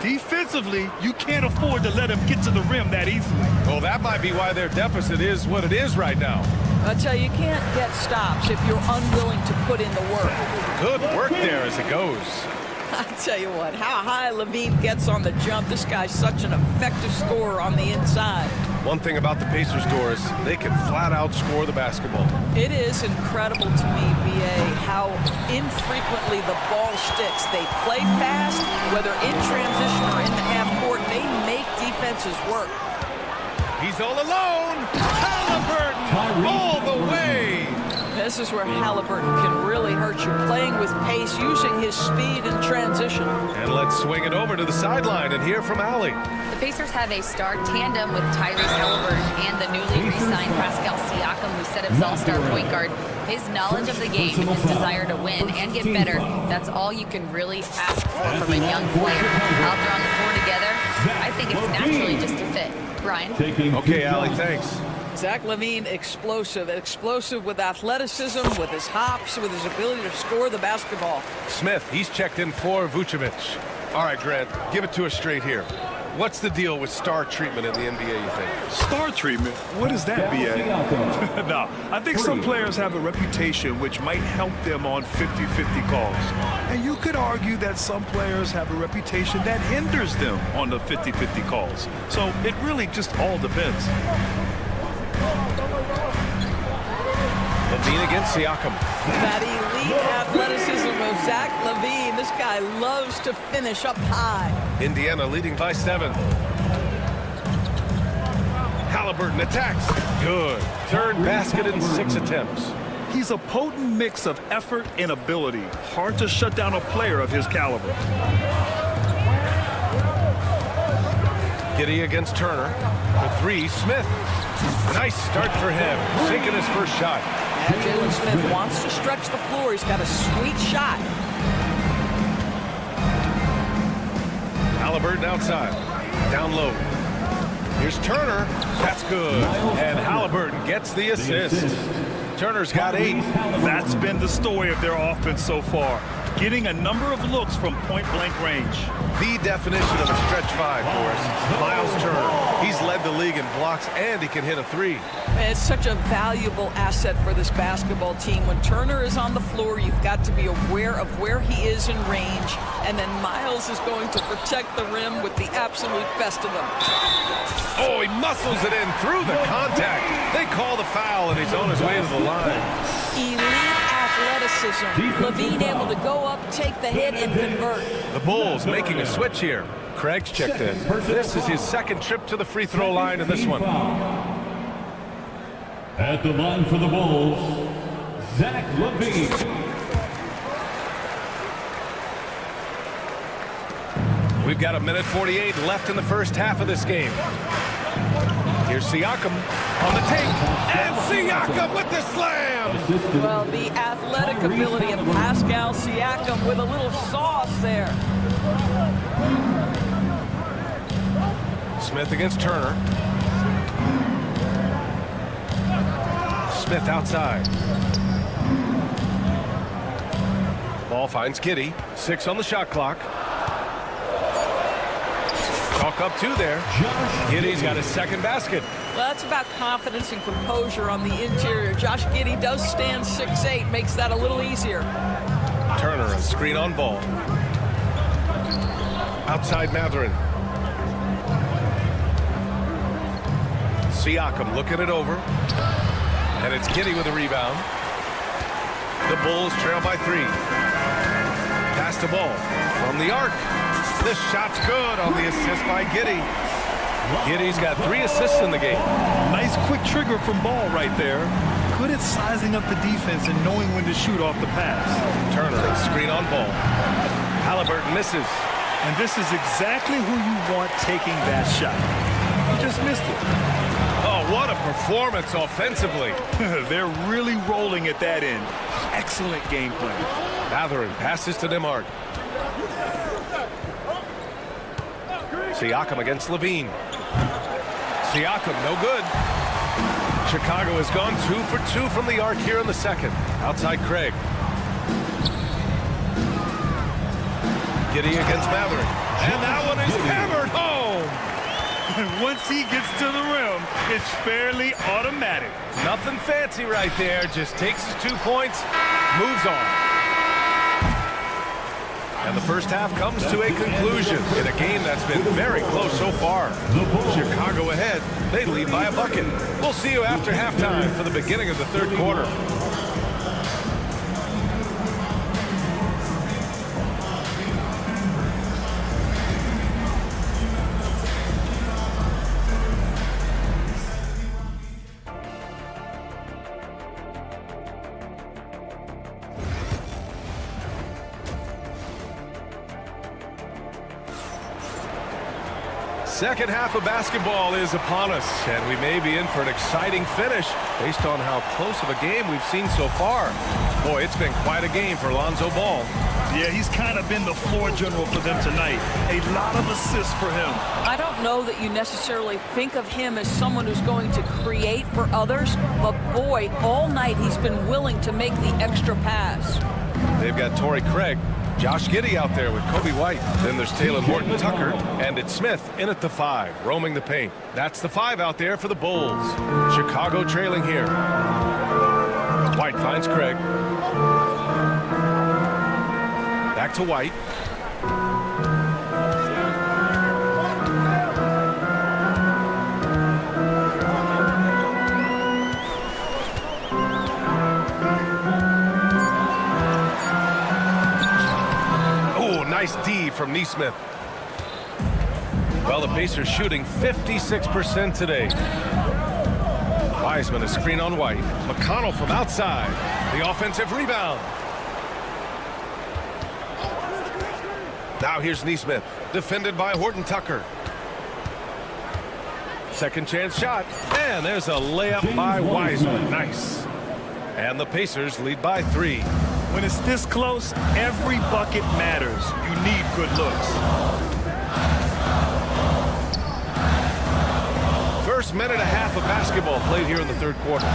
Defensively, you can't afford to let him get to the rim that easily. Well, that might be why their deficit is what it is right now. I tell you, you can't get stops if you're unwilling to put in the work. Good work there as it goes. I tell you what, how high Levine gets on the jump. This guy's such an effective scorer on the inside. One thing about the Pacers, Doris, they can flat out score the basketball. It is incredible to me, B.A., how infrequently the ball sticks. They play fast, whether in transition or in the half court. They make defenses work. He's all alone. Halliburton all the way. This is where Halliburton can really hurt you, playing with pace, using his speed in transition. And let's swing it over to the sideline and hear from Allie. The Pacers have a star tandem with Tyrese Halliburton and the newly re-signed Pascal Siakam, who set up all-star point guard. His knowledge of the game and his desire to win and get better, that's all you can really ask for from a young player. Out there on the floor together, I think it's naturally just a fit. Brian? Okay, Allie, thanks. Zach LaVine, explosive with athleticism, with his hops, with his ability to score the basketball. Smith, he's checked in for Vucevic. All right, Grant, give it to us straight here. What's the deal with star treatment in the NBA, you think? Star treatment? What is that, B.A.? No, I think some players have a reputation which might help them on 50-50 calls. And you could argue that some players have a reputation that hinders them on the 50-50 calls. So it really just all depends. LaVine against Siakam. That elite athleticism of Zach LaVine. This guy loves to finish up high. Indiana leading by 7. Halliburton attacks. Good. Third basket in 6 attempts. He's a potent mix of effort and ability. Hard to shut down a player of his caliber. Giddey against Turner. For 3, Smith. Nice start for him. Sinking his first shot. And Jalen Smith wants to stretch the floor. He's got a sweet shot. Halliburton outside. Down low. Here's Turner. That's good. And Halliburton gets the assist. Turner's got 8. That's been the story of their offense so far. Getting a number of looks from point-blank range. The definition of a stretch 5, Boris. Miles Turner. He's led the league in blocks, and he can hit a 3. It's such a valuable asset for this basketball team. When Turner is on the floor, you've got to be aware of where he is in range, and then Miles is going to protect the rim with the absolute best of them. Oh, he muscles it in through the contact. They call the foul, and he's on his way to the line. Elite athleticism. LaVine able to go up, take the hit, and convert. The Bulls making a switch here. Craig's checked in. This is his second trip to the free throw line in this one. At the line for the Bulls, Zach LaVine. We've got 1:48 left in the first half of this game. Here's Siakam. On the take, and Siakam with the slam. Well, the athletic ability of Pascal Siakam with a little sauce there. Smith against Turner. Smith outside. Ball finds Giddey. 6 on the shot clock. Chalk up 2 there. Giddey's got his second basket. Well, that's about confidence and composure on the interior. Josh Giddey does stand 6'8", makes that a little easier. Turner, a screen on ball. Outside Mathurin. Siakam looking it over. And it's Giddey with a rebound. The Bulls trail by 3. Pass the ball from the arc. The shot's good on the assist by Giddey. Giddey's got 3 assists in the game. Nice quick trigger from Ball right there. Good at sizing up the defense and knowing when to shoot off the pass. Turner, a screen on Ball. Halliburton misses. And this is exactly who you want taking that shot. He just missed it. Oh, what a performance offensively. They're really rolling at that end. Excellent game plan. Mathurin passes to DeMarc. Siakam against Levine. Siakam, no good. Chicago has gone 2 for 2 from the arc here in the second. Outside Craig. Giddey against Mathurin. And that one is hammered home. Once he gets to the rim, it's fairly automatic. Nothing fancy right there. Just takes his 2 points, moves on. And the first half comes to a conclusion in a game that's been very close so far. Chicago ahead. They lead by a bucket. We'll see you after halftime for the beginning of the third quarter. Second half of basketball is upon us, and we may be in for an exciting finish based on how close of a game we've seen so far. Boy, it's been quite a game for Lonzo Ball. Yeah, he's kind of been the floor general for them tonight. A lot of assists for him. I don't know that you necessarily think of him as someone who's going to create for others, but boy, all night he's been willing to make the extra pass. They've got Torrey Craig. Josh Giddey out there with Kobe White. Then there's Taylor Horton Tucker. And it's Smith in at the 5, roaming the paint. That's the 5 out there for the Bulls. Chicago trailing here. White finds Craig. Back to White. Nice D from Nesmith. Well, the Pacers shooting 56% today. Wiseman a screen on White. McConnell from outside. The offensive rebound. Now here's Nesmith. Defended by Horton Tucker. Second chance shot. And there's a layup by Wiseman. Nice. And the Pacers lead by 3. When it's this close, every bucket matters. You need good looks. First minute and a half of basketball played here in the third quarter.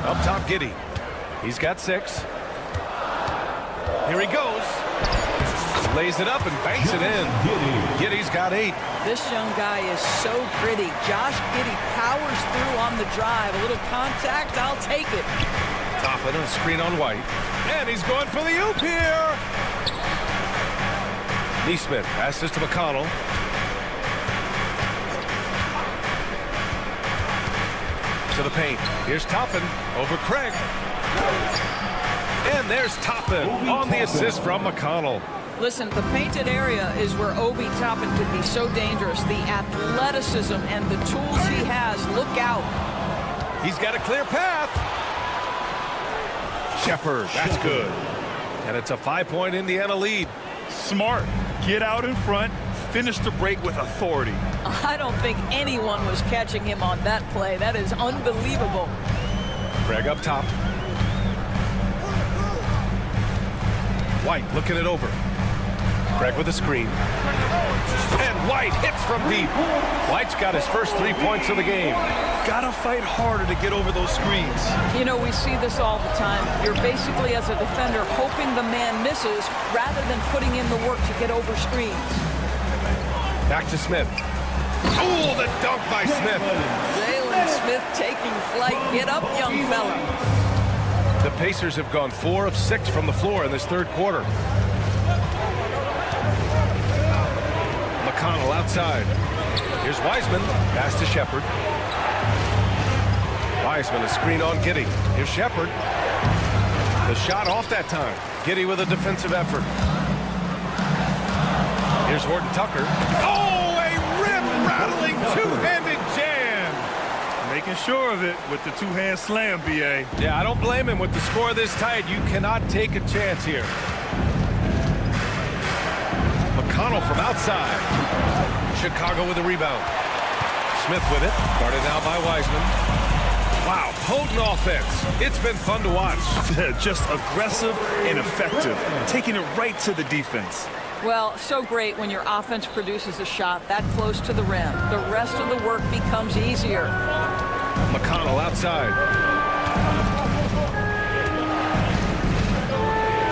Up top, Giddey. He's got 6. Here he goes. Lays it up and banks it in. Giddey's got 8. This young guy is so gritty. Josh Giddey powers through on the drive. A little contact, I'll take it. Toppin a screen on White. And he's going for the oop here. Nesmith passes to McConnell. To the paint. Here's Toppin over Craig. And there's Toppin on the assist from McConnell. Listen, the painted area is where Obi Toppin could be so dangerous. The athleticism and the tools he has, look out. He's got a clear path. Shepard, that's good. And it's a 5-point Indiana lead. Smart. Get out in front, finished the break with authority. I don't think anyone was catching him on that play. That is unbelievable. Craig up top. White looking it over. Craig with a screen. And White hits from deep. White's got his first 3 points of the game. Gotta fight harder to get over those screens. You know, we see this all the time. You're basically, as a defender, hoping the man misses rather than putting in the work to get over screens. Back to Smith. Oh, the dunk by Smith. Jalen Smith taking flight. Get up, young fella. The Pacers have gone 4 of 6 from the floor in this third quarter. McConnell outside. Here's Wiseman. Pass to Shepard. Wiseman, a screen on Giddey. Here's Shepard. The shot off that time. Giddey with a defensive effort. Here's Horton Tucker. Oh, a rim-rattling two-handed jam. Making sure of it with the two-hand slam, B.A. Yeah, I don't blame him. With the score this tight, you cannot take a chance here. McConnell from outside. Chicago with a rebound. Smith with it. Guarded now by Wiseman. Wow, potent offense. It's been fun to watch. Just aggressive and effective. Taking it right to the defense. Well, so great when your offense produces a shot that close to the rim. The rest of the work becomes easier. McConnell outside.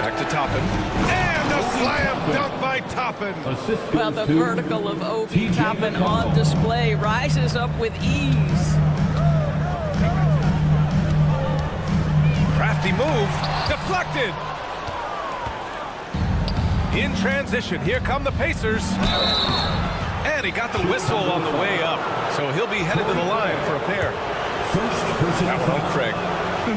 Back to Toppin. And a slam dunk by Toppin. Well, the vertical of Obi Toppin on display rises up with ease. Crafty move. Deflected. In transition, here come the Pacers. And he got the whistle on the way up. So he'll be headed to the line for a pair. That one on Craig.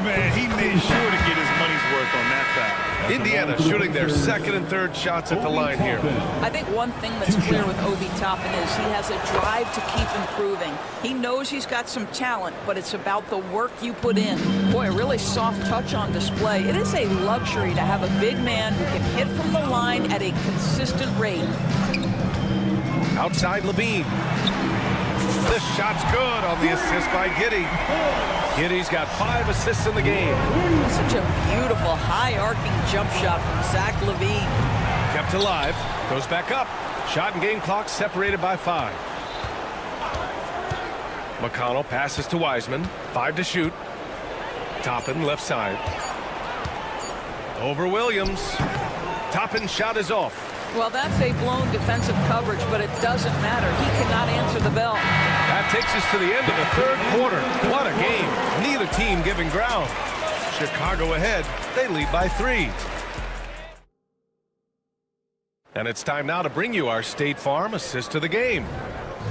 Man, he made sure to get his money's worth on that foul. Indiana shooting their second and third shots at the line here. I think one thing that's clear with Obi Toppin is he has a drive to keep improving. He knows he's got some talent, but it's about the work you put in. Boy, a really soft touch on display. It is a luxury to have a big man who can hit from the line at a consistent rate. Outside Levine. This shot's good on the assist by Giddey. Giddey's got 5 assists in the game. Such a beautiful high-arcing jump shot from Zach Levine. Kept alive. Goes back up. Shot and game clock separated by 5. McConnell passes to Wiseman. 5 to shoot. Toppin left side. Over Williams. Toppin's shot is off. Well, that's a blown defensive coverage, but it doesn't matter. He cannot answer the bell. That takes us to the end of the third quarter. What a game. Neither team giving ground. Chicago ahead. They lead by 3. And it's time now to bring you our State Farm assist of the game.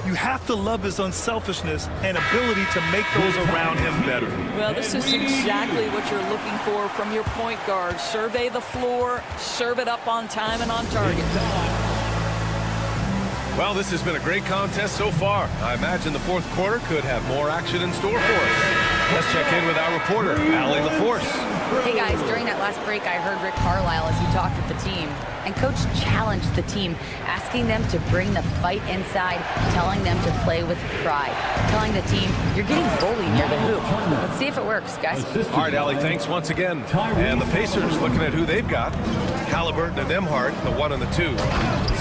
You have to love his unselfishness and ability to make those around him better. Well, this is exactly what you're looking for from your point guard. Survey the floor, serve it up on time and on target. Well, this has been a great contest so far. I imagine the fourth quarter could have more action in store for us. Let's check in with our reporter, Allie LaForce. Hey guys, during that last break, I heard Rick Carlisle as he talked with the team. And Coach challenged the team, asking them to bring the fight inside, telling them to play with pride, telling the team, you're getting bullied near the hoop. Let's see if it works, guys. All right, Allie, thanks once again. And the Pacers looking at who they've got. Halliburton and Nembhard, the 1 and the 2.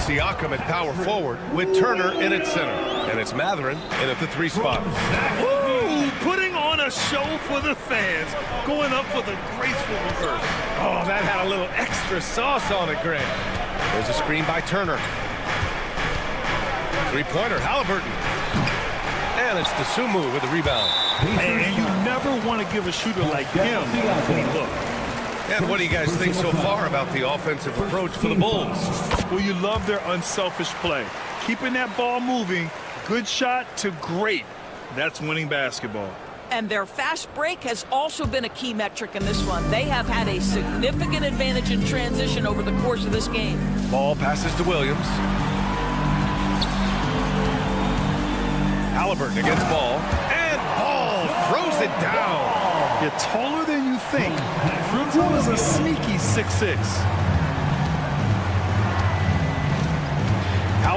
Siakam at power forward with Turner in at center. And it's Matherin in at the 3 spot. Ooh, putting on a show for the fans, going up for the graceful reverse. Oh, that had a little extra sauce on it, Grant. There's a screen by Turner. 3-pointer, Halliburton. And it's Dosunmu with the rebound. And you never want to give a shooter like him any look. And what do you guys think so far about the offensive approach for the Bulls? Well, you love their unselfish play. Keeping that ball moving, good shot to great. That's winning basketball. And their fast break has also been a key metric in this one. They have had a significant advantage in transition over the course of this game. Ball passes to Williams. Halliburton against Ball. And Ball throws it down. You're taller than you think. Brunson is a sneaky 6'6".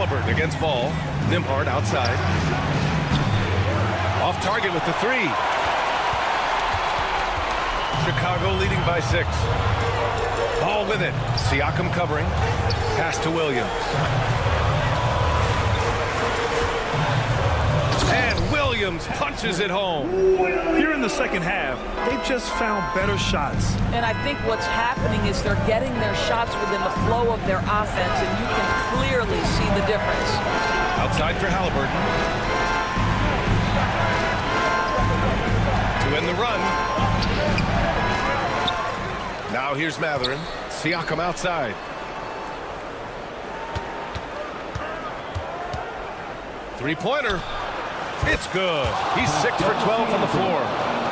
Halliburton against ball. Nembhard outside. Off target with the three. Chicago leading by 6. Ball with it. Siakam covering. Pass to Williams. And Williams punches it home. Here in the second half, they've just found better shots. And I think what's happening is they're getting their shots within the flow of their offense, and you can clearly see the difference. Outside for Halliburton. To end the run. Now here's Matherin. Siakam outside. Three-pointer. It's good. He's 6 for 12 from the floor.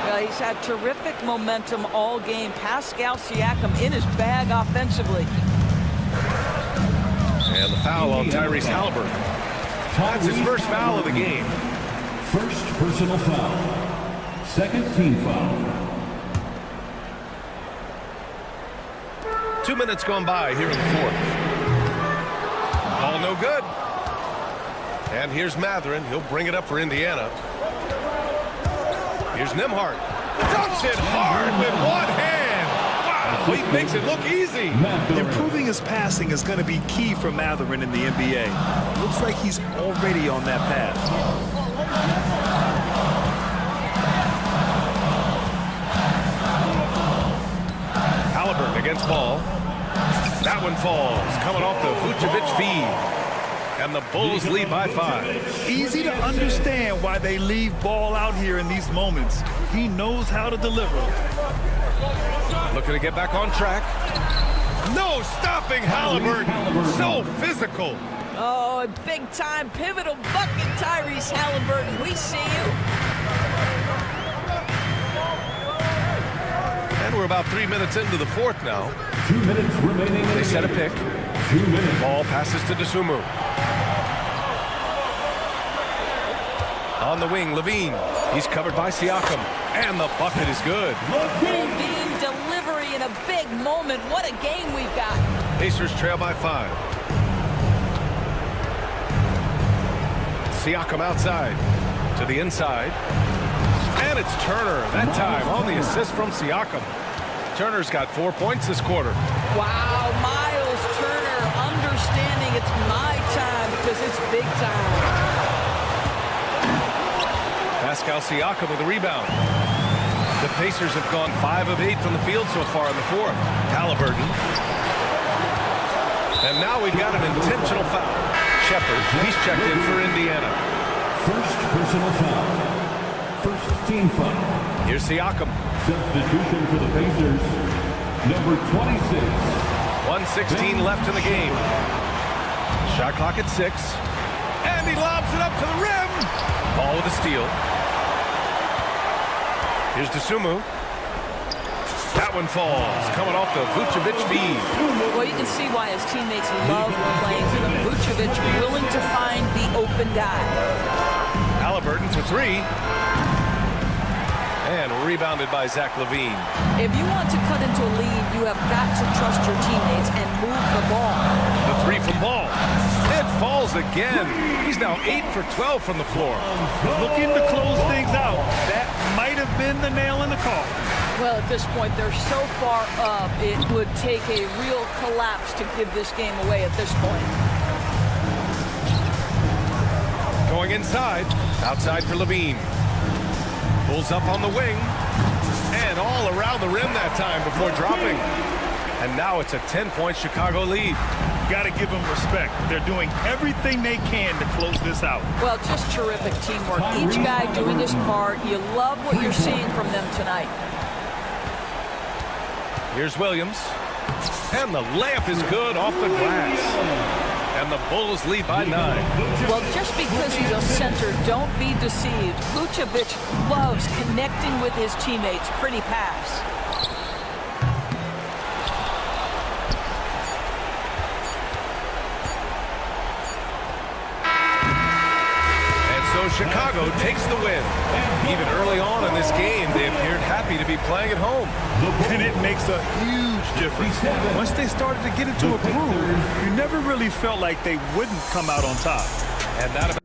Well, he's had terrific momentum all game. Pascal Siakam in his bag offensively. And the foul on Tyrese Halliburton. That's his first foul of the game. First personal foul. Second team foul. 2 minutes gone by here in the fourth. All no good. And here's Matherin. He'll bring it up for Indiana. Here's Nembhard. Dumps it hard with one hand. Wow, he makes it look easy. Improving his passing is going to be key for Matherin in the NBA. Looks like he's already on that path. Halliburton against ball. That one falls. Coming off the Vucevic feed. And the Bulls lead by 5. Easy to understand why they leave Ball out here in these moments. He knows how to deliver. Looking to get back on track. No stopping Halliburton. So physical. Oh, big-time pivotal bucket, Tyrese Halliburton. We see you. And we're about 3 minutes into the fourth now. 2 minutes remaining. They set a pick. 2 minutes. Ball passes to Dosunmu. On the wing, Levine. He's covered by Siakam. And the bucket is good. Levine delivery in a big moment. What a game we've got. Pacers trail by 5. Siakam outside. To the inside. And it's Turner. That time on the assist from Siakam. Turner's got 4 points this quarter. Wow, Miles Turner understanding it's my time because it's big time. Pascal Siakam with a rebound. The Pacers have gone 5 of 8 from the field so far in the fourth. Halliburton. And now we've got an intentional foul. Shepard, he's checked in for Indiana. First personal foul. First team foul. Here's Siakam. Substitution for the Pacers. Number 26. 1:16 left in the game. Shot clock at 6. And he lobs it up to the rim. Ball with a steal. Here's Dosunmu. That one falls. Coming off the Vucevic feed. Well, you can see why his teammates love playing with him. Vucevic willing to find the open guy. Halliburton for 3. And rebounded by Zach LaVine. If you want to cut into a lead, you have got to trust your teammates and move the ball. The 3 from Ball. It falls again. He's now 8 for 12 from the floor. Looking to close things out. That might have been the nail in the coffin. Well, at this point, they're so far up, it would take a real collapse to give this game away at this point. Going inside. Outside for LaVine. Pulls up on the wing. And all around the rim that time before dropping. And now it's a 10-point Chicago lead. Got to give them respect. They're doing everything they can to close this out. Well, just terrific teamwork. Each guy doing his part. You love what you're seeing from them tonight. Here's Williams. And the layup is good off the glass. And the Bulls lead by 9. Well, just because he's a center, don't be deceived. Vucevic loves connecting with his teammates. Pretty pass. And so Chicago takes the win. Even early on in this game, they appeared happy happy to be playing at home. And it makes a huge difference. Once they started to get into a groove, you never really felt like they wouldn't come out on top. And that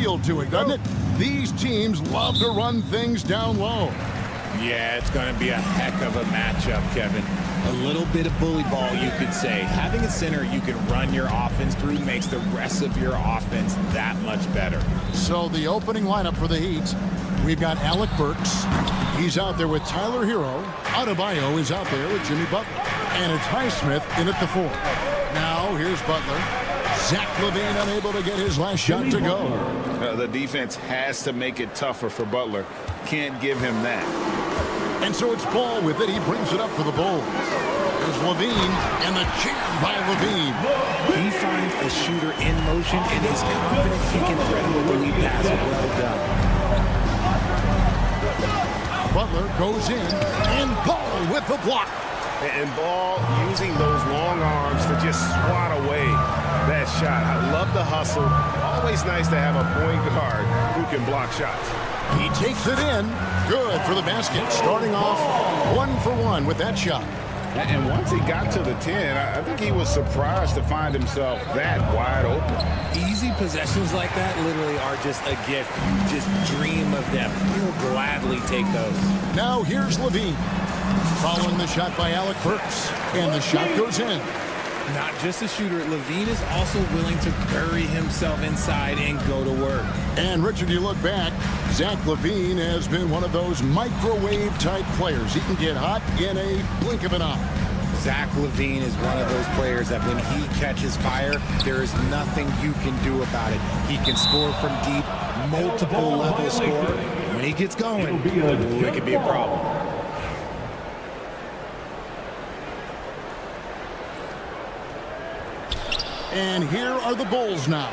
feel to it, doesn't it? These teams love to run things down low. Yeah, it's going to be a heck of a matchup, Kevin. A little bit of bully ball, you could say. Having a center you can run your offense through makes the rest of your offense that much better. So the opening lineup for the Heat, we've got Alec Burks. He's out there with Tyler Hero. Adebayo is out there with Jimmy Butler. And it's Highsmith in at the 4. Now here's Butler. Zach LaVine unable to get his last shot to go. The defense has to make it tougher for Butler. Can't give him that. And so it's Ball with it. He brings it up for the Bulls. There's LaVine, and the jam by LaVine. He finds a shooter in motion and is confident he can threaten with the lead pass. Well done. Butler goes in, and Ball with the block. And Ball using those long arms to just swat away that shot. I love the hustle. Always nice to have a point guard who can block shots. He takes it in. Good for the basket. Starting off 1 for 1 with that shot. And once he got to the 10, I think he was surprised to find himself that wide open. Easy possessions like that literally are just a gift. You just dream of them. You'll gladly take those. Now here's LaVine. Following the shot by Alec Burks. And the shot goes in. Not just a shooter, LaVine is also willing to bury himself inside and go to work. And Richard, you look back, Zach LaVine has been one of those microwave-type players. He can get hot in a blink of an eye. Zach LaVine is one of those players that when he catches fire, there is nothing you can do about it. He can score from deep, multiple level score. When he gets going, it can be a problem. And here are the Bulls now.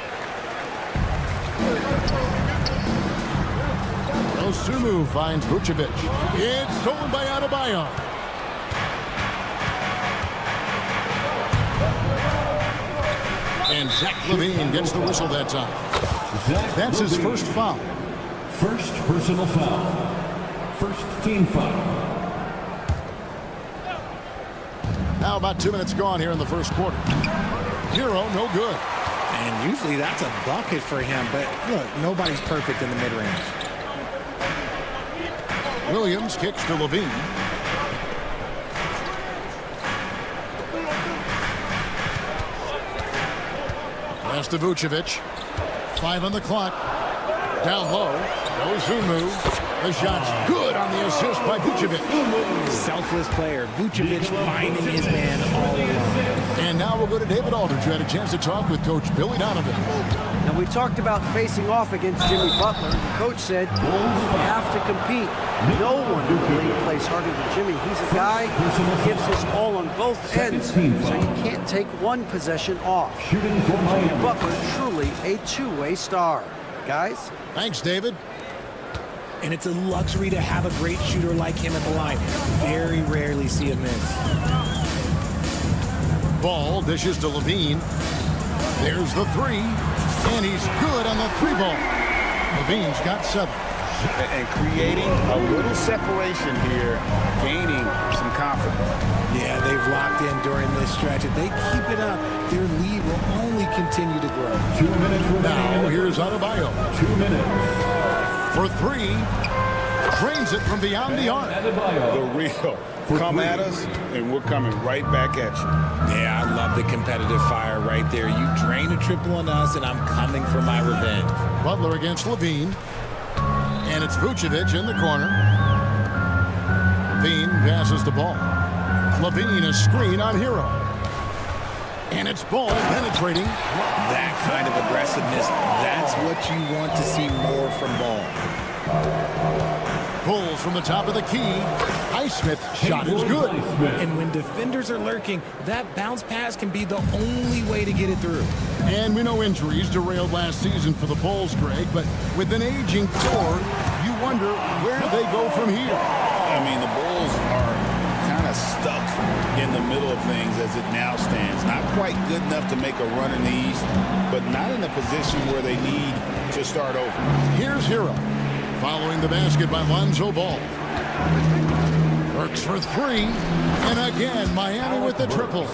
Osumu finds Vucevic. It's stolen by Adebayo. And Zach LaVine gets the whistle that time. That's his first foul. First personal foul. First team foul. Now about 2 minutes gone here in the first quarter. Hero, no good. And usually that's a bucket for him, but look, nobody's perfect in the mid-range. Williams kicks to LaVine. Pass to Vucevic. 5 on the clock. Down low. Osumu. The shot's good on the assist by Vucevic. Selfless player. Vucevic finding his man all alone. And now we'll go to David Aldridge, who had a chance to talk with Coach Billy Donovan. Now, we talked about facing off against Jimmy Butler. The coach said, you have to compete. No one in the league plays harder than Jimmy. He's a guy who gives his all on both ends, so you can't take one possession off. Jimmy Butler, truly a two-way star. Guys? Thanks, David. And it's a luxury to have a great shooter like him at the line. Very rarely see him miss. Ball dishes to LaVine. There's the 3. And he's good on the 3-ball. LaVine's got 7. And creating a little separation here, gaining some confidence. Yeah, they've locked in during this stretch. If they keep it up, their lead will only continue to grow. 2 minutes remaining. Now here's Adebayo. 2 minutes. For 3, drains it from beyond the arc. The real. Come at us, and we're coming right back at you. Yeah, I love the competitive fire right there. You drain a triple on us, and I'm coming for my revenge. Butler against LaVine. And it's Vucevic in the corner. LaVine passes the ball. LaVine a screen on Hero. And it's Ball penetrating. That kind of aggressiveness, that's what you want to see more from Ball. Pulls from the top of the key. Highsmith's shot is good. And when defenders are lurking, that bounce pass can be the only way to get it through. And we know injuries derailed last season for the Bulls, Greg, but with an aging core, you wonder where they go from here. I mean, the Bulls are kind of stuck in the middle of things as it now stands. Not quite good enough to make a run in the East, but not in a position where they need to start over. Here's Hero. Following the basket by Lonzo Ball. Works for 3. And again, Miami with the triple.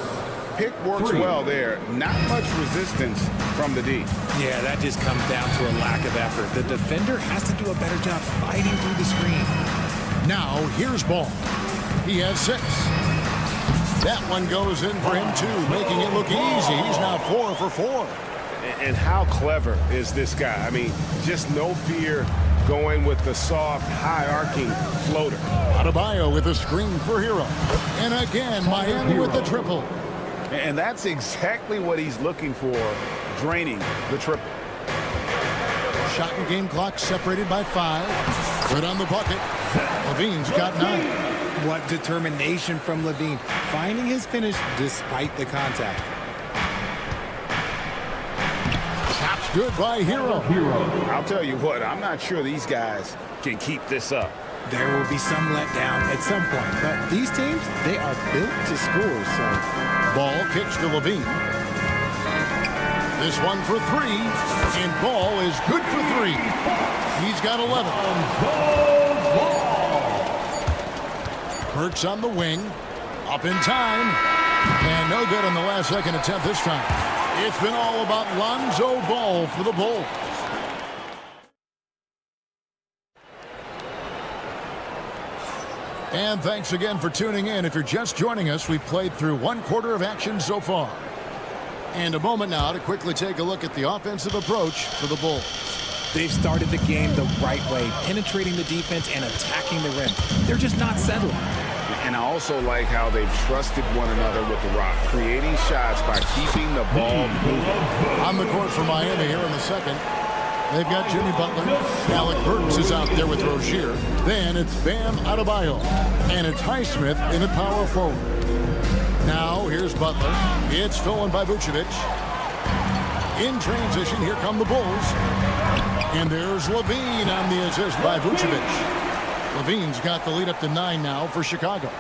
pick works well there. Not much resistance from the D. Yeah, that just comes down to a lack of effort. The defender has to do a better job fighting through the screen. Now, here's Ball. He has 6. That one goes in for him, too, making it look easy. He's now 4 for 4. And how clever is this guy? I mean, just no fear going with the soft, high-arcing floater. Adebayo with a screen for Hero. And again, Miami with the triple. And that's exactly what he's looking for, draining the triple. Shot and game clock separated by 5. Good on the bucket. Levine's got 9. What determination from Levine, finding his finish despite the contact. Shot's good by Hero. I'll tell you what, I'm not sure these guys can keep this up. There will be some letdown at some point, but these teams, they are built to score, so. Ball kicks to Levine. This one for 3, and Ball is good for 3. He's got 11. Burks on the wing, up in time, and no good on the last second attempt this time. It's been all about Lonzo Ball for the Bulls. And thanks again for tuning in. If you're just joining us, we've played through 1 quarter of action so far. And a moment now to quickly take a look at the offensive approach for the Bulls. They've started the game the right way, penetrating the defense and attacking the rim. They're just not settling. And I also like how they've trusted one another with the rock, creating shots by keeping the ball moving. On the court for Miami here in the second. They've got Jimmy Butler. Alec Burks is out there with Rozier. Then it's Bam Adebayo. And it's Highsmith in at power forward. Now here's Butler. It's stolen by Vucevic. In transition, here come the Bulls. And there's Levine on the assist by Vucevic. Levine's got the lead up to 9 now for Chicago.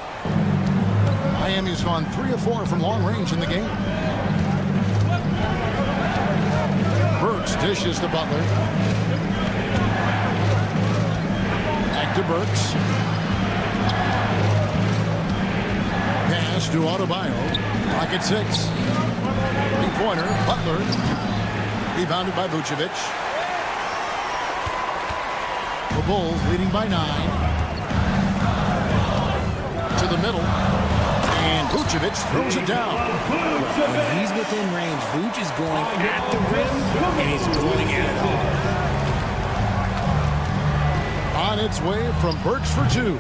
Miami's gone 3 of 4 from long range in the game. Burks dishes to Butler. Back to Burks. Pass to Adebayo. Pocket 6. 3-pointer. Butler. Rebounded by Vucevic. The Bulls leading by 9. To the middle. And Vucevic throws it down. When he's within range, Vuce is going at the rim, and he's going at it hard. On its way from Burks for 2.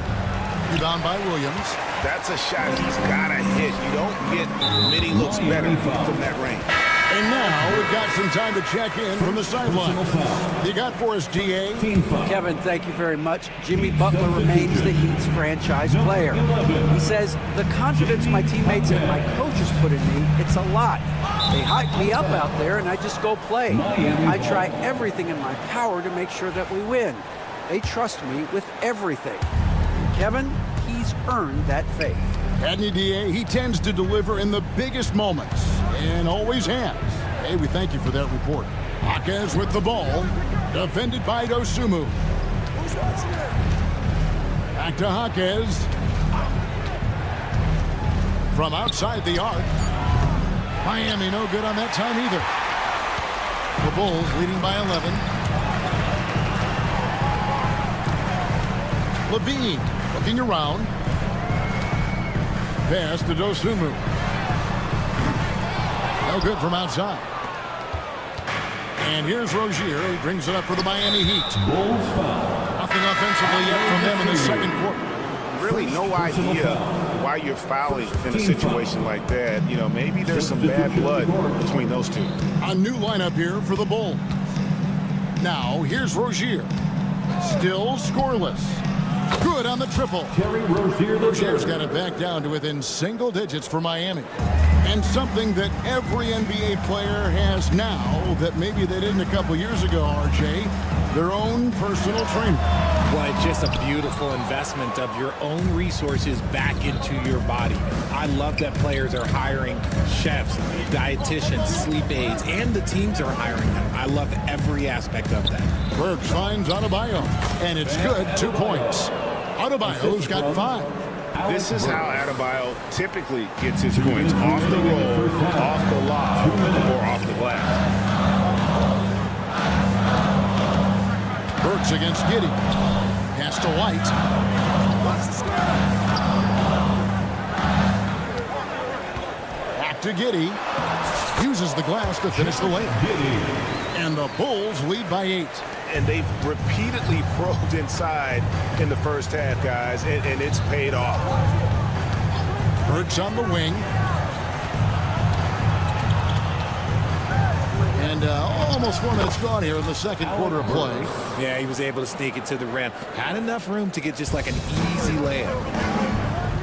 Rebound by Williams. That's a shot he's got to hit. You don't get many looks better from that range. And now we've got some time to check in from the sideline. You got for us, DA? Kevin, thank you very much. Jimmy Butler remains the Heat's franchise player. He says, the confidence my teammates and my coaches put in me, it's a lot. They hype me up out there and I just go play. I try everything in my power to make sure that we win. They trust me with everything. Kevin, he's earned that faith. Hadn't he, DA? He tends to deliver in the biggest moments, and always has. Hey, we thank you for that report. Jaquez with the ball, defended by Dosunmu. Back to Jaquez. From outside the arc. Miami no good on that time either. The Bulls leading by 11. Levine looking around. Pass to Dosunmu. No good from outside. And here's Rozier. He brings it up for the Miami Heat. Nothing offensively yet from them in the second quarter. Really no idea why you're fouling in a situation like that. You know, maybe there's some bad blood between those two. A new lineup here for the Bulls. Now, here's Rozier. Still scoreless. Good on the triple. Rozier's got it back down to within single digits for Miami. And something that every NBA player has now that maybe they didn't a couple years ago, RJ, their own personal trainer. Well, it's just a beautiful investment of your own resources back into your body. I love that players are hiring chefs, dietitians, sleep aides, and the teams are hiring them. I love every aspect of that. Burks finds Adebayo, and it's good, 2 points. Adebayo's got 5. This is how Adebayo typically gets his points: off the roll, off the lob, or off the glass. Burks against Giddey. Pass to White. Back to Giddey. Uses the glass to finish the layup. And the Bulls lead by 8. And they've repeatedly probed inside in the first half, guys, and it's paid off. Burks on the wing. And almost 4 minutes gone here in the second quarter of play. Yeah, he was able to sneak it to the rim. Had enough room to get just like an easy layup.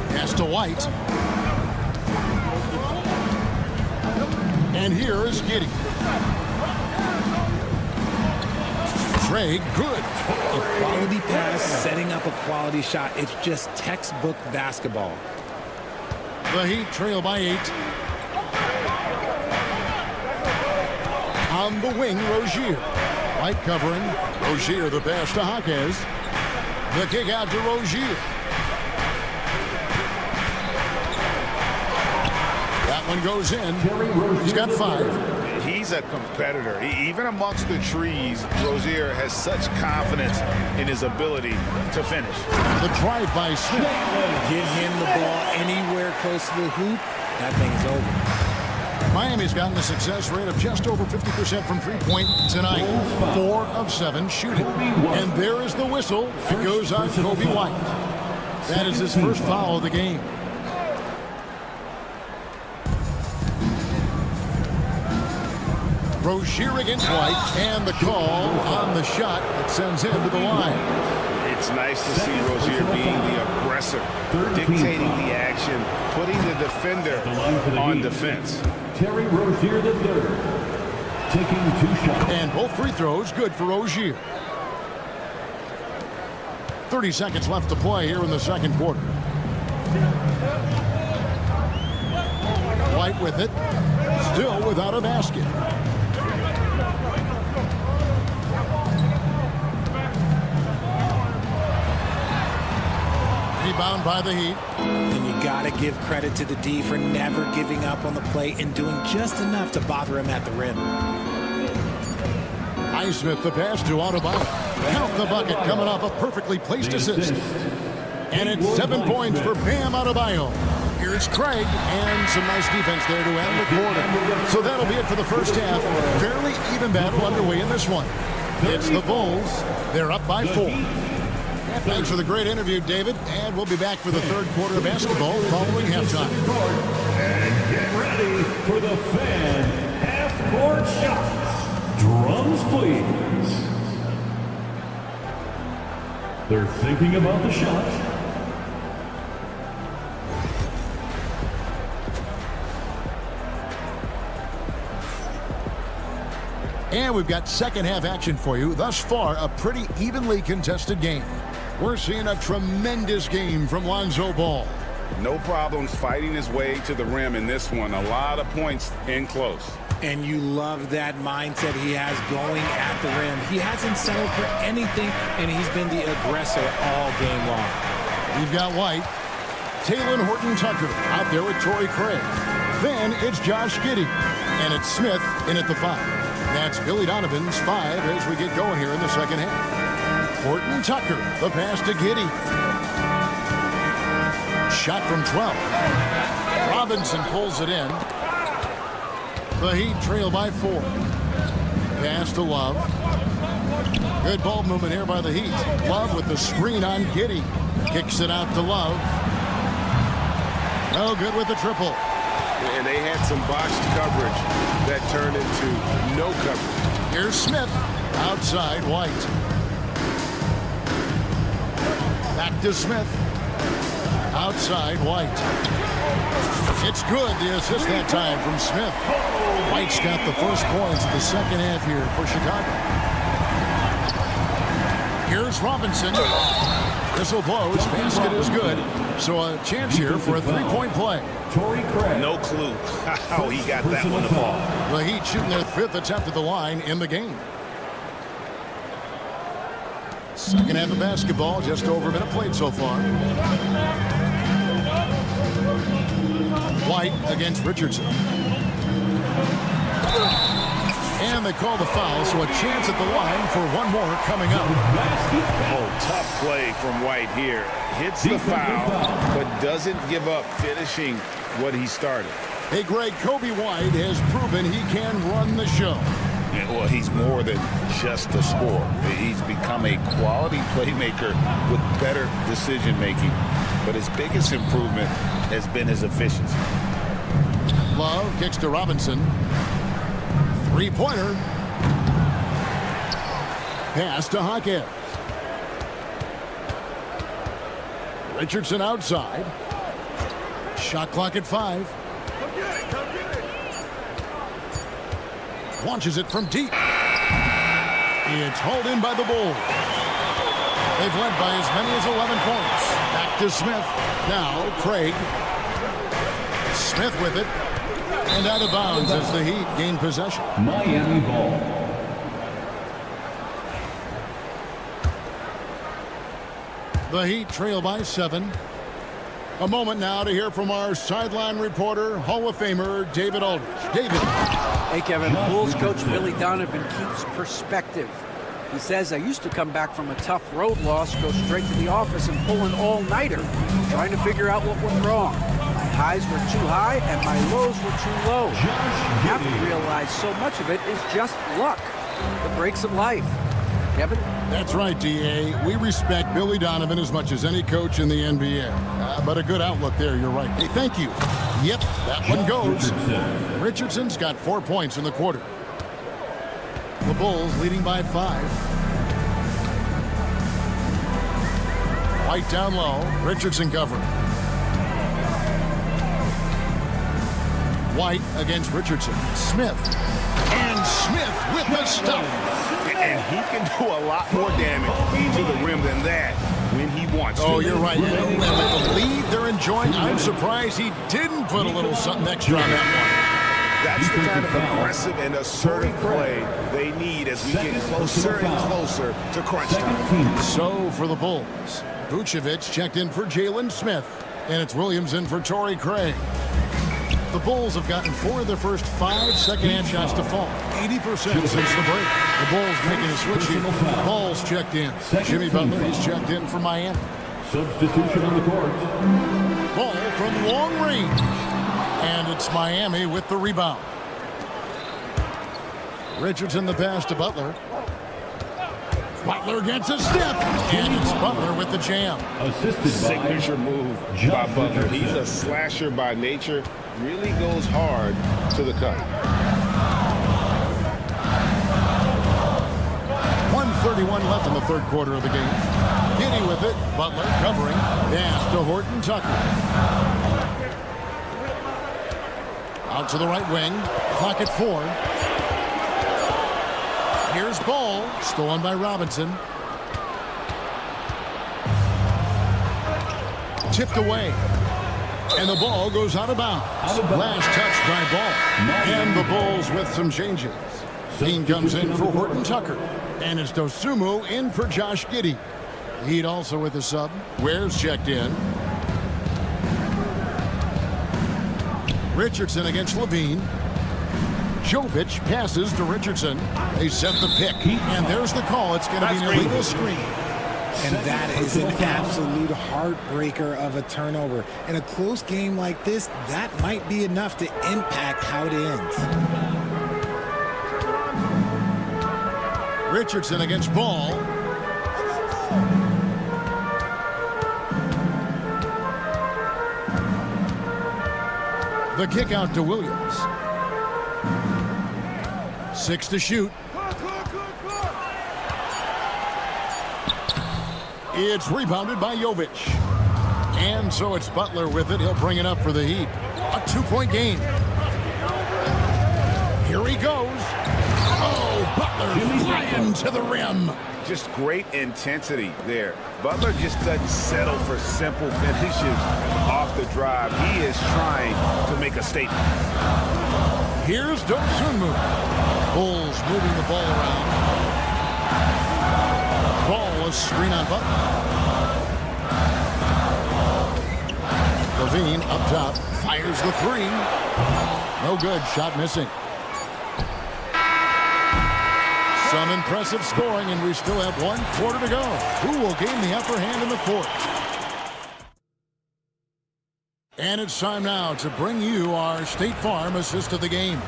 Pass to White. And here is Giddey. Trey, good. A quality pass, setting up a quality shot. It's just textbook basketball. The Heat trail by 8. On the wing, Rozier. White covering. Rozier the pass to Jaquez. The kick out to Rozier. That one goes in. He's got 5. He's a competitor. Even amongst the trees, Rozier has such confidence in his ability to finish. The drive by Smith. Get him the ball anywhere close to the hoop, that thing is over. Miami's gotten a success rate of just over 50% from three-point tonight. 4 of 7 shooting. And there is the whistle. It goes on Kobe White. That is his first foul of the game. Rozier against White, and the call on the shot that sends him to the line. It's nice to see Rozier being the aggressor, dictating the action, putting the defender on defense. Terry Rozier III, taking 2 shots. And both free throws good for Rozier. 30 seconds left to play here in the second quarter. White with it, still without a basket. Rebound by the Heat. And you got to give credit to the D for never giving up on the play and doing just enough to bother him at the rim. Highsmith the pass to Adebayo. Count the bucket coming off a perfectly placed assist. And it's 7 points for Bam Adebayo. Here's Craig, and some nice defense there to end the quarter. So that'll be it for the first half. Fairly even battle underway in this one. It's the Bulls. They're up by 4. Thanks for the great interview, David. And we'll be back for the third quarter of basketball following halftime. And get ready for the fan half-court shots. Drums, please. They're thinking about the shot. And we've got second half action for you. Thus far, a pretty evenly contested game. We're seeing a tremendous game from Lonzo Ball. No problems fighting his way to the rim in this one. A lot of points in close. And you love that mindset he has going at the rim. He hasn't settled for anything, and he's been the aggressor all game long. We've got White. Taylor Horton-Tucker out there with Torrey Craig. Then it's Josh Giddey. And it's Smith in at the 5. That's Billy Donovan's 5 as we get going here in the second half. Horton-Tucker, the pass to Giddey. Shot from 12. Robinson pulls it in. The Heat trail by 4. Pass to Love. Good ball movement here by the Heat. Love with the screen on Giddey. Kicks it out to Love. No good with the triple. And they had some botched coverage that turned into no coverage. Here's Smith. Outside White. Back to Smith. Outside White. It's good. The assist that time from Smith. White's got the first points of the second half here for Chicago. Here's Robinson. Whistle blows. Basket is good. So a chance here for a three-point play. No clue how he got that one to fall. The Heat shooting their 5th attempt at the line in the game. Second half of basketball, just over a minute played so far. White against Richardson. And they call the foul, so a chance at the line for one more coming up. Oh, tough play from White here. Hits the foul, but doesn't give up finishing what he started. Hey, Greg, Kobe White has proven he can run the show. Yeah, well, he's more than just a scorer. He's become a quality playmaker with better decision-making. But his biggest improvement has been his efficiency. Love kicks to Robinson. Three-pointer. Pass to Hawkins. Richardson outside. Shot clock at 5. Launches it from deep. It's hauled in by the Bulls. They've led by as many as 11 points. Back to Smith. Now Craig. Smith with it. And out of bounds as the Heat gain possession. Miami ball. The Heat trail by 7. A moment now to hear from our sideline reporter, Hall of Famer David Aldridge. David. Hey, Kevin. Bulls coach Billy Donovan keeps perspective. He says, I used to come back from a tough road loss, go straight to the office and pull an all-nighter, trying to figure out what went wrong. My highs were too high and my lows were too low. You have to realize so much of it is just luck, the breaks of life. Kevin? That's right, D.A. We respect Billy Donovan as much as any coach in the NBA. But a good outlook there, you're right. Hey, thank you. Yep, that one goes. Richardson's got 4 points in the quarter. The Bulls leading by 5. White down low. Richardson covering. White against Richardson. Smith. And Smith with the stuff. And he can do a lot more damage to the rim than that when he wants to. Oh, you're right. With the lead they're enjoying, I'm surprised he didn't put a little something extra on that That's the kind of aggressive and assertive play they need as we get closer and closer to crunch time. So for the Bulls, Vucevic checked in for Jalen Smith, and it's Williams in for Torrey Craig. The Bulls have gotten 4 of their first 5 second-hand shots to fall, 80% since the break. The Bulls making a switch here. Ball's checked in. Jimmy Butler is checked in for Miami. Substitution on the court. Ball from long range. And it's Miami with the rebound. Richardson the pass to Butler. Butler gets a step. And it's Butler with the jam. Assisted Signature move by Butler. He's a slasher by nature. Really goes hard to the cup. 1:31 left in the third quarter of the game. Giddy with it. Butler covering. Pass to Horton Tucker. Out to the right wing. Clock at 4. Here's Ball. Stolen by Robinson. Tipped away. And the ball goes out of bounds. Last touch by Ball. And the Bulls with some changes. Dean comes in for Horton Tucker. And it's Dosunmu in for Josh Giddey. Heat also with a sub. Ware's checked in. Richardson against Levine. Jovic passes to Richardson. They set the pick. And there's the call. It's going to be an illegal screen. And that is an absolute heartbreaker of a turnover. In a close game like this, that might be enough to impact how it ends. Richardson against Ball. The kick out to Williams. 6 to shoot. It's rebounded by Jovic. And so it's Butler with it. He'll bring it up for the Heat. A 2-point game. Here he goes. Oh, Butler flying to the rim. Just great intensity there. Butler just doesn't settle for simple finishes off the drive. He is trying to make a statement. Here's Dosunmu. Bulls moving the ball around. Ball, a screen on Butler. Levine up top. Fires the three. No good. Shot missing. Some impressive scoring, and we still have 1 quarter to go. Who will gain the upper hand in the fourth? And it's time now to bring you our State Farm assist of the game.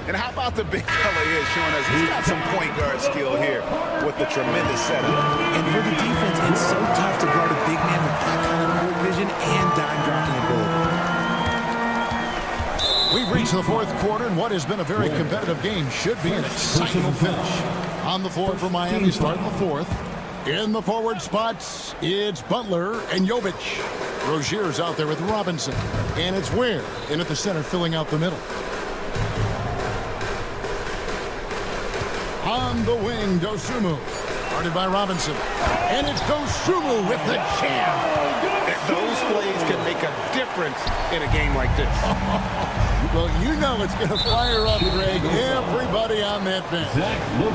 And how about the big fella here showing us he's got some point guard skill here with the tremendous setup. And for the defense, it's so tough to guard a big man with that kind of court vision and dime dropping ability. We've reached the fourth quarter, and what has been a very competitive game should be an exciting finish. On the floor for Miami starting the fourth. In the forward spots, it's Butler and Jovic. Rozier's out there with Robinson. And it's Ware in at the center filling out the middle. On the wing, Dosunmu. Guarded by Robinson. And it's Dosunmu with the jam. Those plays can make a difference in a game like this. Well, you know it's going to fire up, Greg, everybody on that bench.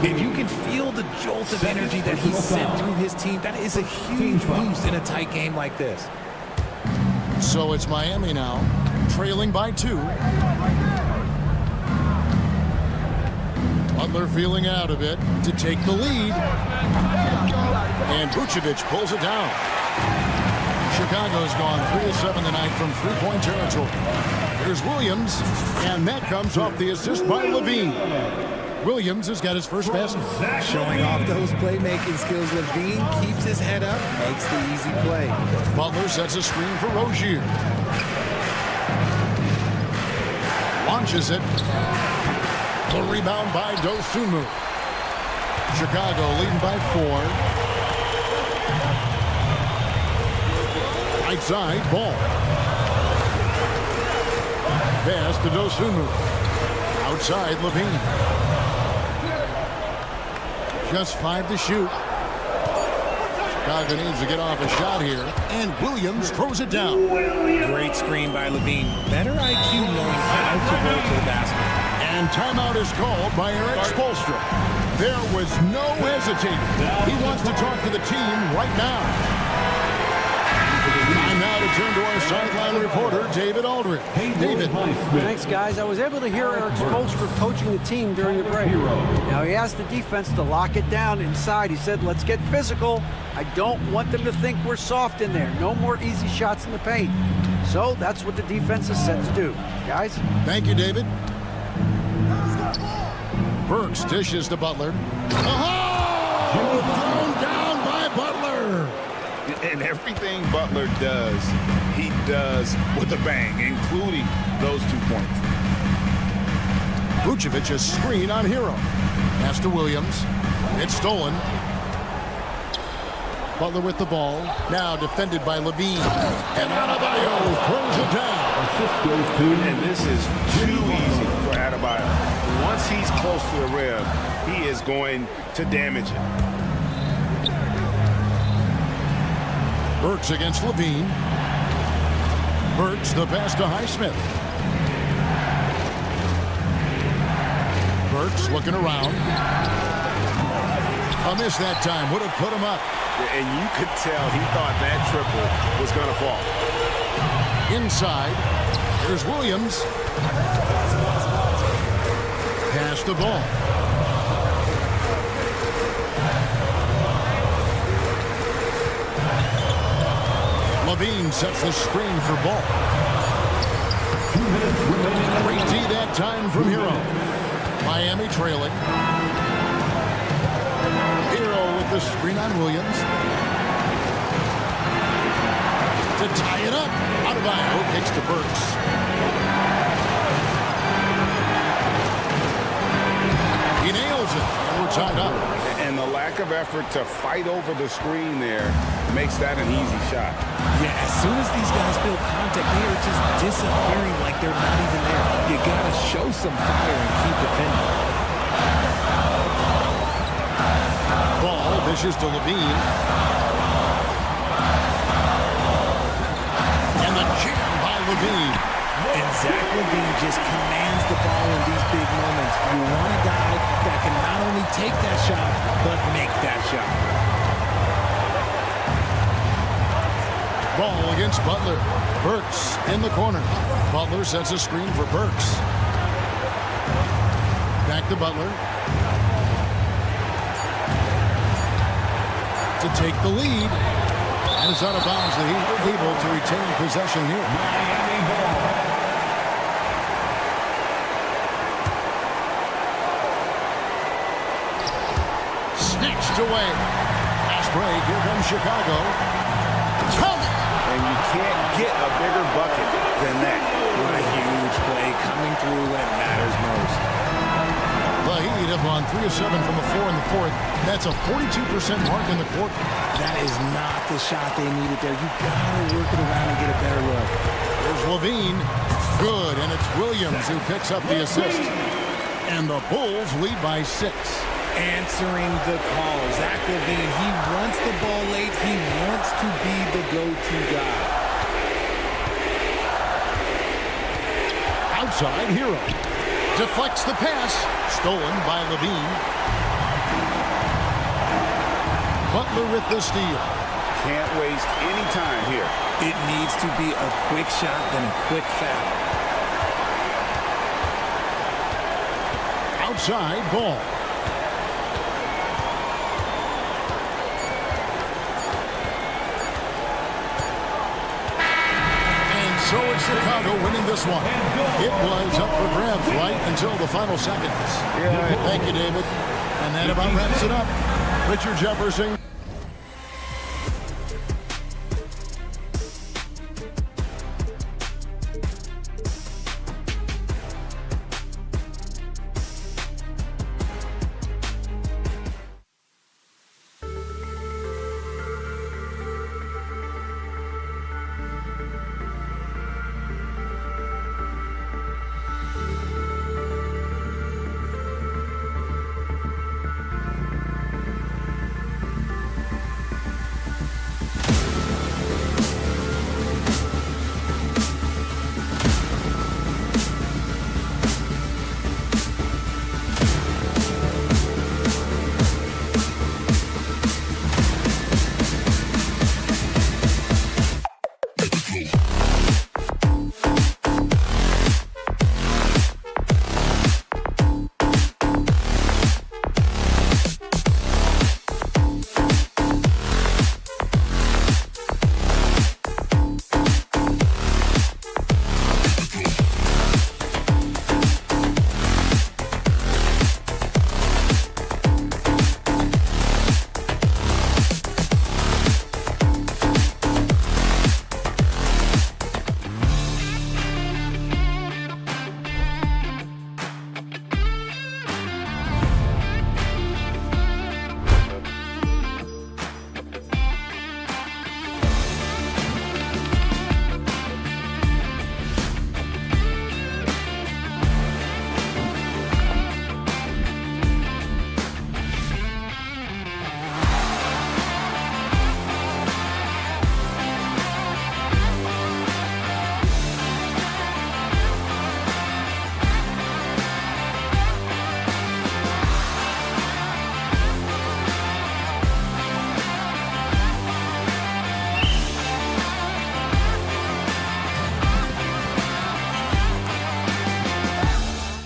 And you can feel the jolt of energy that he sent through his team. That is a huge boost in a tight game like this. So it's Miami now, trailing by 2. Butler feeling out of it to take the lead. And Vucevic pulls it down. Chicago's gone 3 of 7 tonight from three-point territory. Here's Williams, and that comes off the assist by Levine. Williams has got his first basket. Showing off those playmaking skills, Levine keeps his head up, makes the easy play. Butler sets a screen for Rozier. Launches it. The rebound by Dosunmu. Chicago leading by 4. Right side, ball. Pass to Dosunmu. Outside, Levine. Just 5 to shoot. Chicago needs to get off a shot here. And Williams throws it down. Great screen by Levine. Better IQ knowing how to go to the basket. And timeout is called by Eric Spoelstra. There was no hesitating. He wants to talk to the team right now. Time now to turn to our sideline reporter, David Aldridge. David. Thanks, guys. I was able to hear Eric Spoelstra coaching the team during the break. Now, he asked the defense to lock it down inside. He said, let's get physical. I don't want them to think we're soft in there. No more easy shots in the paint. So that's what the defense is set to do. Guys? Thank you, David. Burks dishes to Butler. Oh! Thrown down by Butler. And everything Butler does, he does with a bang, including those 2 points. Vucevic a screen on Hero. Pass to Williams. It's stolen. Butler with the ball. Now defended by Levine. And Adebayo throws it down. And this is too easy for Adebayo. Once he's close to the rim, he is going to damage it. Burks against Levine. Burks the pass to Highsmith. Burks looking around. A miss that time would have put him up. And you could tell he thought that triple was going to fall. Inside, here's Williams. Pass the ball. Levine sets the screen for Ball. 2 minutes remaining. Great D that time from Hero. Miami trailing. Hero with the screen on Williams. To tie it up. Adebayo kicks to Burks. He nails it. And we're tied up. And the lack of effort to fight over the screen there makes that an easy shot. Yeah, as soon as these guys feel contact, they are just disappearing like they're not even there. You got to show some fire and keep defending. Ball dishes to Levine. And the jam by Levine. And Zach Levine just commands the ball in these big moments. You want a guy that can not only take that shot, but make that shot. Ball against Butler. Burks in the corner. Butler sets a screen for Burks. Back to Butler. To take the lead. And it's out of bounds. The Heat able to retain possession here. Snatched away. Fast break. Here comes Chicago. And you can't get a bigger bucket than that. What a huge play coming through when it matters most. The Heat have gone 3 of 7 from the floor in the fourth. That's a 42% mark in the quarter. That is not the shot they needed there. You gotta work it around and get a better look. There's Levine. Good, and it's Williams who picks up the assist. And the Bulls lead by 6. Answering the call. Zach Levine, he wants the ball late. He wants to be the go-to guy. Outside, Hero. Deflects the pass. Stolen by Levine. Butler with the steal. Can't waste any time here. It needs to be a quick shot and a quick foul. Outside, Ball. So it's Chicago winning this one. It was up for grabs right until the final seconds. Thank you, David. And that about wraps it up. Richard Jefferson.